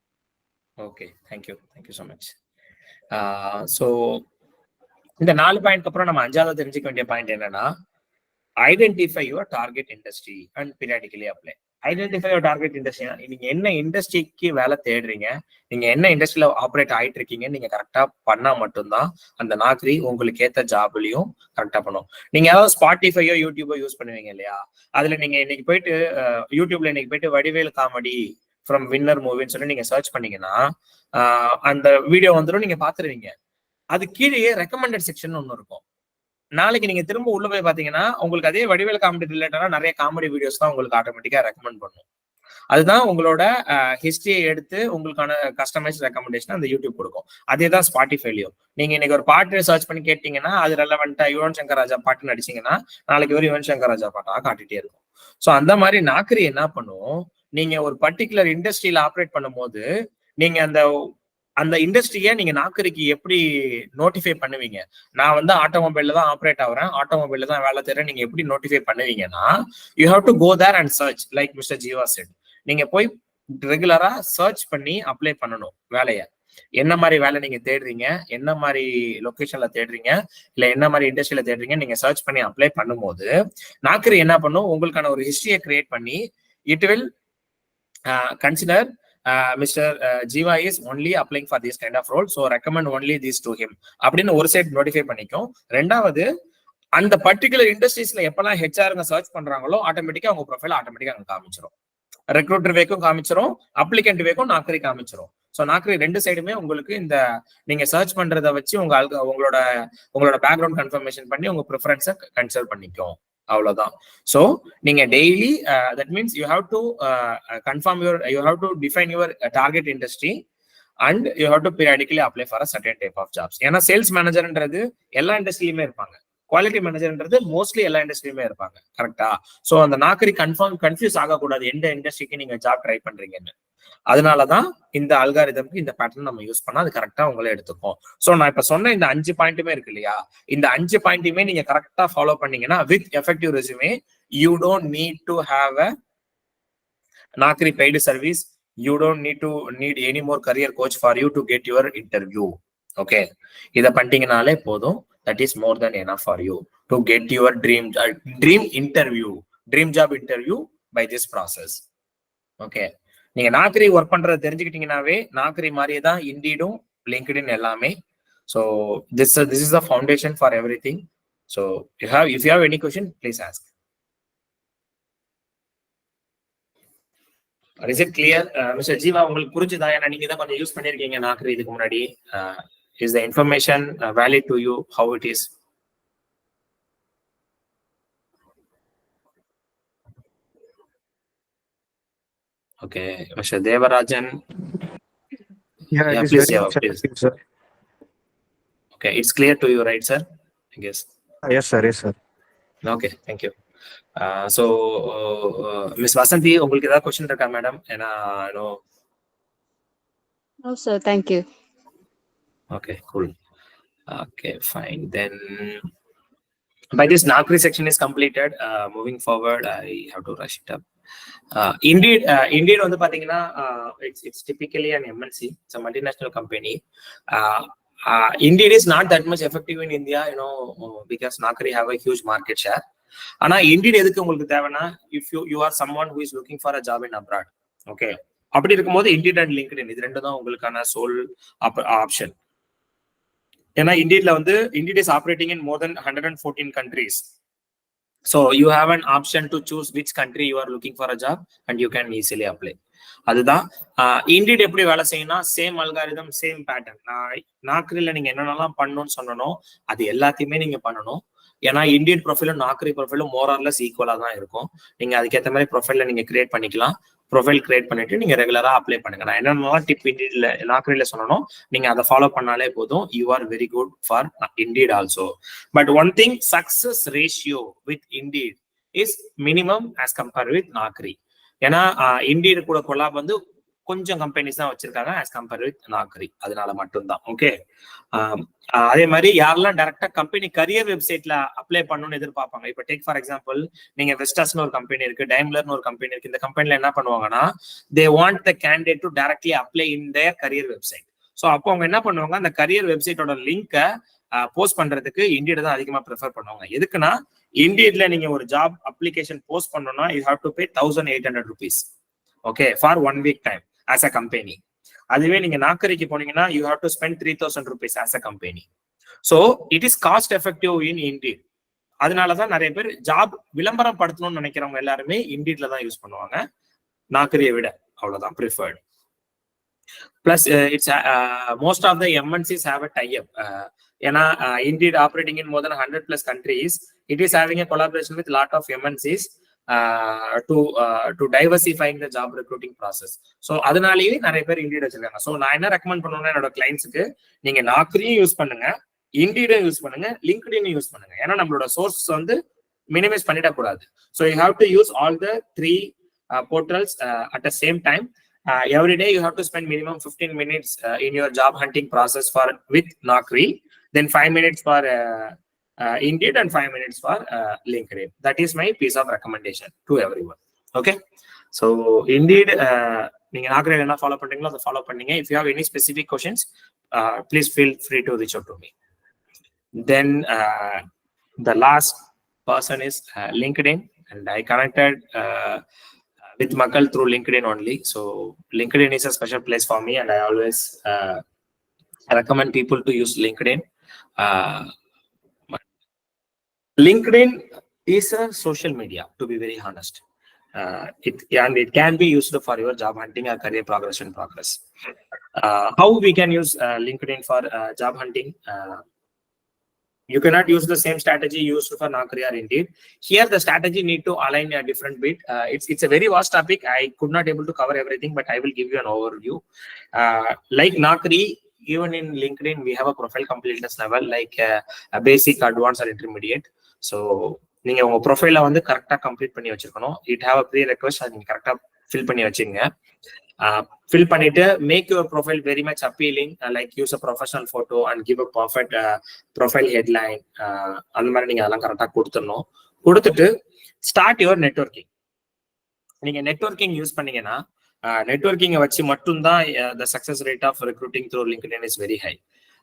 Okay, thank you so much. So இந்த 4 பாயிண்ட் அப்புறம் நம்ம 5வது தெரிஞ்சுக்க வேண்டிய பாயிண்ட் என்னன்னா, identify your target industry and periodically apply. Identify your target industry, நீங்க என்ன இண்டஸ்ட்ரிக்கு வேலை தேடுறீங்க, நீங்க என்ன இண்டஸ்ட்ரியில ஆப்ரேட் ஆயிட்டு இருக்கீங்க, நீங்க கரெக்டா பண்ணா மட்டும்தான் அந்த நாக்கரி உங்களுக்கு ஏத்த ஜாப்லயும் கரெக்டா பண்ணும். நீங்க ஏதாவது ஸ்பாட்டிஃபையோ யூடியூபோ யூஸ் பண்ணுவீங்க இல்லையா? அதுல நீங்க இன்னைக்கு போயிட்டு யூடியூப்ல இன்னைக்கு போயிட்டு வடிவேல் காமெடி ஃப்ரம் வின்னர் மூவின்னு சொல்லி நீங்க சர்ச் பண்ணீங்கன்னா அந்த வீடியோ வந்துடும், நீங்க பாத்துருவீங்க. அது கீழே ரெக்கமெண்டட் செக்ஷன் ஒன்னு இருக்கும். நாளைக்கு நீங்க திரும்ப உள்ள போய் பாத்தீங்கன்னா உங்களுக்கு அதே வடிவேல் காமெடி ரிலேட்டடா நிறைய காமெடி வீடியோஸ் தான் உங்களுக்கு ஆட்டோமேட்டிக்கா ரெக்கமெண்ட் பண்ணும். அதுதான் உங்களோட ஹிஸ்டரியை எடுத்து உங்களுக்கான கஸ்டமைஸ் ரெக்கமெண்டேஷன் அந்த யூடியூப் கொடுக்கும். அதே தான் ஸ்பாட்டிஃபைலையும். நீங்க இன்னைக்கு ஒரு பாட்டு சர்ச் பண்ணி கேட்டீங்கன்னா அது ரெலவெண்டா யுவன் சங்கர் ராஜா பாட்டுன்னு அடிச்சீங்கன்னா நாளைக்கு ஒரு யுவன் சங்கர் ராஜா பாட்டா காட்டிட்டே இருக்கும். ஸோ அந்த மாதிரி நாக்கரி என்ன பண்ணும், நீங்க ஒரு பர்டிகுலர் இண்டஸ்ட்ரியில ஆப்ரேட் பண்ணும் போது நீங்க அந்த இண்டஸ்ட்ரியை நீங்க நாக்கரிக்கு எப்படி நோட்டிஃபை பண்ணுவீங்க? நான் வந்து ஆட்டோமொபைல்ல தான் ஆப்ரேட் ஆகுறேன், ஆட்டோமொபைல்ல தான் வேலை தேடுறேன், நீங்க எப்படி நோட்டிஃபை பண்ணுவீங்கன்னா, you have to go there and search like mister Jeeva said. நீங்க போய் ரெகுலரா சர்ச் பண்ணி அப்ளை பண்ணணும் வேலையை. என்ன மாதிரி வேலை நீங்க தேடுறீங்க, என்ன மாதிரி லொகேஷன்ல தேடுறீங்க, இல்ல என்ன மாதிரி இண்டஸ்ட்ரியில தேடுறீங்க, நீங்க சர்ச் பண்ணி அப்ளை பண்ணும்போது நாக்கரி என்ன பண்ணும், உங்களுக்கான ஒரு ஹிஸ்டரியை கிரியேட் பண்ணி it will consider Mr. Jiva is only applying for this kind of role, so recommend only this to him அப்படின்னு ஒரு சைட் நோட்டிஃபை பண்ணிக்கும். ரெண்டாவது, அந்த பர்டிகுலர் இண்டஸ்ட்ரீஸ்ல எப்பெல்லாம் ஹெச்ஆருங்க சர்ச் பண்றாங்களோ ஆட்டோமேட்டிக்கா அவங்க ப்ரொஃபைல் ஆட்டோமேட்டிக்கா அங்க காமிச்சிடும். Recruiter வேக்கும் காமிச்சிரும், applicant வேக்கும் Naukri காமிச்சிரும். So Naukri 2 சைடுமே உங்களுக்கு இந்த நீங்க சர்ச் பண்றதை வச்சு உங்களோட பேக்ரவுண்ட் கன்ஃபர்மேஷன் பண்ணி உங்க ப்ரிஃபரன்ஸை கன்சிடர் பண்ணிக்கும். அவ்வளவுதான். ஸோ நீங்க daily that means you have to confirm you have to define your target industry and you have to periodically apply for a certain type of jobs. ஏன்னா sales மேனேஜர்ன்றது எல்லா இண்டஸ்ட்ரியிலுமே இருப்பாங்க, குவாலிட்டி மேனேஜர்ன்றது மோஸ்ட்லி எல்லா இண்டஸ்ட்ரியுமே இருப்பாங்க. கரெக்டா? ஸோ அந்த நாக்கரி கன்ஃபியூஸ் ஆகக்கூடாது எந்த இண்டஸ்ட்ரிக்கு நீங்க ஜாப் ட்ரை பண்றீங்கன்னு. அதனாலதான் இந்த அல்காரிதம்க்கு இந்த பேட்டர்ன் நம்ம யூஸ் பண்ணா அது கரெக்டா உங்களே எடுத்துக்கும். ஸோ நான் இப்ப சொன்ன இந்த 5 பாயிண்ட்டுமே இருக்கு இல்லையா, இந்த 5 பாயிண்ட்டுமே நீங்க கரெக்டா ஃபாலோ பண்ணீங்கன்னா with effective resume you don't need to have a Naukri paid service. You don't need any more career coach for you to get your interview. Okay, இத பண்ணிட்டீங்கனாலே போதும். That is more than enough for you to get your dream job interview by this process. Okay, நீங்க Naukri work பண்றத தெரிஞ்சுக்கிட்டீங்கனாவே நாக்கரி மாதிரியே தான் இண்டீடும் LinkedIn எல்லாமே. So this is the foundation for everything. So if you have any question, please ask. Is it clear? Mr. Jeeva, உங்களுக்கு புரிஞ்சுதா? ஏன்னா நீங்க தான் கொஞ்சம் யூஸ் பண்ணிருக்கீங்க நாக்கரி இதுக்கு முன்னாடி. Is the information valid to you? How it is? Okay, Mr. Devarajan.
Yeah, it is
please,
very
please.
sir.
Okay, it's clear to you, right, sir? I guess.
Yes, sir. Yes, sir.
Okay, thank you. So, Ms. Vasanthi, உங்களுக்கு ஏதாவது question இருக்கா madam? ஏன்னா
No, sir. Thank you.
Okay, cool. Okay, fine. Then, by this Naukri section is completed. Moving forward, I have to rush it up. Indeed வந்து பாத்தீங்கன்னா it's typically an MNC. It's a multinational company. Indeed is not that much effective in India, because Naukri have a huge market share. ஆனா Indeed எதுக்கு உங்களுக்கு தேவைன்னா, if you are someone who is looking for a job in abroad, okay, அப்படி இருக்கும்போது Indeed and LinkedIn இது ரெண்டு தான் உங்களுக்கான sole ஆப்ஷன். ஏன்னா Indeed is operating in more than 114 countries. So you have an option to choose which country you are looking for a job and you can easily apply. அதுதான் Indeed எப்படி வேலை செய்யணும்னா same algorithm same pattern. நாக்கரில நீங்க என்னென்னலாம் பண்ணணும்னு சொன்னனோ அது எல்லாத்தையுமே நீங்க பண்ணணும். ஏன்னா Indeed ப்ரொஃபைலும் நாக்கரி ப்ரொஃபைலும் மோர் ஆர் லெஸ் ஈக்குவலா தான் இருக்கும். நீங்க அதுக்கேற்ற மாதிரி ப்ரொஃபைல நீங்க கிரியேட் பண்ணிக்கலாம். ப்ரொஃபைல் கிரியேட் பண்ணிட்டு நீங்க ரெகுலரா அப்ளை பண்ணுங்க. நான் என்னென்னலாம் டிப் Indeedல நாக்கரில சொன்னோம் நீங்க அதை ஃபாலோ பண்ணாலே போதும். You are very good for Indeed also. But one thing, success ratio with Indeed is minimum as compare with Naukri. ஏன்னா Indeed கூட கொலாப் வந்து கொஞ்சம் கம்பெனிஸ் தான் வச்சிருக்காங்க ஆஸ் கம்பேர் வித் நாக்கரி. அதனால மட்டும்தான். ஓகே, அதே மாதிரி யாரெல்லாம் டைரக்டா கம்பெனி கரியர் வெப்சைட்ல அப்ளை பண்ணணும்னு எதிர்பார்ப்பாங்க. இப்ப டேக் ஃபார் எக்ஸாம்பிள், நீங்க வெஸ்டாஸ்னு ஒரு கம்பெனி இருக்கு, டைம்லர்னு ஒரு கம்பெனி இருக்கு. இந்த கம்பெனில என்ன பண்ணுவாங்கன்னா, they want the candidate to directly apply in there career website. So அப்போ அவங்க என்ன பண்ணுவாங்க, அந்த கரியர் வெப்சைட்டோட லிங்கை போஸ்ட் பண்றதுக்கு Indeed தான் அதிகமா ப்ரிஃபர் பண்ணுவாங்க. எதுக்குன்னா Indeedல நீங்க ஒரு ஜாப் அப்ளிகேஷன் போஸ்ட் பண்ணணும்னா you have to pay 1800 rupees. Okay, for 1 week time as a company. அதுவே நீங்க நாக்கரிக்கு போனீங்கன்னா you have to spend 3000 rupees as a company. So it is cost effective in Indeed. அதனாலதான் நிறைய பேர் ஜாப் விளம்பரம் படுத்தணும்னு நினைக்கிறவங்க எல்லாருமே Indeedல தான் யூஸ் பண்ணுவாங்க, நாக்கரியை விட. அவ்வளவுதான் preferred. Plus, it's most of the MNCs have a tie-up. Indeed operating in more than 100 plus countries, it is having a collaboration with a lot of MNCs to diversifying the job recruiting process. So அதனாலேயே நிறைய பேர் Indeed வச்சிருக்காங்க. So நான் என்ன recommend பண்ணுவேன்னா என்னோட கிளைண்ட்ஸுக்கு, நீங்க நாக்கரியும் use பண்ணுங்க, Indeed யூஸ் பண்ணுங்க, LinkedIn யூஸ் பண்ணுங்க. ஏன்னா நம்மளோட சோர்ஸ் வந்து மினிமைஸ் பண்ணிடக்கூடாது. So you have to use all the 3 portals at the same time. Every day you have to spend minimum 15 minutes in your job hunting process with Naukri, then 5 minutes for Indeed and 5 minutes for LinkedIn. That is my piece of recommendation to everyone. Okay, so Indeed நீங்க Naukri என்ன follow பண்றீங்களோ அதை follow பண்ணீங்க. If you have any specific questions, please feel free to reach out to me. Then the last person is LinkedIn, and I connected with Makal through LinkedIn only. So LinkedIn is a special place for me, and I always recommend people to use LinkedIn. LinkedIn is a social media, to be very honest. It can be used for your job hunting or career progress. How we can use LinkedIn for job hunting? You cannot use the same strategy used for Naukri or Indeed. Here, the strategy need to align a different bit. It's a very vast topic. I could not able to cover everything, but I will give you an overview. Like Naukri, even in LinkedIn, we have a profile completeness level like a basic, advanced, or intermediate. So நீங்க உங்க ப்ரொஃபைல வந்து கரெக்டா complete பண்ணி வச்சிருக்கணும். It have a pre request, அதை நீங்க கரெக்டா fill பண்ணி வச்சுங்க. ஃபில் பண்ணிட்டு make your profile very much appealing, like use a professional photo and give a perfect profile headline. அந்த மாதிரி நீங்க அதெல்லாம் கரெக்டா கொடுத்துடணும். கொடுத்துட்டு ஸ்டார்ட் யுவர் நெட்வொர்க்கிங். நீங்க நெட்வொர்க்கிங் யூஸ் பண்ணீங்கன்னா நெட்வொர்க்கிங்கை வச்சு மட்டும்தான் the success rate of recruiting through LinkedIn is very high.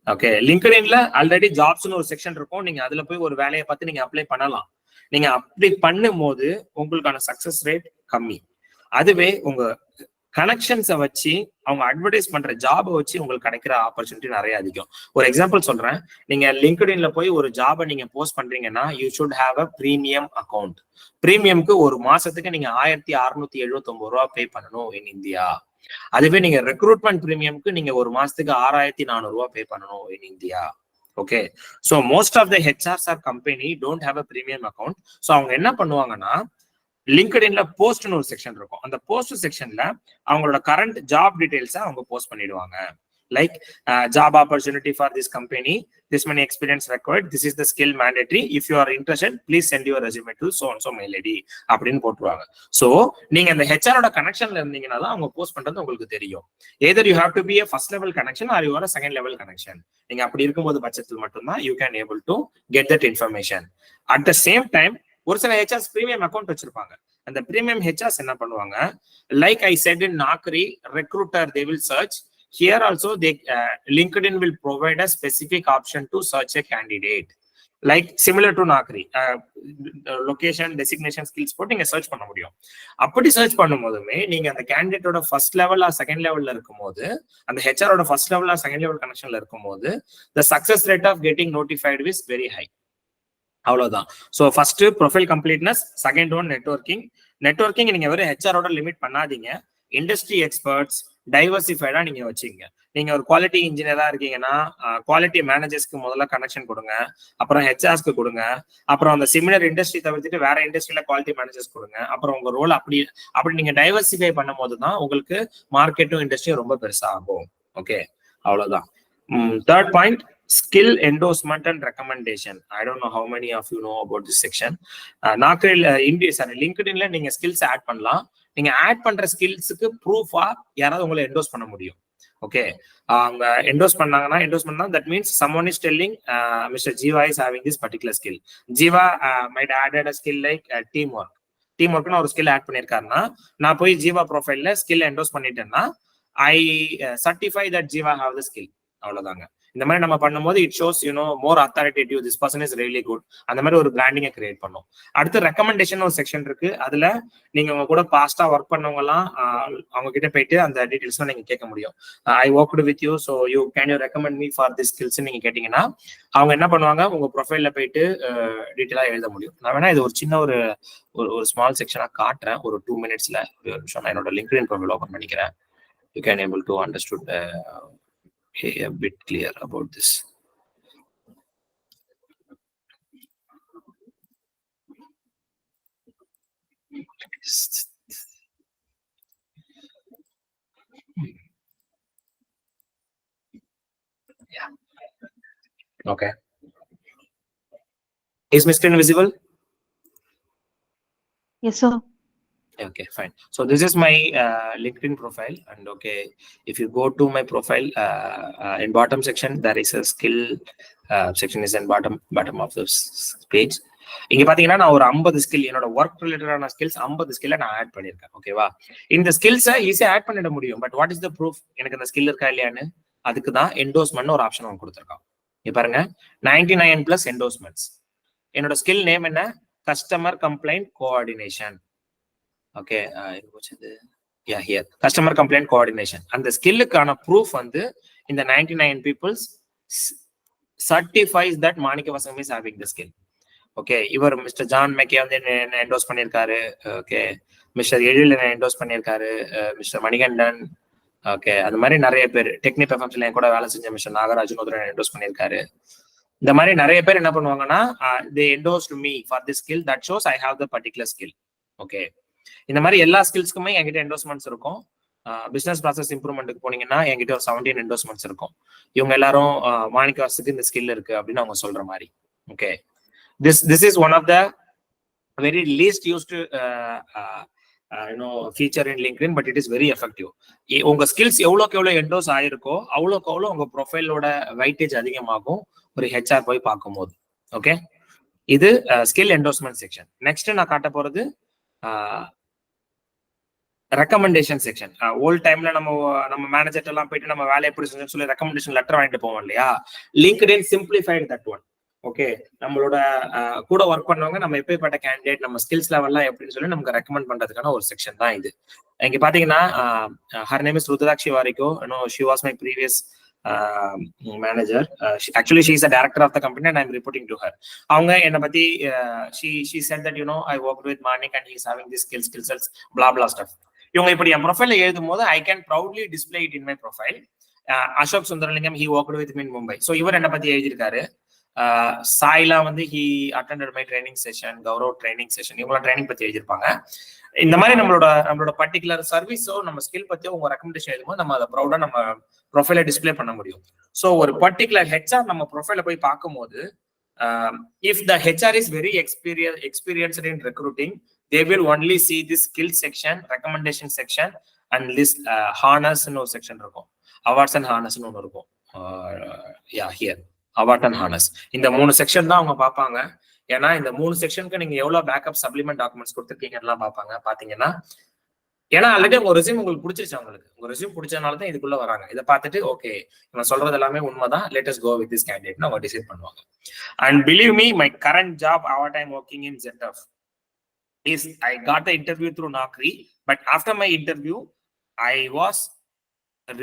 Okay, லிங்க்டின்ல ஆல்ரெடி ஜாப்ஸ்னு ஒரு செக்ஷன் இருக்கும். நீங்க அதுல போய் ஒரு வேலையை பார்த்து நீங்க அப்ளை பண்ணலாம். நீங்க அப்படி பண்ணும் போது உங்களுக்கான சக்சஸ் ரேட் கம்மி. அதுவே உங்க கனெக்ஷன்ஸை வச்சு அவங்க அட்வர்டைஸ் பண்ற ஜாபை வச்சு உங்களுக்கு கிடைக்கிற ஆப்பர்ச்சுனிட்டி நிறைய அதிகம். ஒரு எக்ஸாம்பிள் சொல்றேன். நீங்க லிங்க்டின்ல போய் ஒரு ஜாபை நீங்க போஸ்ட் பண்றீங்கன்னா you should have a premium account. பிரீமியம்க்கு ஒரு மாசத்துக்கு நீங்க 1679 ரூபா பே பண்ணணும் இன் இந்தியா. அதுவே நீங்க ரெக்ரூட்மெண்ட் பிரீமியம்க்கு நீங்க ஒரு மாசத்துக்கு 6400 ரூபா பே பண்ணணும் in India. Okay, so most of the HRs are company don't have a premium account. So அவங்க என்ன பண்ணுவாங்கன்னா லிங்க்டின்ல போஸ்ட்னு ஒரு செக்ஷன் இருக்கும். அந்த போஸ்ட் செக்ஷன்ல அவங்களோட கரண்ட் ஜாப் டீடைல்ஸை அவங்க போஸ்ட் பண்ணிடுவாங்க. Like job opportunity for this company, this many experience required, this is the skill mandatory, if you are interested please send your resume to so and so mail id அப்படின்னு போட்டுருவாங்க. So நீங்க அந்த ஹெச்ஆரோட கனெக்ஷன்ல இருந்தீங்கன்னா தான் அவங்க post பண்றது உங்களுக்கு தெரியும். either you have to be a first level connection or you are a second level connection. நீங்க அப்படி இருக்கும்போது பட்சத்தில் மட்டும்தான் you can able to get that information. at the same time ஒரு சில ஹெச்ஆர்ஸ் பிரீமியம் அக்கௌண்ட் வச்சிருப்பாங்க. அந்த பிரீமியம் ஹெச்ஆர்ஸ் என்ன பண்ணுவாங்க, like I set in Naukri recruiter they will search. Here also LinkedIn will provide a specific option to search a candidate, like similar to Naukri, location, designation, skills போட்டு நீங்க search பண்ண முடியும். அப்படி search பண்ணும்போதுமே நீங்க அந்த கேண்டிடேட்டோட ஃபர்ஸ்ட் லெவல் ஆர் செகண்ட் லெவல்ல இருக்கும்போது, அந்த ஹெச்ஆரோட first level or second level கனெக்ஷன்ல இருக்கும்போது the success rate of getting notified is very high. அவ்வளவுதான். So first profile completeness, second one networking. Networking நீங்க வெறும் ஹெச்ஆரோட லிமிட் பண்ணாதீங்க. இண்டஸ்ட்ரி எக்ஸ்பர்ட்ஸ் டைவர்சிஃபைடா நீங்க வச்சுங்க. நீங்க ஒரு குவாலிட்டி இன்ஜினியரா இருக்கீங்கன்னா குவாலிட்டி மேனேஜர்ஸ்க்கு முதல்ல கனெக்ஷன் கொடுங்க, அப்புறம் ஹெச்ஆர்ஸ்க்கு கொடுங்க, அப்புறம் அந்த சிமிலர் இண்டஸ்ட்ரி தவிர்த்துட்டு வேற இண்டஸ்ட்ரியில குவாலிட்டி மேனேஜர்ஸ் கொடுங்க. அப்புறம் உங்க ரோல் அப்படி நீங்க டைவர்சிஃபை பண்ணும் போது தான் உங்களுக்கு மார்க்கெட்டும் இண்டஸ்ட்ரியும் ரொம்ப பெருசா ஆகும். ஓகே, அவ்வளவுதான். Third point, skill endorsement and recommendation. I don't know how many of you know about this section. LinkedInல நீங்க ஸ்கில்ஸ் ஆட் பண்ணலாம். நீங்க ஆட் பண்ற ஸ்கில்ஸுக்கு ப்ரூஃபா யாராவது உங்களை என்டோஸ் பண்ண முடியும். ஓகே, அவங்க என்டோஸ் பண்ணா that means someone is telling Mr. Jiva is having this particular skill. Jiva might added a skill like teamworkனு ஒரு ஸ்கில் ஆட் பண்ணிருக்காருன்னா, நான் போய் ஜீவா ப்ரொஃபைல்ல ஸ்கில் என்டோஸ் பண்ணிட்டேன்னா I certify that Jiva have the skill. அவ்வளவுதாங்க. இந்த மாதிரி நம்ம பண்ணும்போது it shows more authoritative, this person is really good, அந்த மாதிரி ஒரு பிராண்டிங்கை கிரியேட் பண்ணும். அடுத்து ரெக்கமெண்டேஷன் ஒரு செக்ஷன் இருக்கு. அதுல நீங்க உங்க கூட பாஸ்டா ஒர்க் பண்ணவங்க எல்லாம் அவங்க கிட்ட போயிட்டு அந்த டீடைல்ஸ் நீங்க கேட்க முடியும். ஐ worked with you, so you can you recommend me for this skills நீங்க கேட்டீங்கன்னா அவங்க என்ன பண்ணுவாங்க, உங்க ப்ரொஃபைல்ல போயிட்டு டீட்டெயிலா எழுத முடியும். நான் வேணா இது ஒரு சின்ன ஒரு ஸ்மால் செக்ஷனா காட்டுறேன் ஒரு 2 minutesல. ஒரு நிமிஷம் நான் என்னோட லிங்க்டின் ப்ரொஃபைல் ஓபன் பண்ணிக்கிறேன். You can able to understood a bit clear about this. Yeah. Okay. Is my screen visible?
Yes, sir.
Okay, fine. So this is my LinkedIn profile, and okay, if you go to my profile in bottom section, there is a skill section is in bottom of this page. இங்க பாத்தீங்கன்னா நான் ஒரு 50 skill, என்னோட work ரிலேட்டடான skills 50 ஸ்கில்ல நான் add பண்ணிருக்கேன். ஓகேவா, இந்த ஸ்கில்ஸை ஈஸியா ஆட் பண்ணிட முடியும். But what is the proof எனக்கு அந்த ஸ்கில் இருக்கா இல்லையான்னு? அதுக்கு தான் என்டோஸ்மெண்ட் ஒரு ஆப்ஷன் அவங்க கொடுத்துருக்கான். இங்க பாருங்க, 99+ என்டோஸ்மெண்ட்ஸ். என்னோட ஸ்கில் நேம் என்ன? Customer complaint coordination. Okay, here customer complaint coordination. அந்த ஸ்கில்லுக்கான ப்ரூஃப் வந்து இந்த 99 people certifies that Manickavasagam is having the skill. Okay, இவர் மிஸ்டர் ஜான் மேக்கே வந்து என்ன என்டோஸ் பண்ணியிருக்காரு. ஓகே, மிஸ்டர் எழில் என்ன என்டோஸ் பண்ணியிருக்காரு. மிஸ்டர் மணிகண்டன், ஓகே, அது மாதிரி நிறைய பேர் டெக்னிக் எஃப்எம்ஸ்ல என் கூட வேலை செஞ்ச மிஸ்டர் நாகராஜன் ஒரு என்டோஸ் பண்ணியிருக்காரு. இந்த மாதிரி நிறைய பேர் என்ன பண்ணுவாங்கன்னா they endorsed me for this skill, that shows I have the particular skill. Okay, இந்த மாதிரி எல்லா ஸ்கில்ஸ்க்குமே என்கிட்ட என்டோஸ்மெண்ட்ஸ் இருக்கும். பிசினஸ் ப்ராசஸ் இம்ப்ரூவ்மெண்ட்டுக்கு போனீங்கன்னா என்கிட்ட ஒரு 17 என்டோஸ்மெண்ட்ஸ் இருக்கும். இவங்க எல்லாரும் மாணிக்கவாசத்துக்கு இந்த ஸ்கில் இருக்கு அப்படின்னு அவங்க சொல்ற மாதிரி. Okay, this is one of the very least used feature in LinkedIn, but it is very effective. உங்க ஸ்கில்ஸ் எவ்வளோக்கு எவ்வளோ என்டோஸ் ஆயிருக்கோ அவ்வளோக்கு அவ்வளோ உங்க ப்ரொஃபைலோட வெயிட்டேஜ் அதிகமாகும் ஒரு ஹெச்ஆர் போய் பார்க்கும்போது. ஓகே, இது ஸ்கில் என்டோஸ்மெண்ட் செக்ஷன். நெக்ஸ்ட் நான் காட்ட போறது ரெக்கமெண்டேஷன் செக்ஷன். ஓல்ட் டைம்ல நம்ம மேனேஜர் எல்லாம் போயிட்டு நம்ம வேலை எப்படி செஞ்சோம்னு சொல்லி ரெக்கமெண்டேஷன் லெட்டர் வாங்கிட்டு போவோம் இல்லையா? LinkedIn simplified that one. Okay, நம்மளோட கூட ஒர்க் பண்ணவங்க நம்ம எப்பேற்பட்ட கேண்டிடேட், நம்ம ஸ்கில்ஸ் லெவல்லாம் எப்படின்னு சொல்லி நமக்கு ரெக்கமெண்ட் பண்றதுக்கான ஒரு செக்ஷன் தான் இது. இங்க பாத்தீங்கன்னா her name is Rudrakshi Warikoo. She was my previous manager. Actually she is a director of the company and I'm reporting to her. அவங்க என்ன பத்தி she said that I worked with Manik and he is having this skills blah blah stuff. இவங்க இப்படி என் ப்ரொஃபைல எழுதும் போது I can proudly display it in my profile. Ashok Sundaralingam he worked with me in Mumbai. So இவர் என்ன பத்தி எழுதியிருக்காரு. சாய்லா வந்து he attended my training session, Gaurav training session, இவங்களோட ட்ரைனிங் பத்தி எழுதியிருப்பாங்க. இந்த மாதிரி நம்மளோட பர்டிகுலர் சர்வீஸோ நம்ம ஸ்கில் பத்தியோ உங்க ரெக்கமெண்டேஷன் எழுதும்போது நம்ம அதை ப்ரௌடா நம்ம ப்ரொஃபைல டிஸ்பிளே பண்ண முடியும். ஸோ ஒரு பர்டிகுலர் ஹெச்ஆர் நம்ம ப்ரொஃபைல போய் பார்க்கும்போது if the HR is very experienced in recruiting, they will only see this skill section, recommendation section and list harness னு ஒரு செக்ஷன் இருக்கும், awards and harness னு ஒன்று இருக்கும். here award and harness, இந்த 3 செக்ஷன் தான் அவங்க பார்ப்பாங்க. ஏன்னா இந்த 3 செக்ஷனுக்கு நீங்க எவ்வளவு பேக்கப் சப்ளிமெண்ட் டாக்குமெண்ட்ஸ் கொடுத்துருக்கீங்கலாம் பார்ப்பாங்க. பாத்தீங்கன்னா ஏன்னா ஆல்ரெடி உங்க ரெஸ்யூம் உங்களுக்கு பிடிச்சிருச்சு, உங்க ரெஸ்யூம் பிடிச்சதுனால தான் இதுக்குள்ள வராங்க. இதை பார்த்துட்டு ஓகே இவங்க சொல்றது எல்லாமே உண்மைதான், let us go with this candidate அவங்க டிசைட் பண்ணுவாங்க. And believe me, my current job what I'm working in ZF is I got the interview through Naukri, but after my interview I was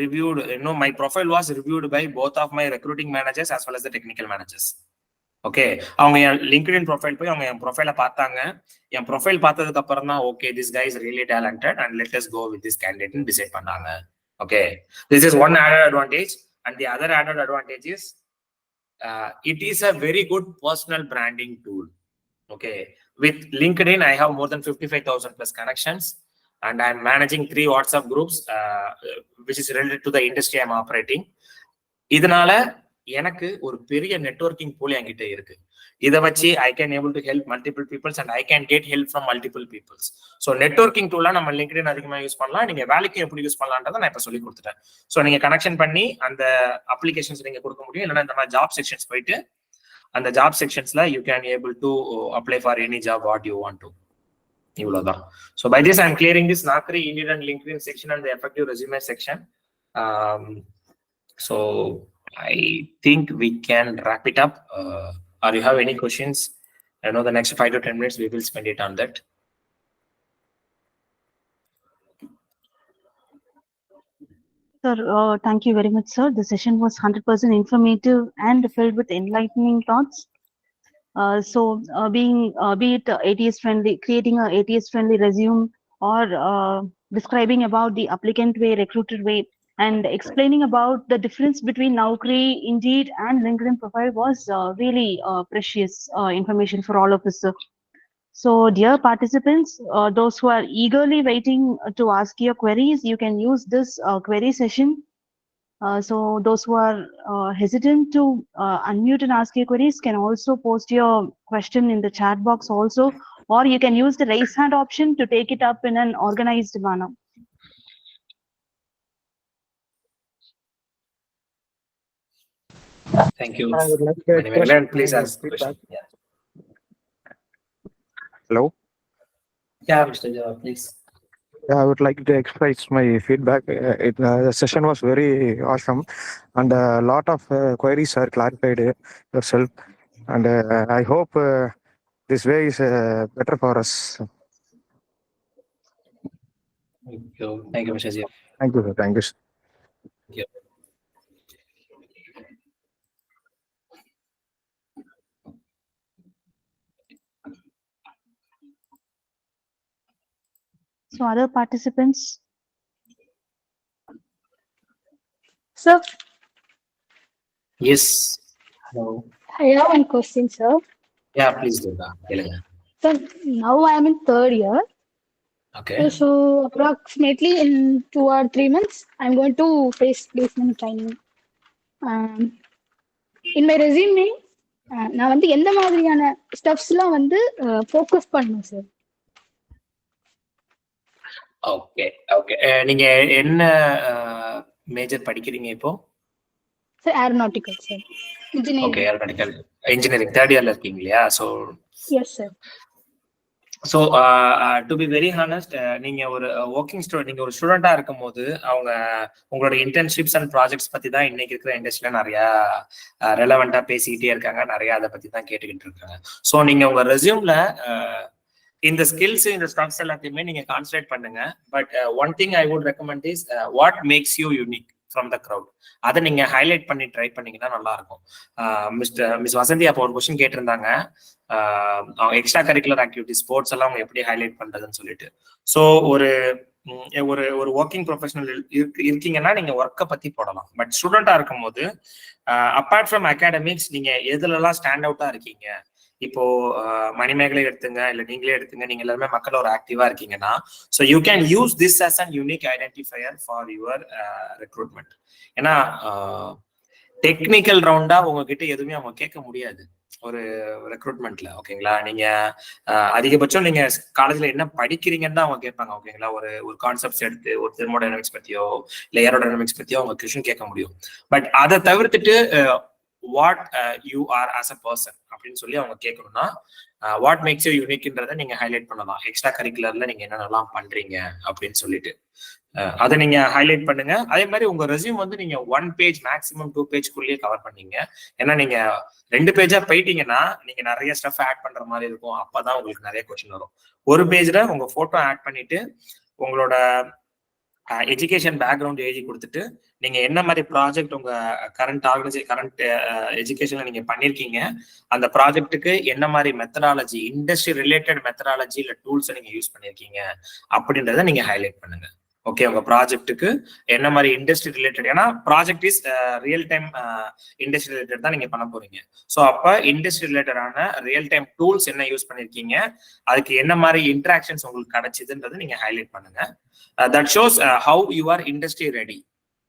reviewed, my profile was reviewed by both of my recruiting managers as well as the technical managers. Okay, அவங்க என் LinkedIn profile போய் அவங்க என் ப்ரொஃபைலை பார்த்தாங்க. என் profile பார்த்ததுக்கு அப்புறம் தான் okay this guy is really talented and let us go with this candidate னு decide பண்ணாங்க. Okay, this is one added advantage and the other added advantage is it is a very good personal branding tool. Okay, with LinkedIn I have more than 55,000 plus connections and I am managing 3 WhatsApp groups which is related to the industry I am operating. இதனால எனக்கு ஒரு பெரிய networking pool என்கிட்ட இருக்கு. இதை வச்சு I can able to help multiple peoples and I can get help from multiple peoples. So networking டூலா நம்ம LinkedIn அதிகமாக யூஸ் பண்ணலாம். நீங்க வேலைக்கு எப்படி யூஸ் பண்ணலான்றதை நான் இப்ப சொல்லி கொடுத்துட்டேன். ஸோ நீங்க கனெக்ஷன் பண்ணி அந்த அப்ளிகேஷன்ஸ் நீங்க கொடுக்க முடியும். இல்லைன்னா இந்த மாதிரி ஜாப் செக்ஷன்ஸ் போயிட்டு அந்த ஜாப் செக்ஷன்ஸ்ல you can able to apply for any job what you want to. இவ்வளவுதான். So by this I am clearing this Naukri, Indeed and LinkedIn section and the effective resume section. So I think we can wrap it up. Or you have any questions? I know the next 5 to 10 minutes we will spend it on that.
Sir, thank you very much, sir. The session was 100% informative and filled with enlightening thoughts. Be it ATS friendly, creating a ATS friendly resume, or describing about the applicant way, recruiter way, and explaining about the difference between Naukri, Indeed, and LinkedIn profile was really precious information for all of us, sir. So, dear participants, those who are eagerly waiting to ask your queries, you can use this query session. So, those who are hesitant to unmute and ask your queries can also post your question in the chat box also, or you can use the raise hand option to take it up in an organized manner.
Thank you.
I would like to
Please ask the question. Yeah.
Hello.
Yeah, Mr. Java, please.
I would like to express my feedback. The session was very awesome, and a lot of queries are clarified yourself. And I hope this way is better for us.
Thank you, Mr. Java.
Thank you, sir. Thank you.
Thank you.
So, other participants?
Sir,
Yes. Hello.
I have one question, sir.
Yeah, please do that.
Sir, now I am in 3rd year.
Okay.
So approximately in 2 or 3 months, I'm going to face placement training. In my resume, நான் வந்து எந்த மாதிரியான ஸ்டெப்ஸ்லாம் வந்து focus பண்ணணும் sir?
Okay okay. நீங்க என்ன major படிக்கிறீங்க இப்போ?
Sir aeronautical sir, engineering.
Okay, aeronautical engineering 3rd இயர்ல இருக்கீங்க இல்லையா? So
yes sir.
So to be very honest, நீங்க ஒரு ஒர்க்கிங் ஸ்டூடெண்ட், நீங்க ஒரு ஸ்டூடெண்டா இருக்கும் போது அவங்க உங்களோட இன்டர்ன்ஷிப்ஸ் அண்ட் ப்ராஜெக்ட்ஸ் பத்தி தான் இன்னைக்கு இருக்கிற இண்டஸ்ட்ரியில நிறைய ரெலவெண்டா பேசிக்கிட்டே இருக்காங்க, நிறைய அதை பத்தி தான் கேட்டுக்கிட்டு இருக்காங்க. ஸோ நீங்க உங்க ரெஸ்யூம்ல இந்த ஸ்கில்ஸ், இந்த ஸ்டாக்ஸ் எல்லாத்தையுமே நீங்க கான்சன்ட்ரேட் பண்ணுங்க. But one thing I would recommend is what makes you unique from the crowd. அதை நீங்க ஹைலைட் பண்ணி ட்ரை பண்ணீங்கன்னா நல்லா இருக்கும். மிஸ் வசந்தி அப்போ ஒரு கொஸ்டின் கேட்டிருந்தாங்க, எக்ஸ்ட்ரா கரிக்குலர் ஆக்டிவிட்டி ஸ்போர்ட்ஸ் எல்லாம் அவங்க எப்படி ஹைலைட் பண்றதுன்னு சொல்லிட்டு. ஸோ ஒரு ஒரு ஒர்க்கிங் ப்ரொஃபஷனல் இருக்கீங்கன்னா நீங்க ஒர்க்கை பத்தி போடலாம். பட் ஸ்டூடெண்டா இருக்கும் போது அப்பார்ட் ஃப்ரம் அகாடமிக்ஸ் நீங்க எதுலலாம் ஸ்டாண்ட் அவுட்டா இருக்கீங்க, இப்போ மணிமேகலை எடுத்துங்க, இல்ல நீங்களே எடுத்துங்க, நீங்க எல்லாருமே மக்கள் ஒரு ஆக்டிவா இருக்கீங்கன்னா, so you can use this as an unique identifier for your recruitment. ஏன்னா டெக்னிக்கல் ரவுண்டா உங்ககிட்ட எதுவுமே அவங்க கேட்க முடியாது ஒரு ரெக்ரூட்மெண்ட்ல. ஓகேங்களா? நீங்க அதிகபட்சம் நீங்க காலேஜ்ல என்ன படிக்கிறீங்கன்னு தான் அவங்க கேட்பாங்க. ஓகேங்களா? ஒரு கான்செப்ட்ஸ் எடுத்து ஒரு தெர்மோடைனமிக்ஸ் பத்தியோ இல்ல ஏரோடைனமிக்ஸ் பத்தியோ அவங்க கொஸ்டின் கேட்க முடியும். பட் அதை தவிர்த்துட்டு what you are as a person அப்படின்னு சொல்லி அவங்க கேட்கணும்னா வாட் மேக்ஸ் யூ யூனிக்ன்றதை நீங்க ஹைலைட் பண்ணலாம். எக்ஸ்ட்ரா கரிக்குலர்ல நீங்க என்னென்னலாம் பண்றீங்க அப்படின்னு சொல்லிட்டு அதை நீங்க ஹைலைட் பண்ணுங்க. அதே மாதிரி உங்க ரெஸ்யூம் வந்து நீங்க 1 பேஜ் மேக்ஸிமம் 2 பேஜ்க்குள்ளேயே கவர் பண்ணீங்க. ஏன்னா நீங்க 2 பேஜா போயிட்டீங்கன்னா நீங்க நிறைய ஸ்டஃப் ஆட் பண்ற மாதிரி இருக்கும். அப்பதான் உங்களுக்கு நிறைய கொஸ்டின் வரும். ஒரு பேஜ்ல உங்க போட்டோ ஆட் பண்ணிட்டு உங்களோட எஜுகேஷன் பேக்ரவுண்ட் எழுதி கொடுத்துட்டு நீங்க என்ன மாதிரி ப்ராஜெக்ட் உங்க கரண்ட் எஜுகேஷன்ல நீங்க பண்ணிருக்கீங்க, அந்த ப்ராஜெக்ட்டுக்கு என்ன மாதிரி மெத்தடாலஜி, இண்டஸ்ட்ரி ரிலேட்டட் மெத்தடாலஜி இல்ல டூல்ஸ் நீங்க யூஸ் பண்ணிருக்கீங்க அப்படின்றத நீங்க ஹைலைட் பண்ணுங்க. ஓகே, உங்க ப்ராஜெக்ட்டுக்கு என்ன மாதிரி இண்டஸ்ட்ரி ரிலேட்டட், ஏன்னா project is real time industry related தான் நீங்க பண்ண போறீங்க. ஸோ அப்ப இண்டஸ்ட்ரி ரிலேட்டடான ரியல் டைம் டூல்ஸ் என்ன யூஸ் பண்ணிருக்கீங்க, அதுக்கு என்ன மாதிரி இன்ட்ராக்ஷன்ஸ் உங்களுக்கு கிடைச்சதுன்றது நீங்க ஹைலைட் பண்ணுங்க. That shows how you are industry ready.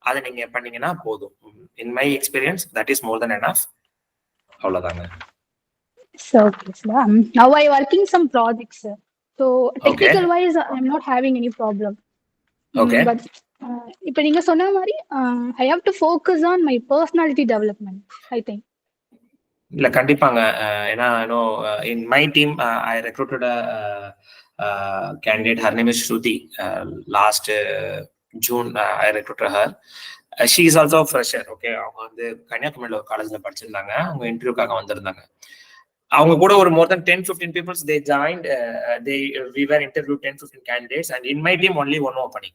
அதை நீங்க பண்ணீங்கன்னா போதும். In my experience that is more then enough. அவ்வளவுதாங்க.
Okay, sir. Now I working some projects, sir. So technical wise, I'm not having any problem.
Okay.
But இப்போ நீங்க சொன்ன மாதிரி I have to focus on my personality development, I think.
இல்ல கண்டிப்பாங்க. ஏன்னா in my team I recruited a candidate. Her name is Shruti. Last June I recruited her. She is also a fresher. Okay, அவங்க வந்து கன்னியாகுமரியில ஒரு காலேஜ்ல படிச்சிருந்தாங்க. அவங்க இன்டர்வியூக்காக வந்திருந்தாங்க. அவங்க கூட ஒரு more than 10-15 people they joined. We were interviewed 10-15 candidates and in my team only one opening.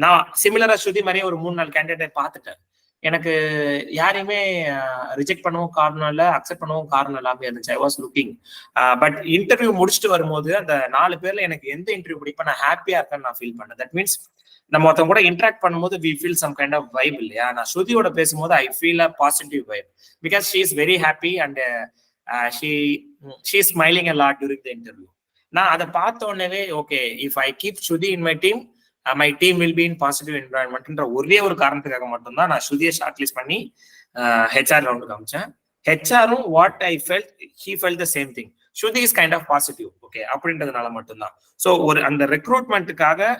நான் சிமிலரா ஸ்ருதி மாதிரியே ஒரு 3-4 கேண்டிடேட் பார்த்துட்டேன். எனக்கு யாரையுமே ரிஜெக்ட் பண்ணவும் காரணம் இல்லை, அக்செப்ட் பண்ணவும் காரணம் இல்லாம இருந்துச்சு. I was looking. But interview முடிச்சுட்டு வரும்போது அந்த 4 பேர்ல எனக்கு எந்த இன்டர்வியூ பிடிப்பா நான் ஹாப்பியா இருக்கேன்னு நான் ஃபீல் பண்ணேன். தட் மீன்ஸ் நம்ம ஒருத்தவங்க கூட இன்டராக்ட் பண்ணும்போது we feel some kind of vibe இல்லையா? நான் ஸ்ருதியோட பேசும்போது I feel a positive vibe because she is very happy and she is smiling a lot during the interview. நான் அதை பார்த்த உடனே okay, if I keep Shruti in my team, my team will be in positive என்வரான்மெண்ட்ன்ற ஒரே ஒரு காரணத்துக்காக மட்டும்தான் நான் ஸ்ருதியை ஷார்ட் லிஸ்ட் பண்ணி ஹெச்ஆர் ரவுண்டுக்கு அமிச்சேன். ஹெச்ஆரும் what I felt, he felt the same thing. Shruti is kind of positive. Okay, அப்படின்றதுனால மட்டும்தான். ஸோ ஒரு அந்த ரெக்ரூட்மெண்ட்டுக்காக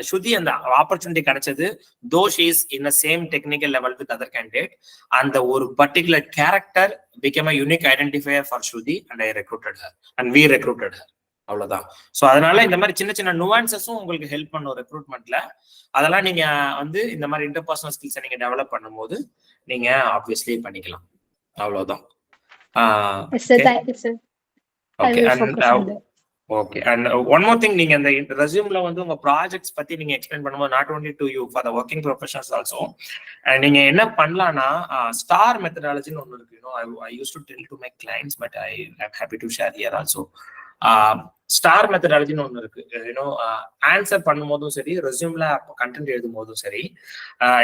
ஸ்ருதி அந்த ஆப்பர்ச்சுனிட்டி கிடைச்சது. தோ she is in the same technical level with other candidate. அந்த ஒரு particular character became a unique identifier for Shruti and I recruited her and we recruited her. அவ்வளவுதான். ஸோ அதனால இந்த மாதிரி சின்ன சின்ன நுவான்சஸும் உங்களுக்கு ஹெல்ப் பண்ணும் ரெக்ரூட்மெண்ட்ல. அதெல்லாம் நீங்க வந்து இந்த மாதிரி இன்டர்பர்சனல் ஸ்கில்ஸை நீங்க டெவலப் பண்ணும்போது நீங்க ஆப்வியஸ்லி பண்ணிக்கலாம். அவ்வளவுதான். Okay, and one more thing, நீங்க அந்த ரெஸ்யூம்ல வந்து உங்க ப்ராஜெக்ட்ஸ் பத்தி நீங்க எக்ஸ்பிளைன் பண்ணும்போது not only to you, for the working professionals also, நீங்க என்ன பண்ணலாம்னா ஸ்டார் மெத்தடாலஜின்னு ஒன்று இருக்கு. I used to tell to my clients, but I am happy to share here also. Star மெத்தடாலஜின்னு ஒன்று இருக்கு. ஆன்சர் பண்ணும் போதும் சரி, ரெஸ்யூம்ல கண்டென்ட் எழுதும் போதும் சரி,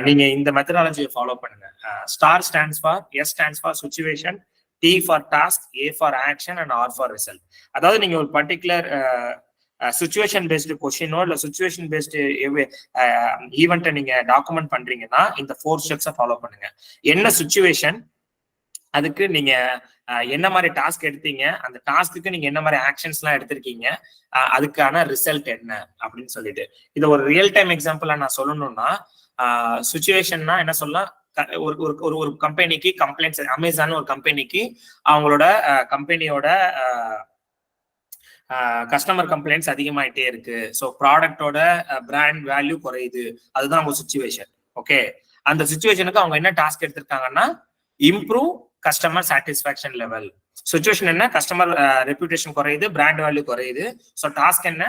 நீங்க இந்த மெத்தடாலஜியை ஃபாலோ பண்ணுங்க. STAR stands for, S stands for situation, T for task, A for action and R for result. அதாவது நீங்க ஒரு பர்டிகுலர் சுச்சுவேஷன் பேஸ்டு கொஸ்டினோ இல்ல சுச்சுவேஷன் பேஸ்டு ஈவெண்ட்டை நீங்க டாக்குமெண்ட் பண்றீங்கன்னா இந்த 4 ஸ்டெப்ஸை ஃபாலோ பண்ணுங்க. என்ன சுச்சுவேஷன், அதுக்கு நீங்க என்ன மாதிரி டாஸ்க் எடுத்தீங்க, அந்த டாஸ்க்கு நீங்க என்ன மாதிரி ஆக்ஷன்ஸ் எல்லாம் எடுத்திருக்கீங்க, அதுக்கான ரிசல்ட் என்ன அப்படின்னு சொல்லிட்டு இதை ஒரு ரியல் டைம் எக்ஸாம்பிளா நான் சொல்லணும்னா, சுச்சுவேஷன்னா என்ன சொல்லலாம், ஒரு கம்பெனிக்கு கம்ப்ளைண்ட்ஸ், அமேசான் ஒரு கம்பெனிக்கு அவங்களோட கம்பெனியோட கஸ்டமர் கம்ப்ளைண்ட்ஸ் அதிகமாயிட்டே இருக்கு. ஸோ ப்ராடக்டோட பிராண்ட் வேல்யூ குறையுது, அதுதான் அவங்க சுச்சுவேஷன். ஓகே, அந்த சுச்சுவேஷனுக்கு அவங்க என்ன டாஸ்க் எடுத்திருக்காங்கன்னா improve customer satisfaction level. Situation என்ன, கஸ்டமர் ரெப்யூட்டேஷன் குறையுது, பிராண்ட் வேல்யூ குறையுது. ஸோ டாஸ்க் என்ன,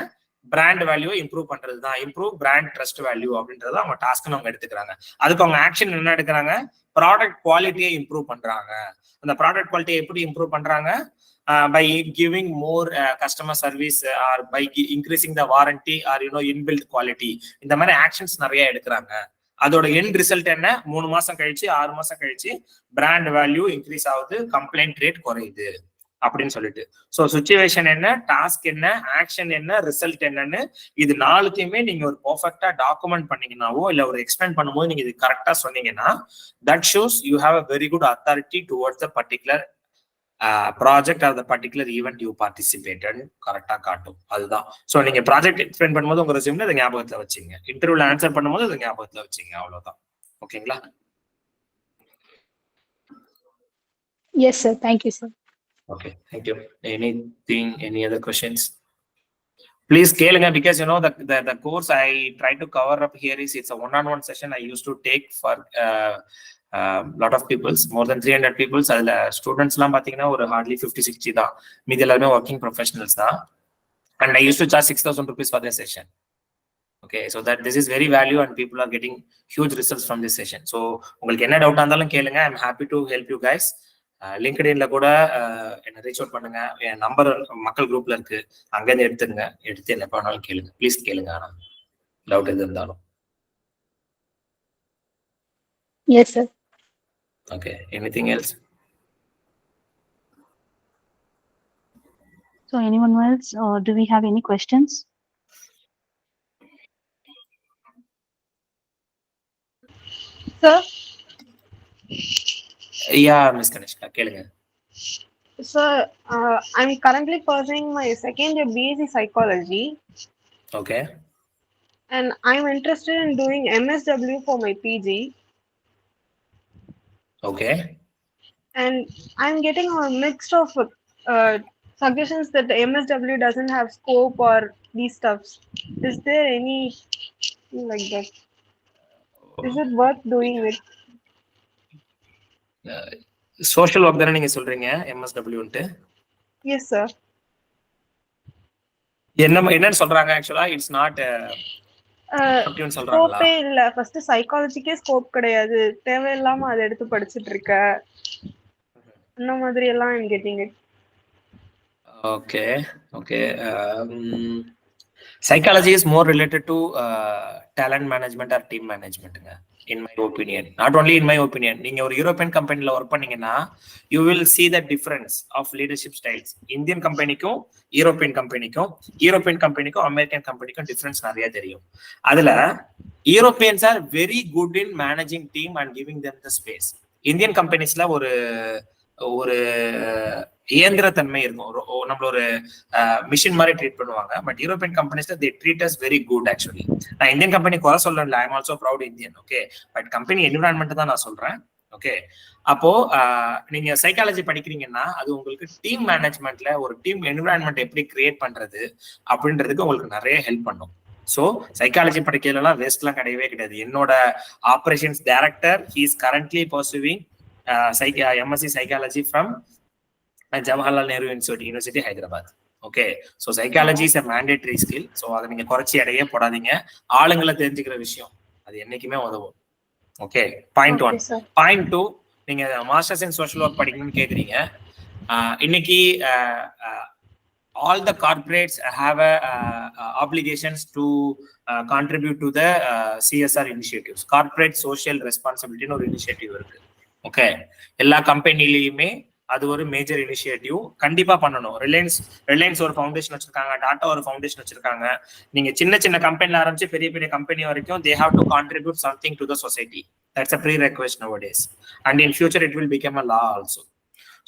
பிராண்ட் வேல்யூ இம்ப்ரூவ் பண்றது தான், இம்ப்ரூவ் பிராண்ட் ட்ரஸ்ட் வேல்யூ அப்படின்றது அவங்க டாஸ்க்னு அவங்க எடுத்துக்கிறாங்க. அதுக்கு அவங்க ஆக்ஷன் என்ன எடுக்கிறாங்க, ப்ராடக்ட் குவாலிட்டியை இம்ப்ரூவ் பண்றாங்க. அந்த ப்ராடக்ட் குவாலிட்டியை எப்படி இம்ப்ரூவ் பண்றாங்க, by giving more customer service or by increasing the warranty or inbuilt quality. இந்த மாதிரி ஆக்ஷன்ஸ் நிறைய எடுக்கிறாங்க. அதோட எண்ட் ரிசல்ட் என்ன, 3 மாசம் கழிச்சு 6 மாசம் கழிச்சு பிராண்ட் வேல்யூ இன்க்ரீஸ் ஆகுது, கம்ப்ளைண்ட் ரேட் குறையுது அப்படின்னு சொல்லிட்டு. ஸோ சுச்சுவேஷன் என்ன, டாஸ்க் என்ன, ஆக்ஷன் என்ன, ரிசல்ட் என்னன்னு இது 4த்தையுமே நீங்க ஒரு பர்ஃபெக்டா டாக்குமெண்ட் பண்ணீங்கன்னாவோ இல்ல ஒரு எக்ஸ்பிளைன் பண்ணும்போது நீங்க இது கரெக்டா சொன்னீங்கன்னா that shows you have a very good authority towards the particular project R the particular event you participated கரெக்டா காட்டும். அதுதான். ஸோ நீங்க ப்ராஜெக்ட் எக்ஸ்பிளைன் பண்ணும்போது உங்க ரெஸ்யூம்ல அதை ஞாபகத்துல வச்சுங்க, இன்டர்வியூல ஆன்சர் பண்ணும்போது அதை ஞாபகத்துல வச்சுங்க, அவ்வளவுதான். ஓகேங்களா?
Yes, sir. Thank you, sir.
Okay, thank you. Any other questions? Please கேளுங்க, because the course I try to cover up here is it's a one-on-one session I used to take for lot of peoples, more than 300 peoples. அதுல students எல்லாம் பாத்தீங்கன்னா ஒரு hardly 50-60 தான், மீதி எல்லாருமே working professionals தான். And I used to charge 6,000 rupees for the session. Okay, so that this is very value and people are getting huge results from this session. So உங்களுக்கு என்ன டவுட்டா இருந்தாலும் கேளுங்க, I'm happy to help you guys. லிங்க்டின்ல கூட என்ன reach out பண்ணுங்க, என் number மக்கள் குரூப்ல இருக்கு, அங்கேருந்து எடுத்து என்ன பண்ணாலும் கேளுங்க, ப்ளீஸ் கேளுங்க. ஆனா டவுட் எது இருந்தாலும்.
Yes, sir.
Okay, anything else?
So anyone else, do we have any questions?
Sir?
Yeah, Miss Kanishka, கேளுங்க.
Sir, I'm currently pursuing my second year BSc Psychology.
Okay.
And I'm interested in doing MSW for my PG.
Okay.
And I'm getting a mix of suggestions that the MSW doesn't have scope or these stuffs. Is there any like that? Is it worth doing it?
Social work தானே நீங்க சொல்றீங்க MSW-ன்ட்டு?
Yes, sir.
என்னன்னு சொல்றாங்க ஆக்சுவலா? It's not சொல்றாங்களா?
ஸ்கோப்பே இல்ல, first சைக்காலஜிக்கே scope கிடையாது, தேவையில்லாம அதை எடுத்து படிச்சிட்டு இருக்க, அந்த மாதிரி எல்லாம் I'm getting it.
Okay, okay. Psychology is more related to talent management or team management, in my opinion. Not only in my opinion. நீங்க ஒரு யூரோப்பியன் கம்பெனில ஒர்க் பண்ணீங்கன்னா you will see the difference of leadership styles. Indian கம்பெனிக்கும் யூரோப்பியன் கம்பெனிக்கும் அமெரிக்கன் கம்பெனிக்கும் difference நிறைய தெரியும். அதுல Europeans are very good in managing team and giving them the space. Indian கம்பெனிஸ்ல ஒரு இயந்திரத்தன்மை இருக்கும், நம்மள ஒரு மிஷின் மாதிரி ட்ரீட் பண்ணுவாங்க. பட் யூரோப்பியன் கம்பெனிஸ்ல they treat us very good actually. நான் இந்தியன் கம்பெனி குறை சொல்லல, I am also proud Indian. Okay, but company environment தான் நான் சொல்றேன். ஓகே, அப்போ நீங்க சைக்காலஜி படிக்கிறீங்கன்னா அது உங்களுக்கு டீம் மேனேஜ்மெண்ட்ல ஒரு டீம் என்விரான்மெண்ட் எப்படி கிரியேட் பண்றது அப்படின்றதுக்கு உங்களுக்கு நிறைய ஹெல்ப் பண்ணும். ஸோ சைக்காலஜி படிக்கிறதுலாம் வேஸ்ட்லாம் கிடையவே கிடையாது. என்னோட operations director he is currently pursuing MSc Psychology from Jawaharlal Nehru University, Hyderabad. Okay, so psychology is a mandatory skill. So அதை நீங்க குறைச்சி அடையே போடாதீங்க. ஆளுங்களை தெரிஞ்சுக்கிற விஷயம் அது என்னைக்குமே உதவும். Okay, point 1. பாயிண்ட் 2, நீங்க மாஸ்டர்ஸ் இன் சோஷியல் ஒர்க் படிக்கணும்னு கேக்குறீங்க. இன்னைக்கு all the corporates have obligations to contribute to the CSR initiatives. Corporate social responsibility ஒரு இனிஷியேட்டிவ் இருக்கு. ஓகே, எல்லா கம்பெனிலையுமே அது ஒரு மேஜர் இனிஷியேட்டிவ் கண்டிப்பா பண்ணணும். ரிலையன்ஸ் ஒரு ஃபவுண்டேஷன் வச்சிருக்காங்க, டாடா ஒரு ஃபவுண்டேஷன் வச்சிருக்காங்க. நீங்க சின்ன சின்ன கம்பெனில ஆரம்பிச்சு பெரிய பெரிய கம்பெனி வரைக்கும் they have to contribute something to the society. That's a prerequisite nowadays, and in future it will become a law also.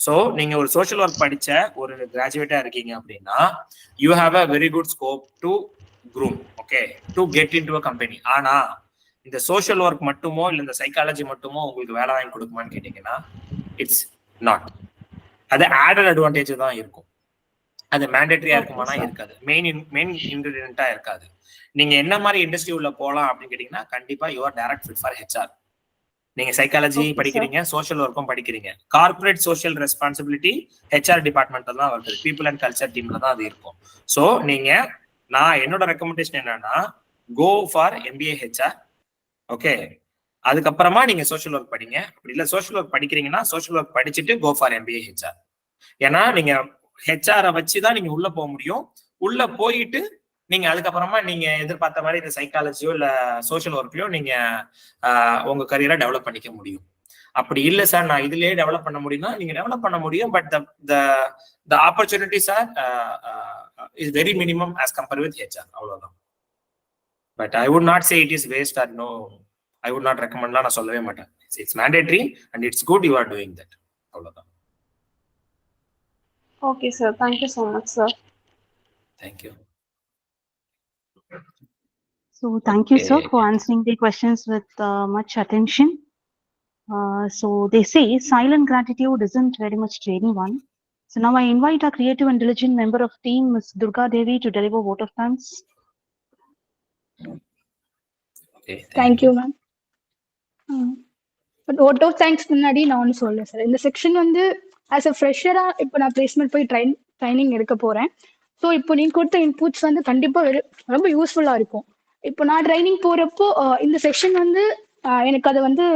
So நீங்க ஒரு சோஷியல் ஒர்க் படிச்ச ஒரு கிராஜுவேட்டா இருக்கீங்க அப்படின்னா you have a very good scope to groom, okay, to get in to a company. ஆனா இந்த social work மட்டுமோ இல்ல இந்த சைக்காலஜி மட்டுமோ உங்களுக்கு வேலை வாங்கி கொடுக்குமான்னு கேட்டீங்கன்னா இட்ஸ் நாட். அது ஆடட் அட்வான்டேஜ் தான் இருக்கும். அது மேண்டேட்டரியா இருக்குமானா இருக்காது, மெயின் இன்கிரிடியன்ட்டா இருக்காது. நீங்க என்ன மாதிரி இண்டஸ்ட்ரி உள்ள போகலாம் அப்படின்னு கேட்டீங்கன்னா கண்டிப்பா you are direct fit for HR. நீங்க சைக்காலஜி படிக்கிறீங்க, சோஷியல் ஒர்க்கும் படிக்கிறீங்க. கார்பரேட் சோஷியல் ரெஸ்பான்சிபிலிட்டி ஹெச்ஆர் டிபார்ட்மெண்ட்ல தான் வருது, பீப்புள் அண்ட் கல்ச்சர் டீம்ல தான் அது இருக்கும். ஸோ நான் என்னோட ரெக்கமெண்டேஷன் என்னன்னா go for MBA HR, okay. அதுக்கப்புறமா நீங்க சோஷியல் ஒர்க் படிங்க. அப்படி இல்ல சோஷியல் ஒர்க் படிக்கிறீங்கன்னா சோஷியல் ஒர்க் படிச்சுட்டு கோ ஃபார் MBA ஹெச்ஆர். ஏன்னா நீங்க ஹெச்ஆரை வச்சுதான் நீங்க உள்ள போக முடியும். உள்ள போயிட்டு நீங்க அதுக்கப்புறமா நீங்க எதிர்பார்த்த மாதிரி இந்த சைக்காலஜியோ இல்ல சோஷியல் ஒர்க்லயோ நீங்க உங்க கரியரை டெவலப் பண்ணிக்க முடியும். அப்படி இல்ல சார் நான் இதுலயே டெவலப் பண்ண முடியும்னா நீங்க டெவலப் பண்ண முடியும். But the opportunities are is very minimum as compared with HR. அவ்வளவுதான். But I would not say it is waste or no. I would not recommend. நான் சொல்லவே மாட்டேன். It's mandatory and it's good you are doing that. அவ்வளவுதான்.
Okay, sir. Thank you so much, sir.
Thank you.
So thank you, sir, for answering the questions with much attention. So they say silent gratitude isn't very much to anyone. So now I invite our creative and diligent member of team, Ms. Durga Devi, to deliver vote of thanks.
Okay, thank you, ma'am. But vote of thanks முன்னாடி நான் ஒன்று சொல்றேன் sir. இந்த section வந்து as a ஃப்ரெஷரா இப்போ நான் placement போய் training எடுக்க போறேன். ஸோ இப்போ நீங்க கொடுத்த இன்புட்ஸ் வந்து கண்டிப்பா ரொம்ப யூஸ்ஃபுல்லா இருக்கும். இப்போ நான் ட்ரைனிங் போறப்போ இந்த செக்ஷன் வந்து எனக்கு அதை வந்து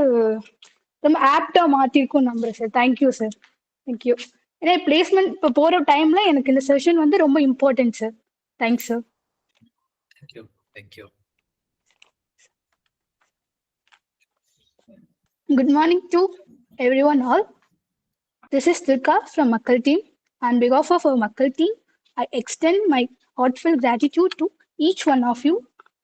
ரொம்ப ஆப்டா மாத்திருக்கும் நம்புறேன் சார். Thank you sir, thank you. ஏன்னா பிளேஸ்மெண்ட் இப்போ போற டைம்ல எனக்கு இந்த செஷன் வந்து ரொம்ப important sir. Thanks sir.
Thank you.
Good morning to everyone all. This is Durga from Makal team. On behalf of our Makal team, I extend my heartfelt gratitude to each one of you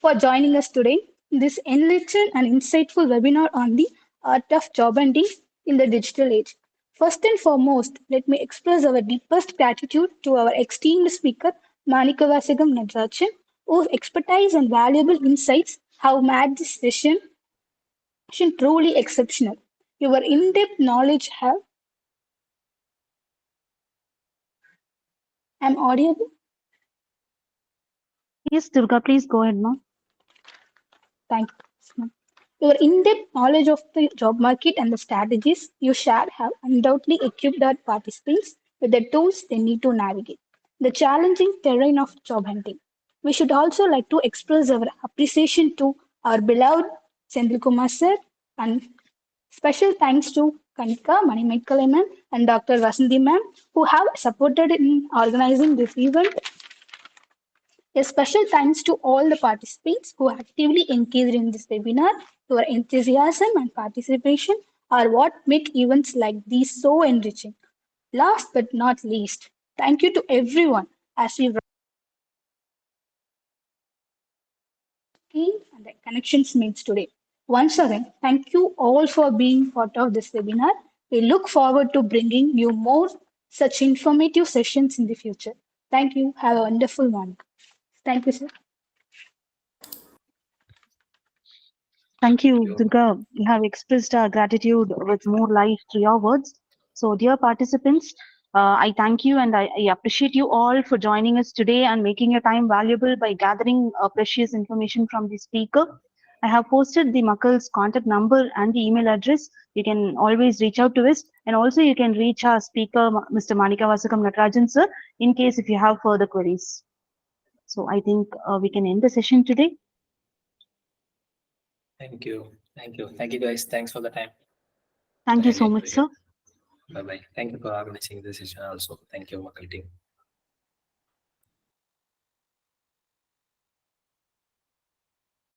for joining us today in this enriching and insightful webinar on the art of job hunting in the digital age. First and foremost, let me express our deepest gratitude to our esteemed speaker, Manickavasagam Natarajan, whose expertise and valuable insights have made this session truly exceptional. Your in-depth knowledge have. I'm audible?
Yes, Durga, please go ahead, ma'am.
Thank you. Your in-depth knowledge of the job market and the strategies you shared have undoubtedly equipped our participants with the tools they need to navigate the challenging terrain of job hunting. We should also like to express our appreciation to our beloved Sendrikumar sir, and special thanks to Kanika, Manickavasagam ma'am, and Dr. Vasanthi ma'am, who have supported in organizing this event. A special thanks to all the participants who actively engaged in this webinar. Your enthusiasm and participation are what make events like these so enriching. Last but not least, thank you to everyone as we and the connections made today. Once again, thank you all for being part of this webinar. We look forward to bringing you more such informative sessions in the future. Thank you. Have a wonderful one. Thank you, sir.
Thank you, Durga. You have expressed our gratitude with more life through your words. So, dear participants, I thank you and I appreciate you all for joining us today and making your time valuable by gathering precious information from the speaker. I have posted the MAKAL'S contact number and the email address. You can always reach out to us, and also you can reach our speaker, Mr. Manickavasagam Natarajan sir, in case if you have further queries. So, I think we can end the session today.
Thank you. Thank you, guys. Thanks for the time.
Thank you so much, sir.
Bye-bye. Thank you for organizing this session also. Thank you, Makal team.